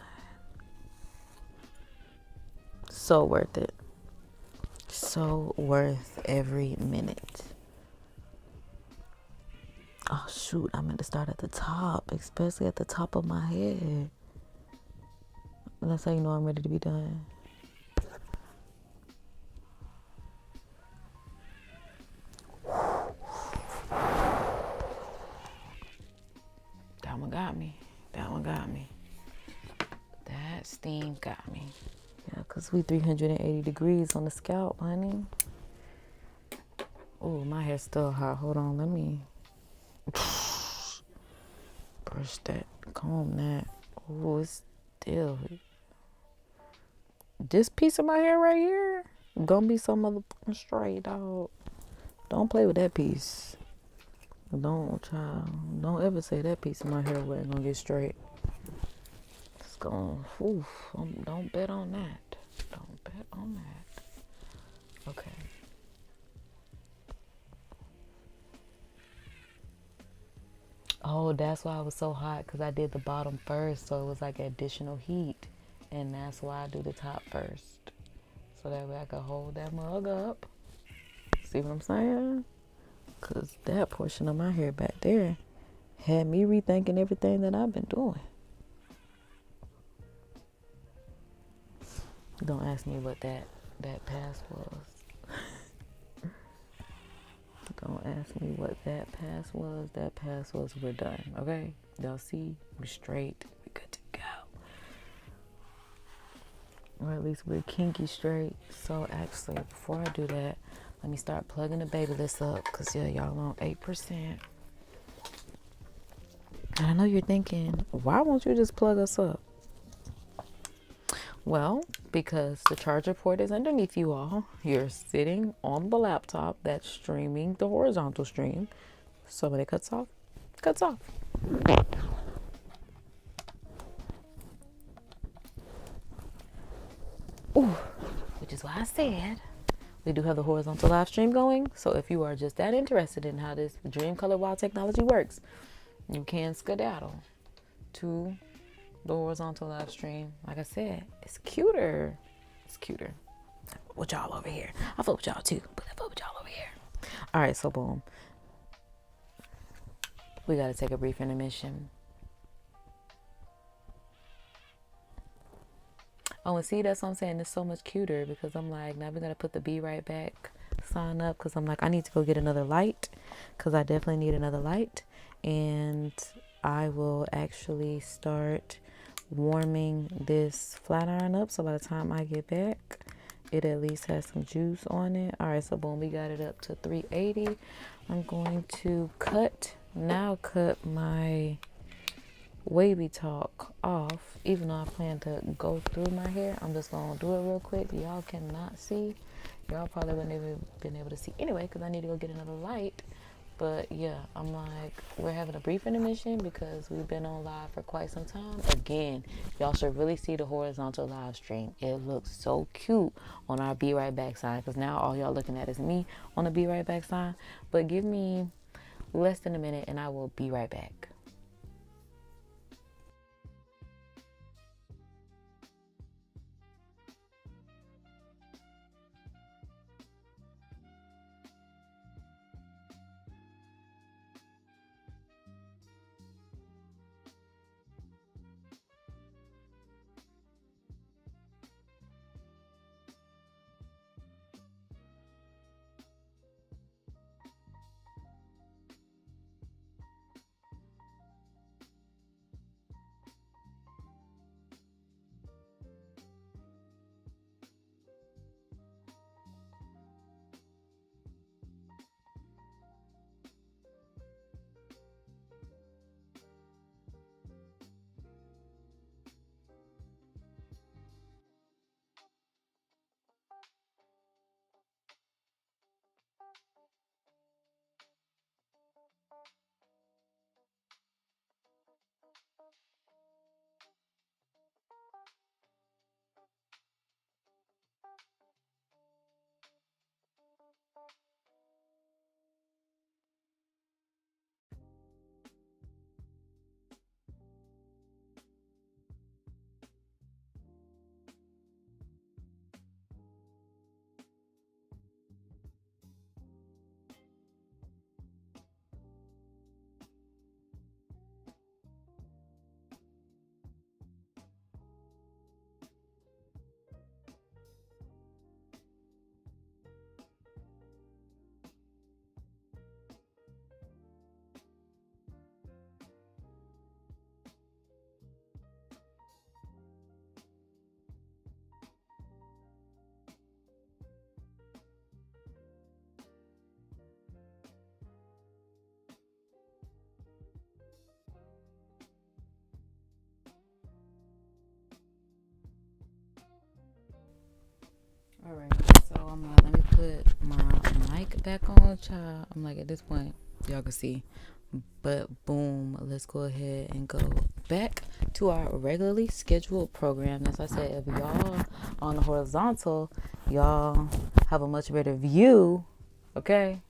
So worth it. So worth every minute. Oh shoot, I meant to start at the top, especially at the top of my head. That's how you know I'm ready to be done. That one got me. That one got me. That steam got me. Yeah, because we 380 degrees on the scalp, honey. Oh, my hair's still hot. Hold on, let me brush that, comb that. Oh, it's still... This piece of my hair right here gonna be some motherfucking straight, dog. Don't play with that piece. Don't ever say that piece of my hair wasn't gonna get straight. It's gonna, don't bet on that. Don't bet on that. Okay. Oh, that's why it was so hot, because I did the bottom first, so it was like additional heat. And that's why I do the top first. So that way I can hold that mug up. See what I'm saying? Because that portion of my hair back there had me rethinking everything that I've been doing. Don't ask me what that pass was. Don't ask me what that pass was. That pass was we're done, okay? Y'all see? We're straight. We're good to go. Or at least we're kinky straight. So actually, before I do that, let me start plugging the BaByliss up. Because, yeah, y'all on 8%. And I know you're thinking, why won't you just plug us up? Well, because the charger port is underneath you all. You're sitting on the laptop that's streaming the horizontal stream. So when it cuts off, it cuts off. Ooh, which is why I said we do have the horizontal live stream going. So if you are just that interested in how this Dream Color Wow technology works, you can skedaddle to the horizontal live stream. Like I said, it's cuter. It's cuter. With y'all over here. I fuck with y'all too, but I fuck with y'all over here. All right, so boom. We got to take a brief intermission. Oh, and see, that's what I'm saying. It's so much cuter because I'm like, now we're going to put the Be Right Back sign up because I'm like, I need to go get another light because I definitely need another light. And I will actually start warming this flat iron up. So by the time I get back, it at least has some juice on it. All right, so boom, we got it up to 380. I'm going to cut my WavyTalk off, even though I plan to go through my hair. I'm just gonna do it real quick. Y'all cannot see. Y'all probably wouldn't even been able to see anyway because I need to go get another light. But yeah, I'm like, we're having a brief intermission because we've been on live for quite some time. Again, y'all should really see the horizontal live stream. It looks so cute on our Be Right Back sign because now all y'all looking at is me on the Be Right Back sign. But give me less than a minute and I will be right back. Let me put my mic back on, child. I'm like, at this point, y'all can see. But boom, let's go ahead and go back to our regularly scheduled program. As I said, if y'all on the horizontal, y'all have a much better view. Okay.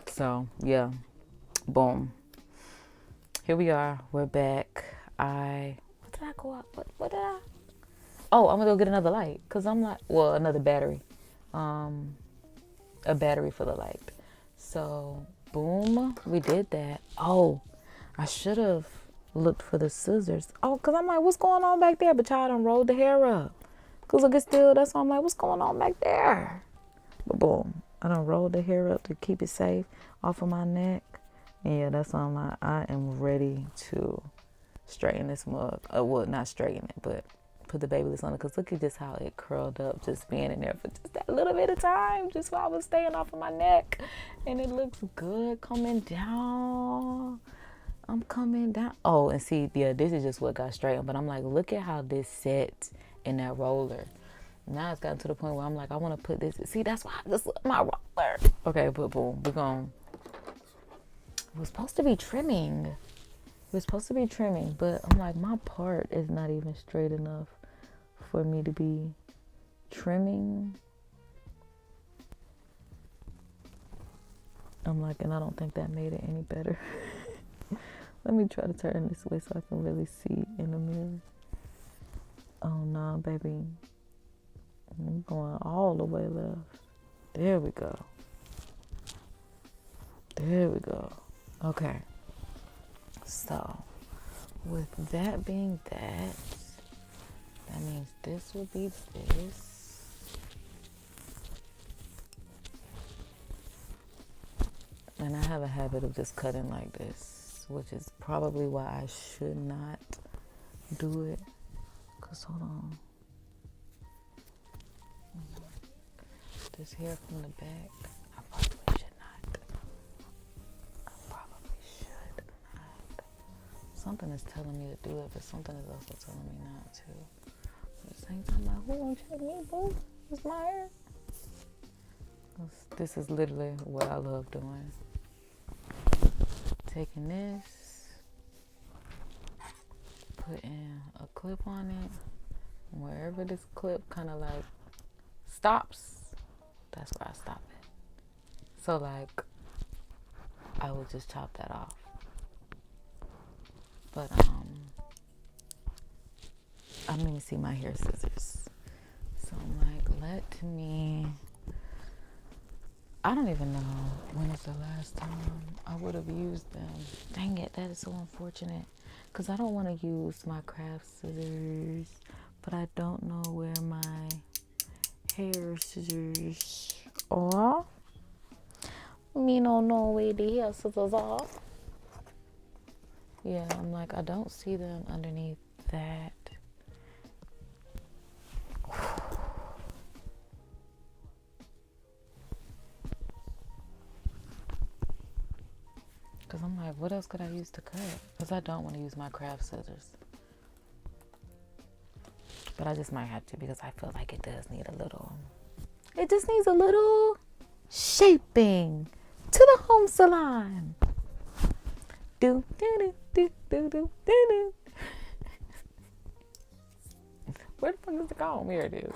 So yeah, boom. Here we are. We're back. What did I go up? What did I? Oh, I'm gonna go get another light because I'm like, well, another battery, a battery for the light. So boom, we did that. Oh, I should have looked for the scissors. Oh, because I'm like, what's going on back there? But y'all done rolled the hair up. Because look, it's still, that's why I'm like, what's going on back there? But boom, I done rolled the hair up to keep it safe off of my neck. And yeah, that's why I'm like, I am ready to straighten this mug. Well, not straighten it, but put the BaByliss on it. Because look at just how it curled up, just being in there for just that little bit of time, just while I was staying off of my neck. And it looks good coming down. I'm coming down. Oh, and see, yeah, this is just what got straightened. But I'm like, look at how this set in that roller. Now it's gotten to the point where I'm like, I want to put this. See, that's why I just love my roller. Okay, but boom, we're going. It was supposed to be trimming. It was supposed to be trimming, but I'm like, my part is not even straight enough for me to be trimming. I'm like, and I don't think that made it any better. Let me try to turn this way so I can really see in the mirror. Oh no, baby. I'm going all the way left. There we go. There we go. Okay. So, with that being that means this will be this. And I have a habit of just cutting like this, which is probably why I should not do it. Because, hold on. This hair from the back, I probably should not. I probably should not. Something is telling me to do it, but something is also telling me not to. At the same time, like, who won't check me, boo? It's my hair. This is literally what I love doing. Taking this, putting a clip on it. Wherever this clip kind of like stops, that's where I stop it. So like, I will just chop that off. But I don't even see my hair scissors. So I'm like, let me. I don't even know when is the last time I would have used them. Dang it, that is so unfortunate. Because I don't want to use my craft scissors, but I don't know where my hair scissors are. Me don't know where the hair scissors are. Yeah, I'm like, I don't see them underneath that. Because I'm like, what else could I use to cut? Because I don't want to use my craft scissors. But I just might have to because I feel like it does need a little. It just needs a little shaping to the home salon. Do, do, do, do, do, do, do. Where the fuck is the comb? Here it is.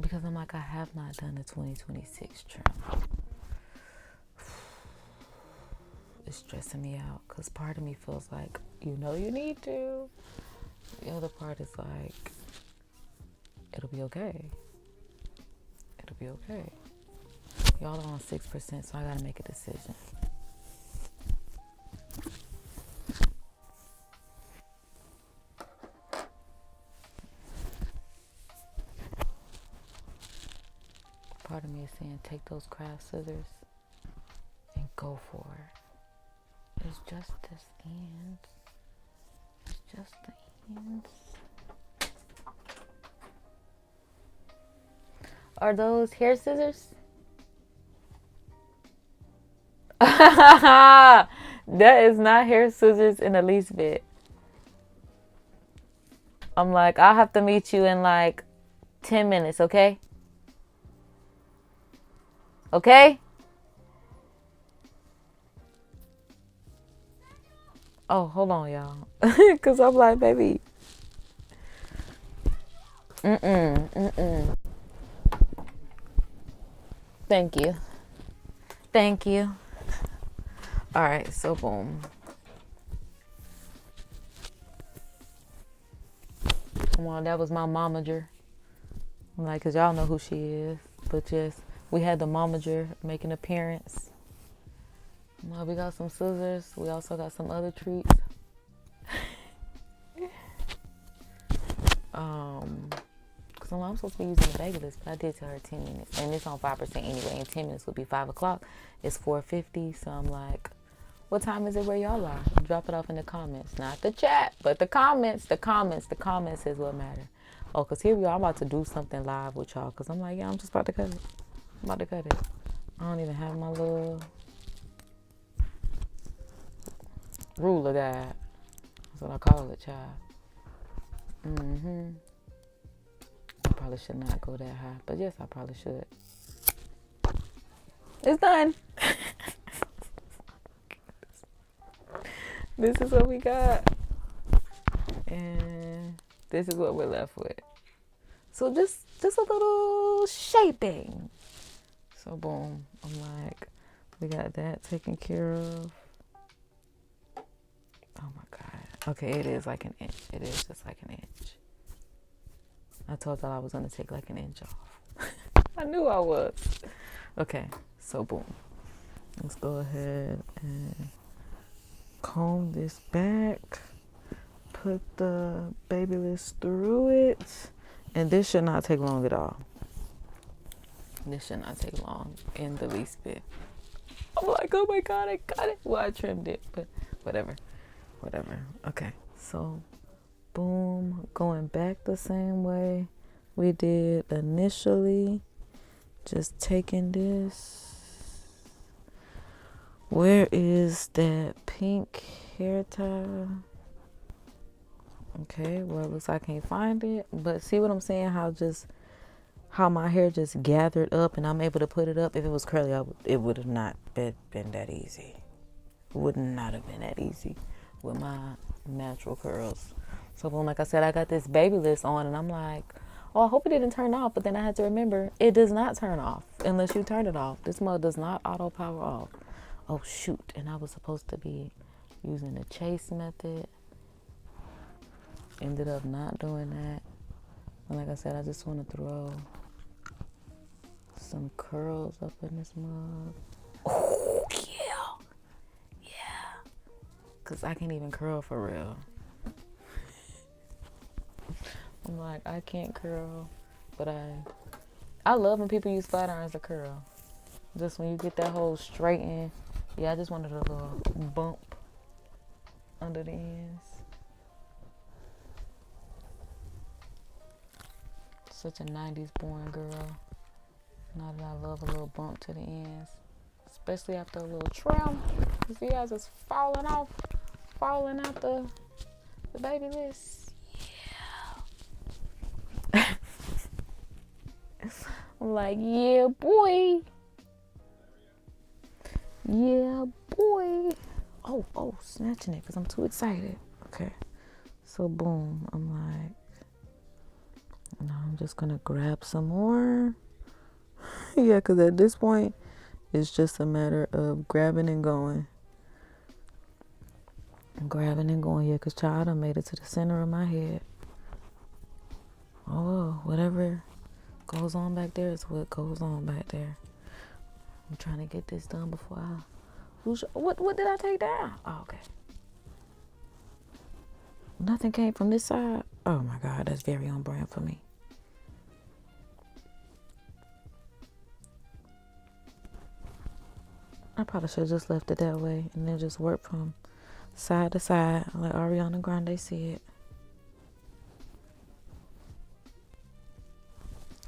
Because I'm like, I have not done the 2026 trim. It's stressing me out because part of me feels like, you know you need to. The other part is like, it'll be okay. It'll be okay. Y'all are on 6%, so I gotta make a decision. Part of me is saying, take those craft scissors and go for it. It's just this end. It's just the ends. Are those hair scissors? That is not hair scissors in the least bit. I'm like, I'll have to meet you in like 10 minutes, okay? Okay? Oh, hold on, y'all. Because I'm like, baby. Thank you. Thank you. All right, so boom. Come on, that was my momager. Like, because y'all know who she is. But yes, we had the momager make an appearance. Well, we got some scissors. We also got some other treats. Because I'm supposed to be using the BaByliss, but I did tell her 10 minutes. And it's on 5% anyway. And 10 minutes would be 5 o'clock. It's 4:50. So I'm like, what time is it where y'all are? Drop it off in the comments. Not the chat, but the comments. The comments is what matter. Oh, because here we are. I'm about to do something live with y'all. Because I'm like, yeah, I'm just about to cut it. I'm about to cut it. I don't even have my little ruler guide. That's what I call it, child. I probably should not go that high. But yes, I probably should. It's done. This is what we got. And this is what we're left with. So just a little shaping. So boom. I'm like, we got that taken care of. Oh my God. Okay, it is like an inch. It is just like an inch. I told y'all I was gonna take like an inch off. I knew I was. Okay, so boom. Let's go ahead and comb this back. Put the BaByliss through it. And this should not take long at all. This should not take long in the least bit. I'm like, oh my God, I got it. Well, I trimmed it, but whatever. Okay, so boom, going back the same way we did initially. Just taking this. Where is that pink hair tie? Okay, well, it looks like I can't find it. But see what I'm saying? How my hair just gathered up and I'm able to put it up. If it was curly, it would have not been that easy. It would not have been that easy with my natural curls. So boom, like I said, I got this BaByliss on and I'm like, oh, I hope it didn't turn off. But then I had to remember, it does not turn off unless you turn it off. This mode does not auto power off. Oh shoot, and I was supposed to be using the chase method. Ended up not doing that. And like I said, I just want to throw some curls up in this mug. Oh yeah. Cause I can't even curl for real. I'm like, I can't curl, but I love when people use flat irons to curl. Just when you get that whole straighten. Yeah, I just wanted a little bump under the ends. Such a 90s born girl. Now that I love a little bump to the ends. Especially after a little trim. You see how it's just falling out the BaByliss. Yeah. I'm like, yeah, boy. Yeah, boy. Oh, snatching it because I'm too excited. Okay. So, boom. I'm like, now I'm just going to grab some more. Yeah, because at this point, it's just a matter of grabbing and going. Yeah, because child, I made it to the center of my head. Oh, whatever goes on back there is what goes on back there. I'm trying to get this done before I... What did I take down? Oh, okay. Nothing came from this side. Oh my God, that's very on brand for me. I probably should have just left it that way and then just work from side to side like Ariana Grande said.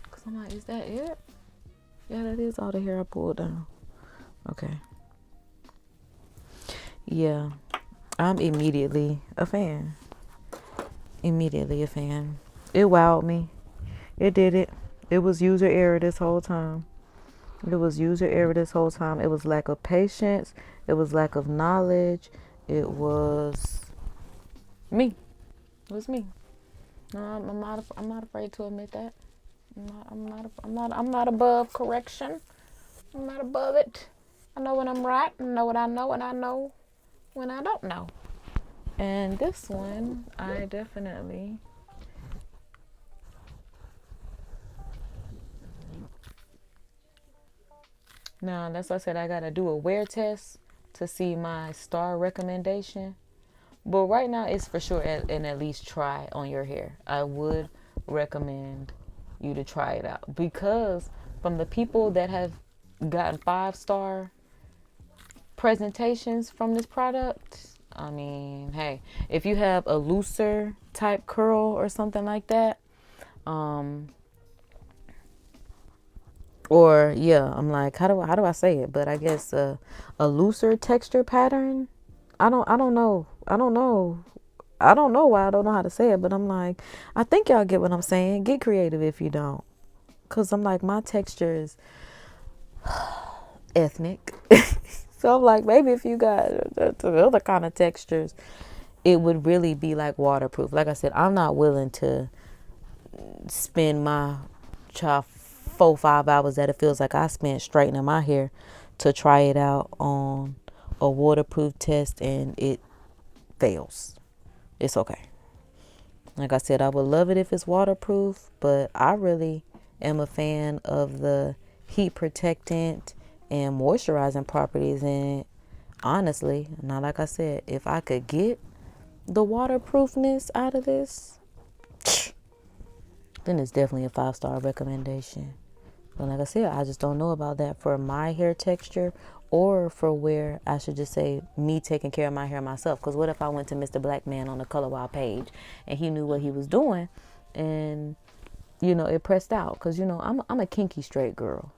Cause I'm like, is that it? Yeah, that is all the hair I pulled down. Okay. yeah, I'm immediately a fan. Immediately a fan. It wowed me. It did it. It was user error this whole time. It was user error this whole time. It was lack of patience. It was lack of knowledge. It was me. It was me. No, I'm not afraid to admit that. I'm not above correction. I'm not above it. I know when I'm right. I know what I know, and I know when I don't know. And this one, I definitely. Now, that's why I said I gotta do a wear test to see my star recommendation. But right now, it's for sure and at least try on your hair. I would recommend you to try it out because from the people that have gotten 5-star presentations from this product, I mean, hey, if you have a looser type curl or something like that, or yeah, I'm like, how do I say it? But I guess a looser texture pattern. I don't know. I don't know. I don't know why I don't know how to say it, but I'm like, I think y'all get what I'm saying. Get creative if you don't. Cause I'm like, my texture is ethnic. So I'm like, maybe if you got the other kind of textures, it would really be like waterproof. Like I said, I'm not willing to spend my 4-5 hours that it feels like I spent straightening my hair to try it out on a waterproof test and it fails. It's okay. Like I said, I would love it if it's waterproof, but I really am a fan of the heat protectant and moisturizing properties in it. Honestly, now like I said, if I could get the waterproofness out of this, then it's definitely a 5-star recommendation. But like I said, I just don't know about that for my hair texture or for where I should just say me taking care of my hair myself. Because what if I went to Mr. Black Man on the Color Wild page and he knew what he was doing and, you know, it pressed out? Because, you know, I'm a kinky straight girl.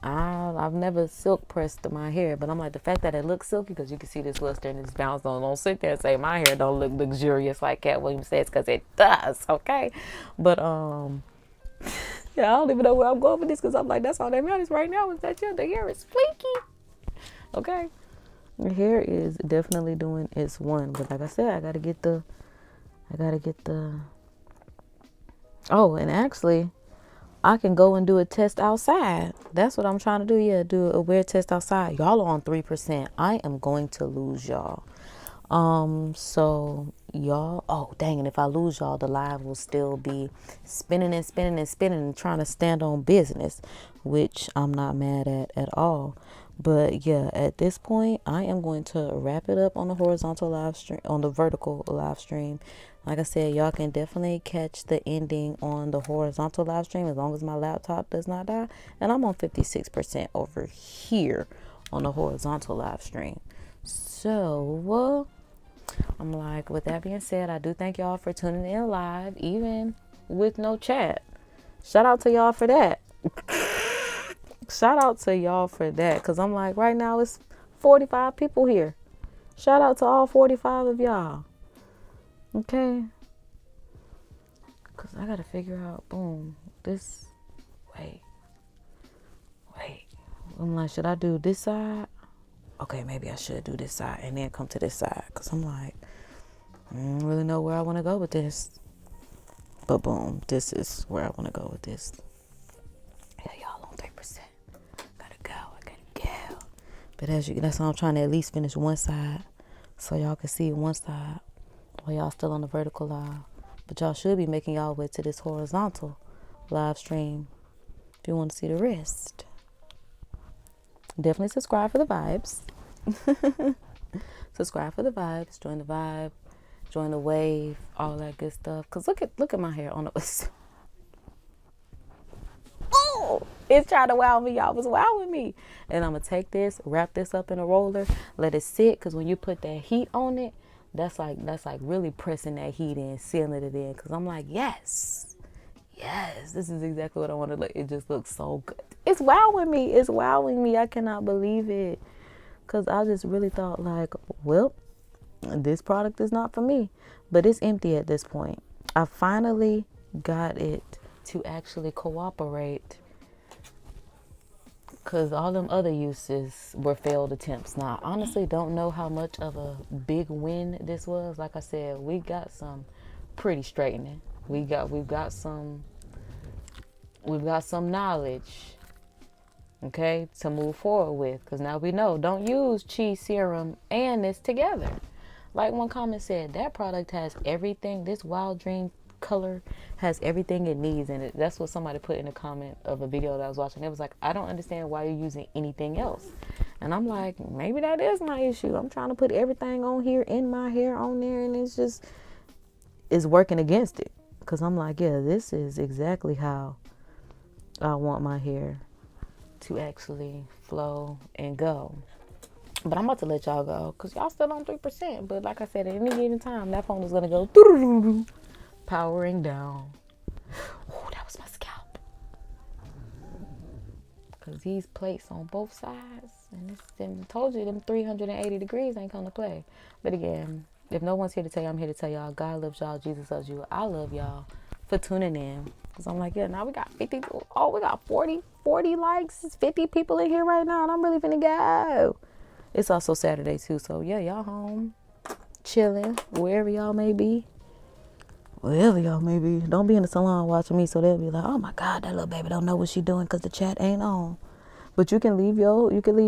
I've never silk pressed my hair, but I'm like, the fact that it looks silky, because you can see this luster and this bounce, don't sit there and say my hair don't look luxurious like Cat Williams says, because it does, okay? But yeah, I don't even know where I'm going with this, because I'm like, that's all that matters right now is that the hair is flaky, okay? The hair is definitely doing its one, but like I said, I gotta get the oh, and actually I can go and do a test outside. That's what I'm trying to do. Yeah, do a wear test outside. Y'all are on 3%. I am going to lose y'all. So y'all, oh dang, and if I lose y'all, the live will still be spinning and spinning and spinning and trying to stand on business, which I'm not mad at all. But yeah, at this point, I am going to wrap it up on the horizontal live stream, on the vertical live stream. Like I said, y'all can definitely catch the ending on the horizontal live stream as long as my laptop does not die. And I'm on 56% over here on the horizontal live stream. So, I'm like, with that being said, I do thank y'all for tuning in live, even with no chat. Shout out to y'all for that. Shout out to y'all for that. Because I'm like, right now it's 45 people here. Shout out to all 45 of y'all. Okay. Because I got to figure out, boom, this, wait. I'm like, should I do this side? Okay, maybe I should do this side and then come to this side. Because I'm like, I don't really know where I want to go with this. But boom, this is where I want to go with this. Yeah, y'all on 3%. I gotta go. But that's why I'm trying to at least finish one side. So y'all can see one side while y'all still on the vertical live. But y'all should be making y'all way to this horizontal live stream if you want to see the rest. Definitely subscribe for the vibes. Subscribe for the vibes. Join the vibe. Join the wave. All that good stuff. Cause look at my hair on the. Oh, it's trying to wow me. Y'all was wowing me. And I'm gonna take this, wrap this up in a roller, let it sit. Cause when you put that heat on it, that's like really pressing that heat in, sealing it in. Cause I'm like, yes, this is exactly what I want to look. It just looks so good. It's wowing me. I cannot believe it. because I just really thought like, well, this product is not for me. But it's empty at this point. I finally got it to actually cooperate, because all them other uses were failed attempts. Now, I honestly don't know how much of a big win this was. Like I said, we got some pretty straightening. We've got some knowledge, okay, to move forward with. Because now we know, don't use cheese serum and this together. Like one comment said, that product has everything. This Wild Dream color has everything it needs in it. That's what somebody put in the comment of a video that I was watching. It was like, I don't understand why you're using anything else. And I'm like, maybe that is my issue. I'm trying to put everything on here, in my hair, on there, and it's working against it. Because I'm like, yeah, this is exactly how I want my hair to actually flow and go. But I'm about to let y'all go because y'all still on 3%. But like I said, at any given time, that phone is going to go powering down. Oh, that was my scalp. Because these plates on both sides. And I told you, them 380 degrees ain't going to play. But again, if no one's here to tell you, I'm here to tell y'all, God loves y'all, Jesus loves you. I love y'all for tuning in. Because I'm like, yeah, now we got 50, we got 40 likes. It's 50 people in here right now, and I'm really finna go. It's also Saturday, too, so yeah, y'all home, chilling, wherever y'all may be. Wherever y'all may be. Don't be in the salon watching me, so they'll be like, oh my God, that little baby don't know what she doing because the chat ain't on. But you can leave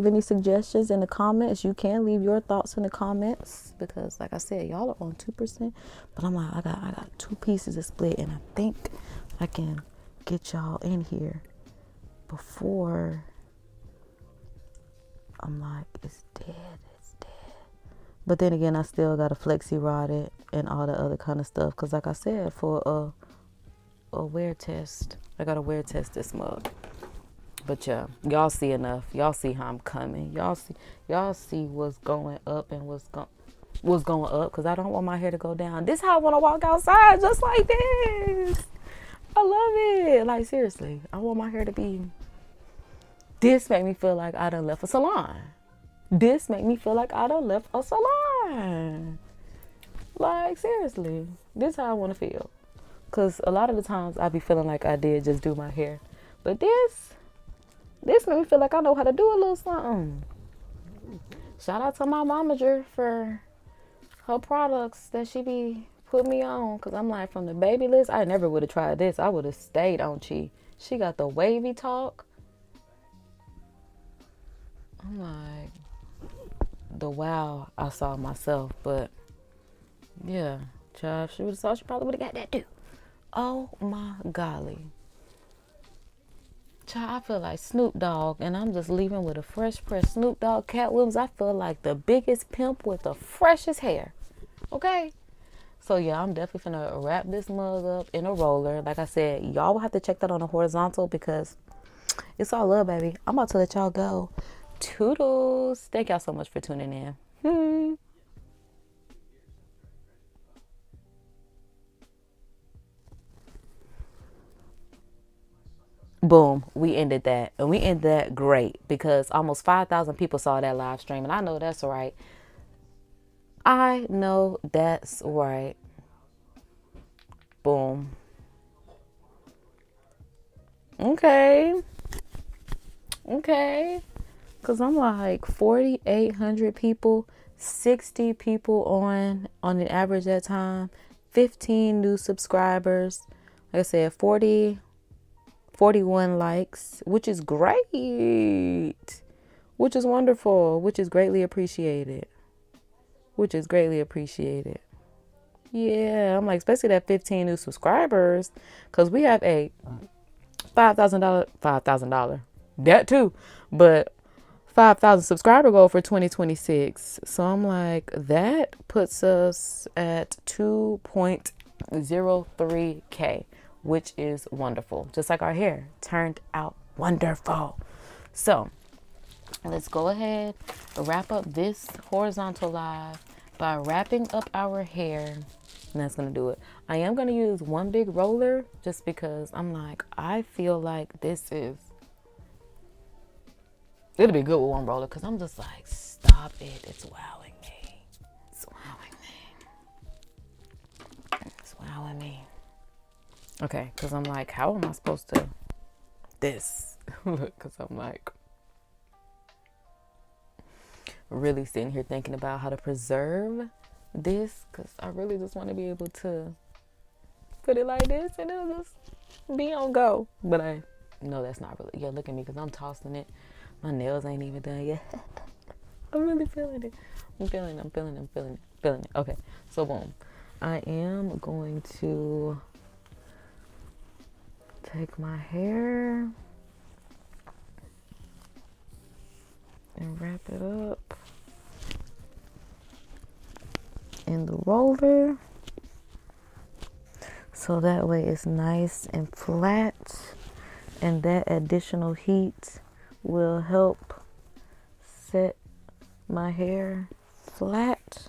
any suggestions in the comments. You can leave your thoughts in the comments because, like I said, y'all are on 2%. But I'm like, I got 2 pieces of split, and I think I can get y'all in here before I'm like, it's dead. But then again, I still got to flexi rod it and all the other kind of stuff. Because like I said, for a wear test, I got to wear test this mug. But yeah, y'all see enough. Y'all see how I'm coming. Y'all see what's going up and what's going up. Because I don't want my hair to go down. This is how I want to walk outside, just like this. I love it. Like, seriously, I want my hair to be... This make me feel like I done left a salon. This make me feel like I done left a salon. Like, seriously, this is how I want to feel. Because a lot of the times I be feeling like I did just do my hair. But this make me feel like I know how to do a little something. Shout out to my momager for her products that she be putting me on. Because I'm like, from the BaByliss, I never would have tried this. I would have stayed on Chi. She got the WavyTalk. I'm like, the wow I saw myself. But yeah, child, if she would have saw, she probably would have got that too. Oh my golly. Child, I feel like Snoop Dogg, and I'm just leaving with a fresh press Snoop Dogg, Cat Williams. I feel like the biggest pimp with the freshest hair. Okay? So yeah, I'm definitely finna wrap this mug up in a roller. Like I said, y'all will have to check that on the horizontal because it's all love, baby. I'm about to let y'all go. Toodles. Thank y'all so much for tuning in. Boom, we ended that. And we ended that great because almost 5,000 people saw that live stream. And I know that's right. I know that's right. Boom. Okay. Because I'm like 4,800 people, 60 people on an average at time, 15 new subscribers. Like I said, 41 likes, which is great, which is wonderful, which is greatly appreciated. Yeah, I'm like, especially that 15 new subscribers, because we have a $5,000, that too, but 5,000 subscriber goal for 2026. So I'm like, that puts us at 2.03K, which is wonderful. Just like our hair turned out wonderful. So let's go ahead and wrap up this horizontal live by wrapping up our hair. And that's going to do it. I am going to use one big roller just because I'm like, I feel like it'll be good with one roller because I'm just like Stop it. It's wowing me. It's wowing me. It's wowing me. Okay, because I'm like, how am I supposed to this? Because I'm like really sitting here thinking about how to preserve this, because I really just want to be able to put it like this and it'll just be on go. But I know that's not really, yeah, look at me because I'm tossing it. My nails ain't even done yet. I'm really feeling it. I'm feeling it. Okay, so boom. I am going to take my hair and wrap it up in the roller so that way it's nice and flat, and that additional heat will help set my hair flat.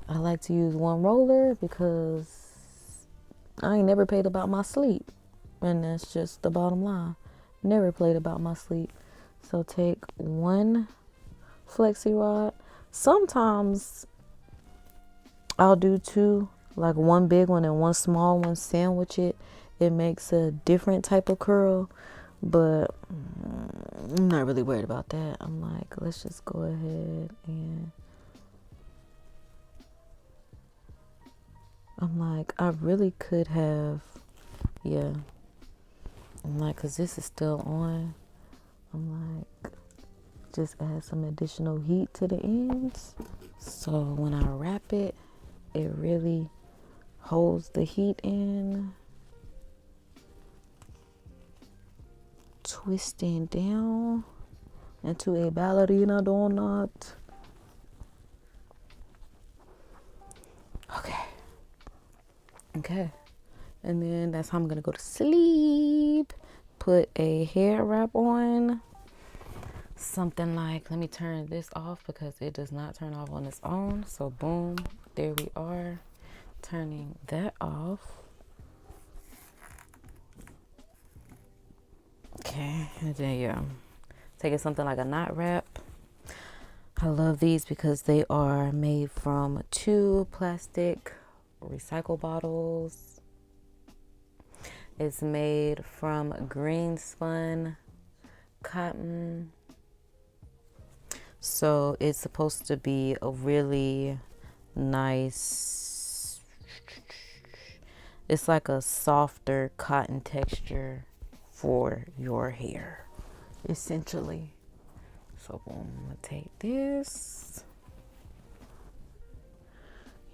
I like to use one roller because I ain't never paid about my sleep, and that's just the bottom line. Never played about my sleep. So take one flexi rod. Sometimes I'll do two, like one big one and one small one, sandwich it. It makes a different type of curl, but I'm not really worried about that. I'm like, let's just go ahead and I'm like, I really could have, yeah. I'm like, because this is still on. I'm like, just add some additional heat to the ends. So when I wrap it, it really holds the heat in. Twisting down into a ballerina donut. Okay. And then that's how I'm going to go to sleep. Put a hair wrap on. Something like, let me turn this off because it does not turn off on its own. So boom, there we are. Turning that off. Okay, and then yeah, taking something like a knot wrap. I love these because they are made from 2 plastic recycle bottles. It's made from green spun cotton. So it's supposed to be a really nice, it's like a softer cotton texture for your hair, essentially. So boom, I'm gonna take this,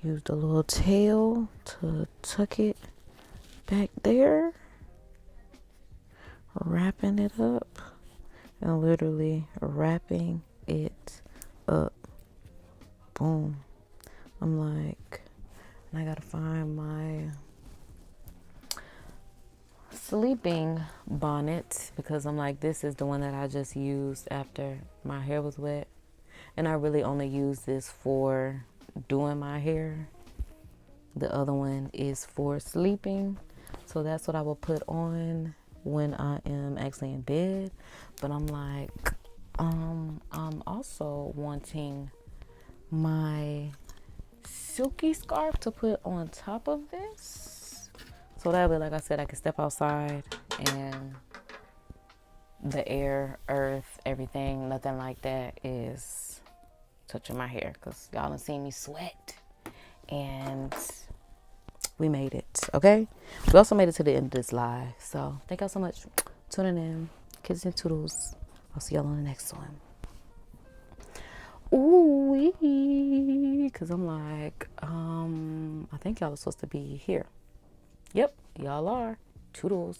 use the little tail to tuck it back there, wrapping it up, and literally wrapping it up. Boom. I'm like, and I gotta find my sleeping bonnet because I'm like, this is the one that I just used after my hair was wet, and I really only use this for doing my hair. The other one is for sleeping, so that's what I will put on when I am actually in bed. But I'm like, I'm also wanting my silky scarf to put on top of this, so that way, like I said, I can step outside and the air, earth, everything, nothing like that is touching my hair, because y'all done seen me sweat, and we made it. Okay, we also made it to the end of this live, so thank y'all so much for tuning in. Kisses and toodles. I'll see y'all on the next one. Ooh, because I'm like, I think y'all are supposed to be here. Yep, y'all are. Toodles.